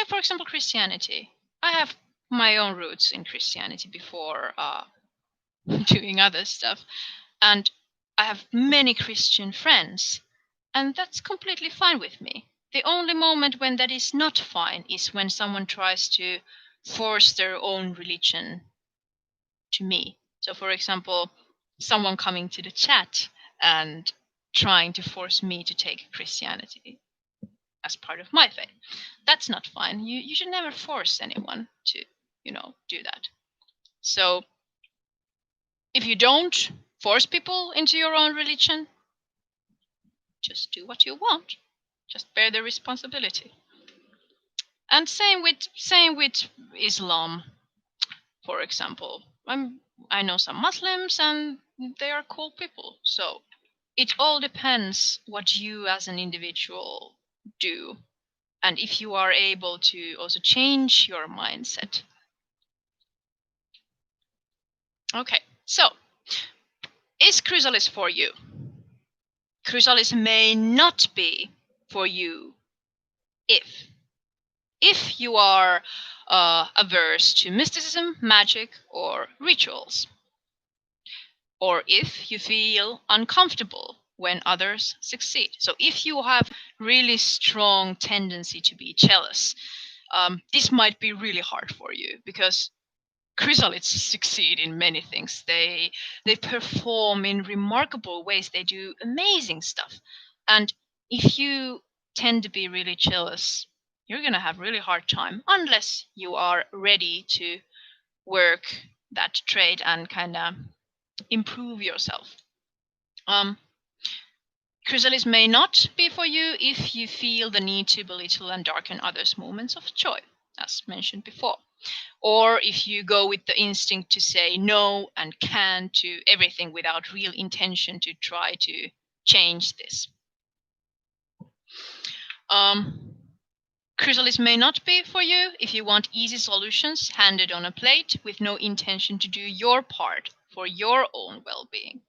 for example, Christianity. I have my own roots in Christianity before doing other stuff. And I have many Christian friends, and that's completely fine with me. The only moment when that is not fine is when someone tries to force their own religion to me. So, for example, someone coming to the chat and trying to force me to take Christianity as part of my faith. That's not fine. You should never force anyone to, do that. So, if you don't force people into your own religion, just do what you want. Just bear the responsibility. And same with Islam, for example. I know some Muslims and they are cool people. So it all depends what you as an individual do and if you are able to also change your mindset. Okay, so is Chrysalis for you? Chrysalis may not be for you if you are averse to mysticism, magic, or rituals, or if you feel uncomfortable when others succeed. So if you have really strong tendency to be jealous, this might be really hard for you because chrysalids succeed in many things. They perform in remarkable ways. They do amazing stuff. And if you tend to be really jealous, you're going to have really hard time unless you are ready to work that trait and kind of improve yourself. Chrysalis may not be for you if you feel the need to belittle and darken others' moments of joy, as mentioned before. Or if you go with the instinct to say no and can to everything without real intention to try to change this. Chrysalis may not be for you if you want easy solutions handed on a plate with no intention to do your part for your own well-being.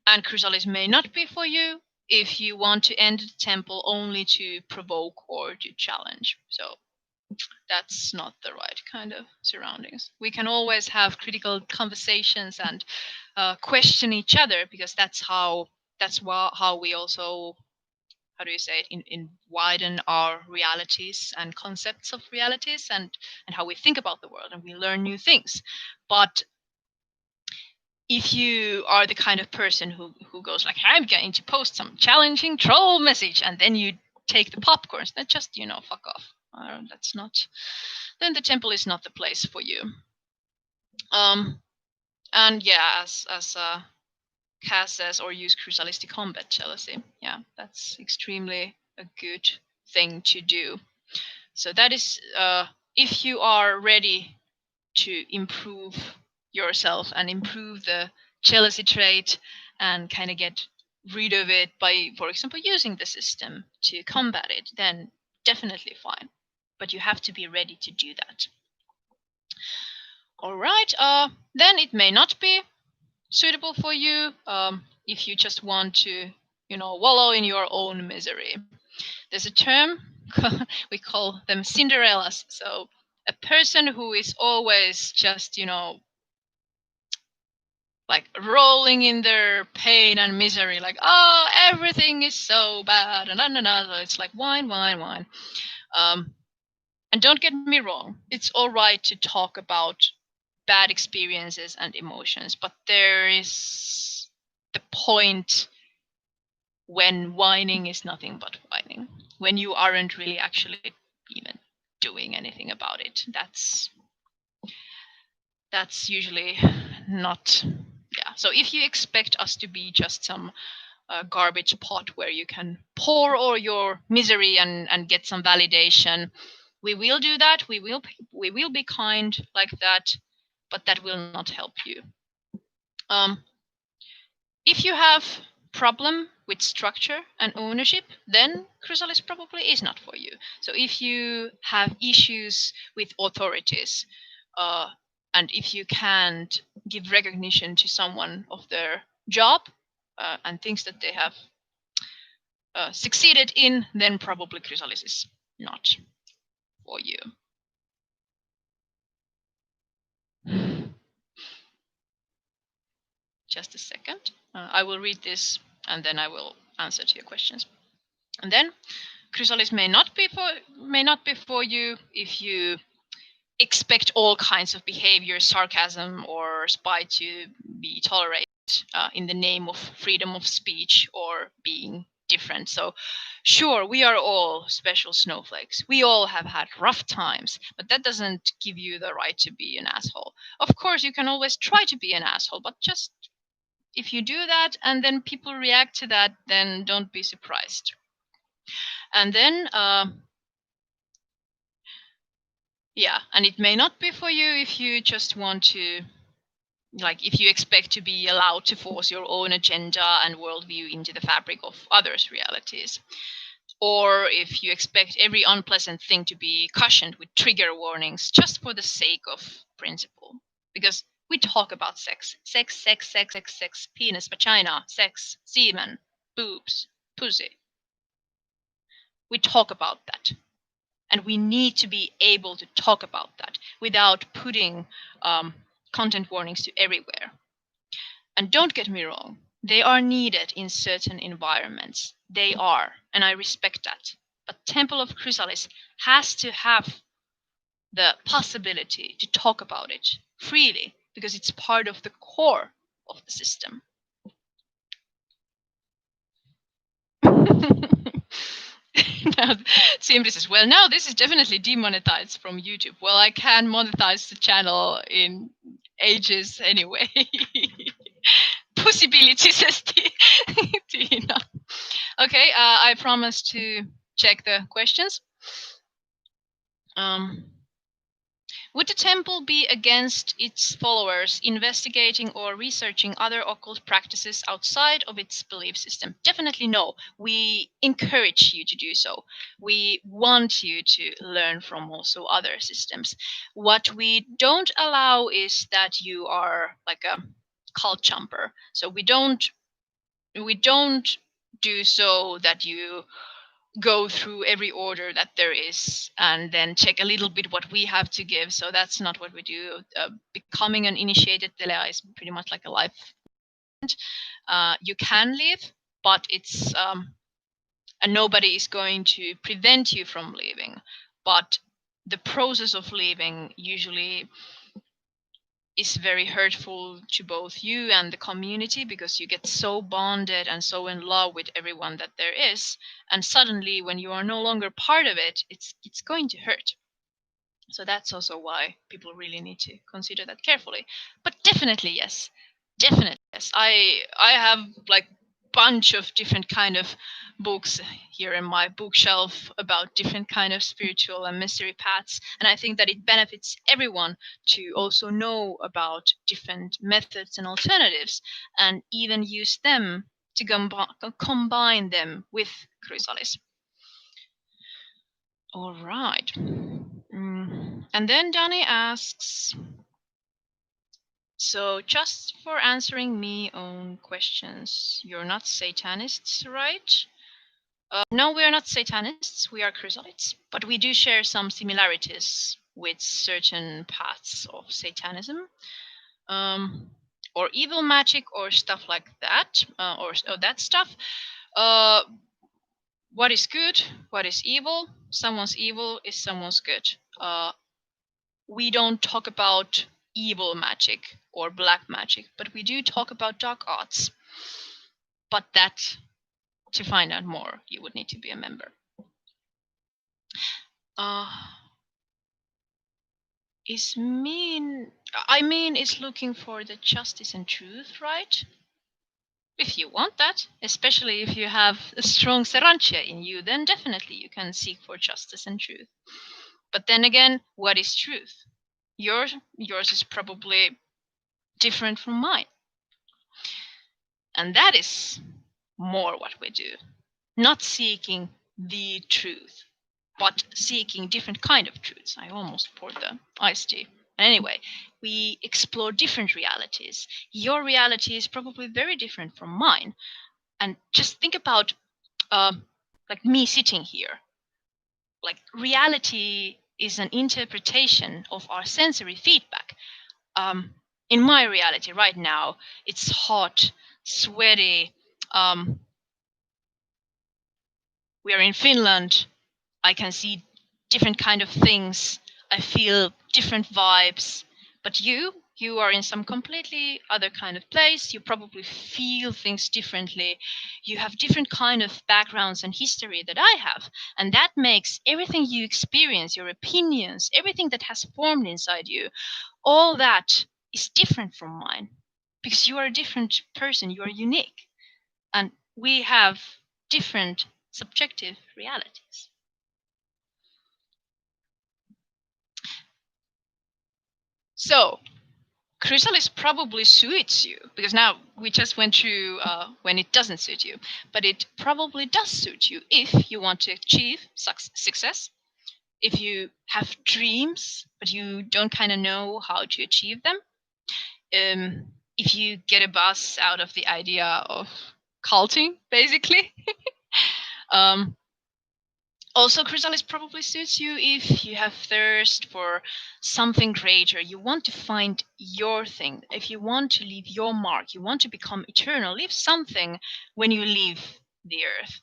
And Chrysalis may not be for you if you want to end the temple only to provoke or to challenge. So that's not the right kind of surroundings. We can always have critical conversations and question each other, because that's how we also, how do you say it, in widen our realities and concepts of realities, and how we think about the world, and we learn new things. But if you are the kind of person who goes like, I'm going to post some challenging troll message, and then you take the popcorns, then just, fuck off. That's not, then the temple is not the place for you. And yeah, as Cass says, or use Chrysalis to combat jealousy. Yeah, that's extremely a good thing to do. So that is, if you are ready to improve yourself and improve the jealousy trait and kind of get rid of it by, for example, using the system to combat it, then definitely fine. But you have to be ready to do that. All right, then it may not be suitable for you if you just want to, wallow in your own misery. There's a term, we call them Cinderellas. So a person who is always just, like rolling in their pain and misery, like, oh, everything is so bad, and so it's like wine. And don't get me wrong, it's all right to talk about bad experiences and emotions, but there is the point when whining is nothing but whining, when you aren't really actually even doing anything about it. That's usually not. Yeah. So if you expect us to be just some garbage pot where you can pour all your misery and get some validation, we will do that. We will be kind like that, but that will not help you. If you have problem with structure and ownership, then Chrysalis probably is not for you. So if you have issues with authorities, and if you can't give recognition to someone of their job and things that they have succeeded in, then probably Chrysalis is not for you. Just a second. I will read this and then I will answer to your questions. And then Chrysalis may not be for you if you expect all kinds of behavior, sarcasm, or spite to be tolerated in the name of freedom of speech or being different. So sure, we are all special snowflakes. We all have had rough times, but that doesn't give you the right to be an asshole. Of course, you can always try to be an asshole, but just if you do that and then people react to that, then don't be surprised. And then yeah, and it may not be for you if you just want to, like, if you expect to be allowed to force your own agenda and worldview into the fabric of others' realities. Or if you expect every unpleasant thing to be cushioned with trigger warnings just for the sake of principle. Because we talk about sex, penis, vagina, sex, semen, boobs, pussy. We talk about that. And we need to be able to talk about that without putting content warnings to everywhere. And don't get me wrong, they are needed in certain environments. They are, and I respect that. But Temple of Chrysalis has to have the possibility to talk about it freely because it's part of the core of the system. Now, CMD says, well, now this is definitely demonetized from YouTube. Well, I can monetize the channel in ages anyway. Possibility, says Tina. Okay, I promise to check the questions. Would the temple be against its followers investigating or researching other occult practices outside of its belief system? Definitely no. We encourage you to do so. We want you to learn from also other systems. What we don't allow is that you are like a cult jumper. So we don't do so that you go through every order that there is and then check a little bit what we have to give. So that's not what we do. Becoming an initiated Telea is pretty much like a life. You can leave, but it's and nobody is going to prevent you from leaving. But the process of leaving usually is very hurtful to both you and the community because you get so bonded and so in love with everyone that there is, and suddenly when you are no longer part of it, it's going to hurt. So that's also why people really need to consider that carefully. But definitely yes, I have like bunch of different kind of books here in my bookshelf about different kind of spiritual and mystery paths, and I think that it benefits everyone to also know about different methods and alternatives and even use them to combine them with chrysalis. All right. And then Danny asks, so just for answering me own questions, you're not Satanists, right? No, we are not Satanists, we are Chrysalites, but we do share some similarities with certain paths of Satanism, or evil magic or stuff like that, or that stuff. What is good? What is evil? Someone's evil is someone's good. We don't talk about evil magic or black magic, but we do talk about dark arts. But that, to find out more, you would need to be a member. Is looking for the justice and truth, right? If you want that, especially if you have a strong Sarantia in you, then definitely you can seek for justice and truth. But then again, what is truth? Yours is probably different from mine. And that is more what we do. Not seeking the truth, but seeking different kind of truths. I almost poured the iced tea. Anyway, we explore different realities. Your reality is probably very different from mine. And just think about like me sitting here. Like reality is an interpretation of our sensory feedback. In my reality right now, it's hot, sweaty. We are in Finland. I can see different kind of things. I feel different vibes. But you are in some completely other kind of place. You probably feel things differently. You have different kind of backgrounds and history that I have. And that makes everything you experience, your opinions, everything that has formed inside you, all that is different from mine. Because you are a different person, you are unique. And we have different subjective realities. So, chrysalis probably suits you because now we just went through when it doesn't suit you, but it probably does suit you if you want to achieve success, if you have dreams but you don't kind of know how to achieve them, if you get a buzz out of the idea of culting, basically. Also, chrysalis probably suits you if you have thirst for something greater. You want to find your thing. If you want to leave your mark, you want to become eternal, leave something when you leave the earth.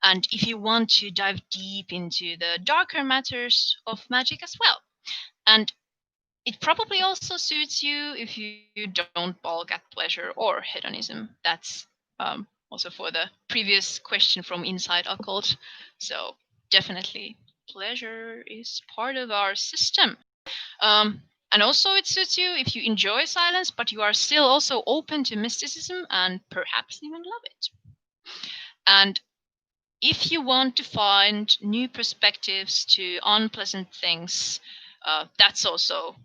And if you want to dive deep into the darker matters of magic as well. And it probably also suits you if you don't balk at pleasure or hedonism. That's also for the previous question from Inside Occult. So definitely pleasure is part of our system. And also it suits you if you enjoy silence, but you are still also open to mysticism and perhaps even love it. And if you want to find new perspectives to unpleasant things, that's also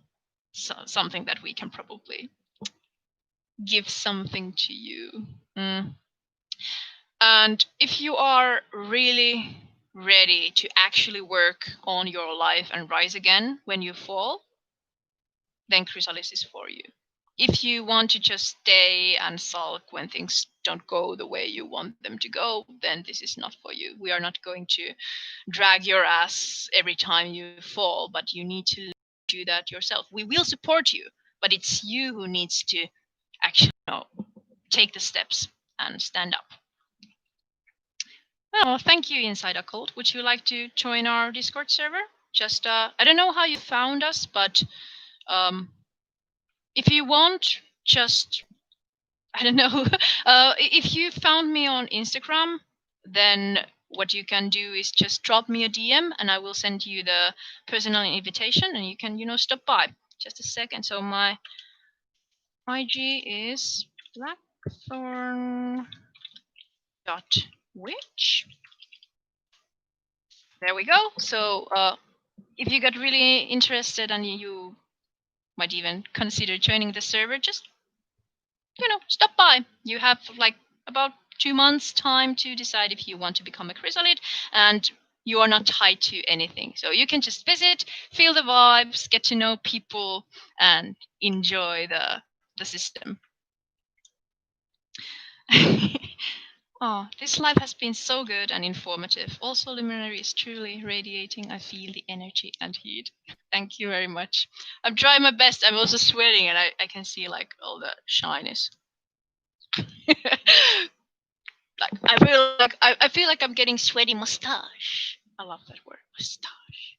something that we can probably give something to you. And if you are really ready to actually work on your life and rise again when you fall, then Chrysalis is for you. If you want to just stay and sulk when things don't go the way you want them to go, then this is not for you. We are not going to drag your ass every time you fall, but you need to do that yourself. We will support you, but it's you who needs to actually take the steps and stand up. Well, thank you, Inside Occult. Would you like to join our Discord server? Just, I don't know how you found us, but if you want, just, I don't know. If you found me on Instagram, then what you can do is just drop me a DM and I will send you the personal invitation and you can, stop by. Just a second. So my IG is blackthorn.witch. There we go. So if you get really interested and you might even consider joining the server, just stop by. You have like about 2 months time to decide if you want to become a chrysalid, and you are not tied to anything. So you can just visit, feel the vibes, get to know people, and enjoy the system. Oh, this live has been so good and informative. Also, Luminary is truly radiating. I feel the energy and heat. Thank you very much. I'm trying my best. I'm also sweating, and I can see like all the shyness. Like I feel like I'm getting sweaty mustache. I love that word, mustache.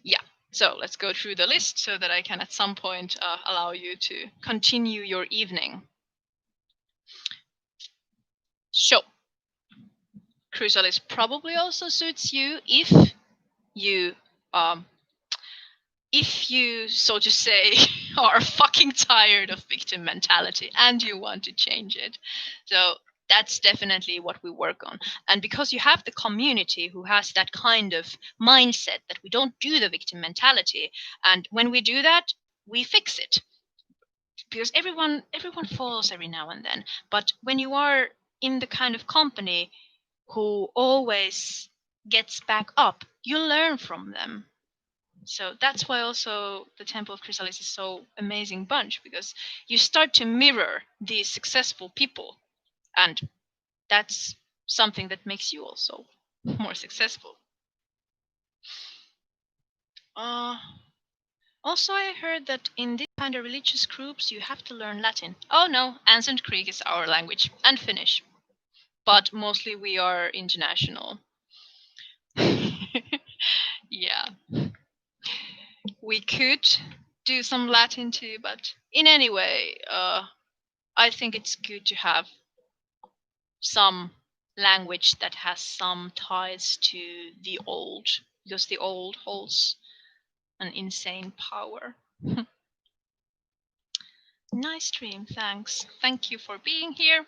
Yeah. So let's go through the list so that I can at some point allow you to continue your evening. So, Chrysalis probably also suits you if you so to say are fucking tired of victim mentality and you want to change it. So that's definitely what we work on. And because you have the community who has that kind of mindset that we don't do the victim mentality, and when we do that, we fix it. Because everyone falls every now and then. But when you are in the kind of company who always gets back up, you learn from them. So that's why also the Temple of Chrysalis is so amazing bunch, because you start to mirror these successful people, and that's something that makes you also more successful. Also, I heard that in this kind of religious groups, you have to learn Latin. Oh no, Ancient Greek is our language, and Finnish. But mostly we are international. Yeah. We could do some Latin too, but in any way, I think it's good to have some language that has some ties to the old, because the old holds an insane power. Nice stream, thanks. Thank you for being here.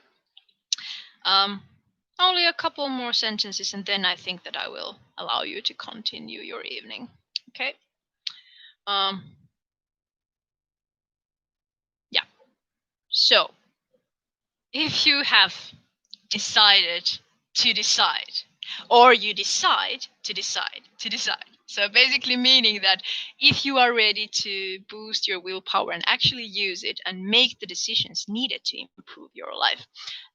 Only a couple more sentences and then I think that I will allow you to continue your evening. Okay. Yeah. So, if you have decided to decide, or you decide to decide to decide. So basically meaning that if you are ready to boost your willpower and actually use it and make the decisions needed to improve your life,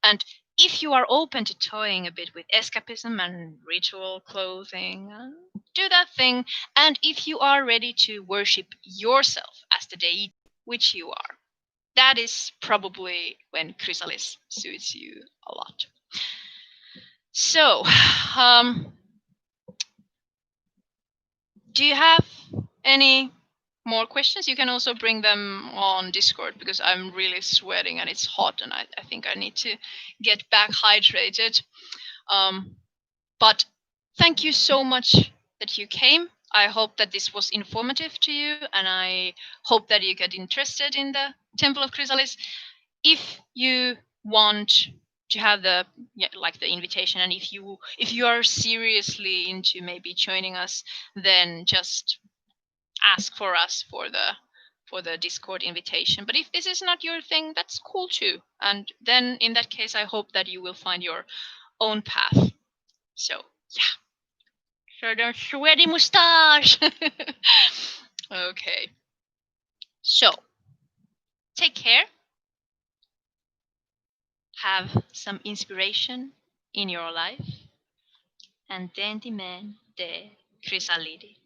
and if you are open to toying a bit with escapism and ritual clothing, do that thing. And if you are ready to worship yourself as the deity, which you are, that is probably when Chrysalis suits you a lot. So, Do you have any more questions? You can also bring them on Discord because I'm really sweating and it's hot and I think I need to get back hydrated. But thank you so much that you came. I hope that this was informative to you and I hope that you get interested in the Temple of Chrysalis. If you want to have the like the invitation, and if you are seriously into maybe joining us, then just ask for us for the Discord invitation. But if this is not your thing, that's cool too. And then in that case, I hope that you will find your own path. So yeah, so the sweaty mustache. Okay, so take care. Have some inspiration in your life, and then demand the chrysalide.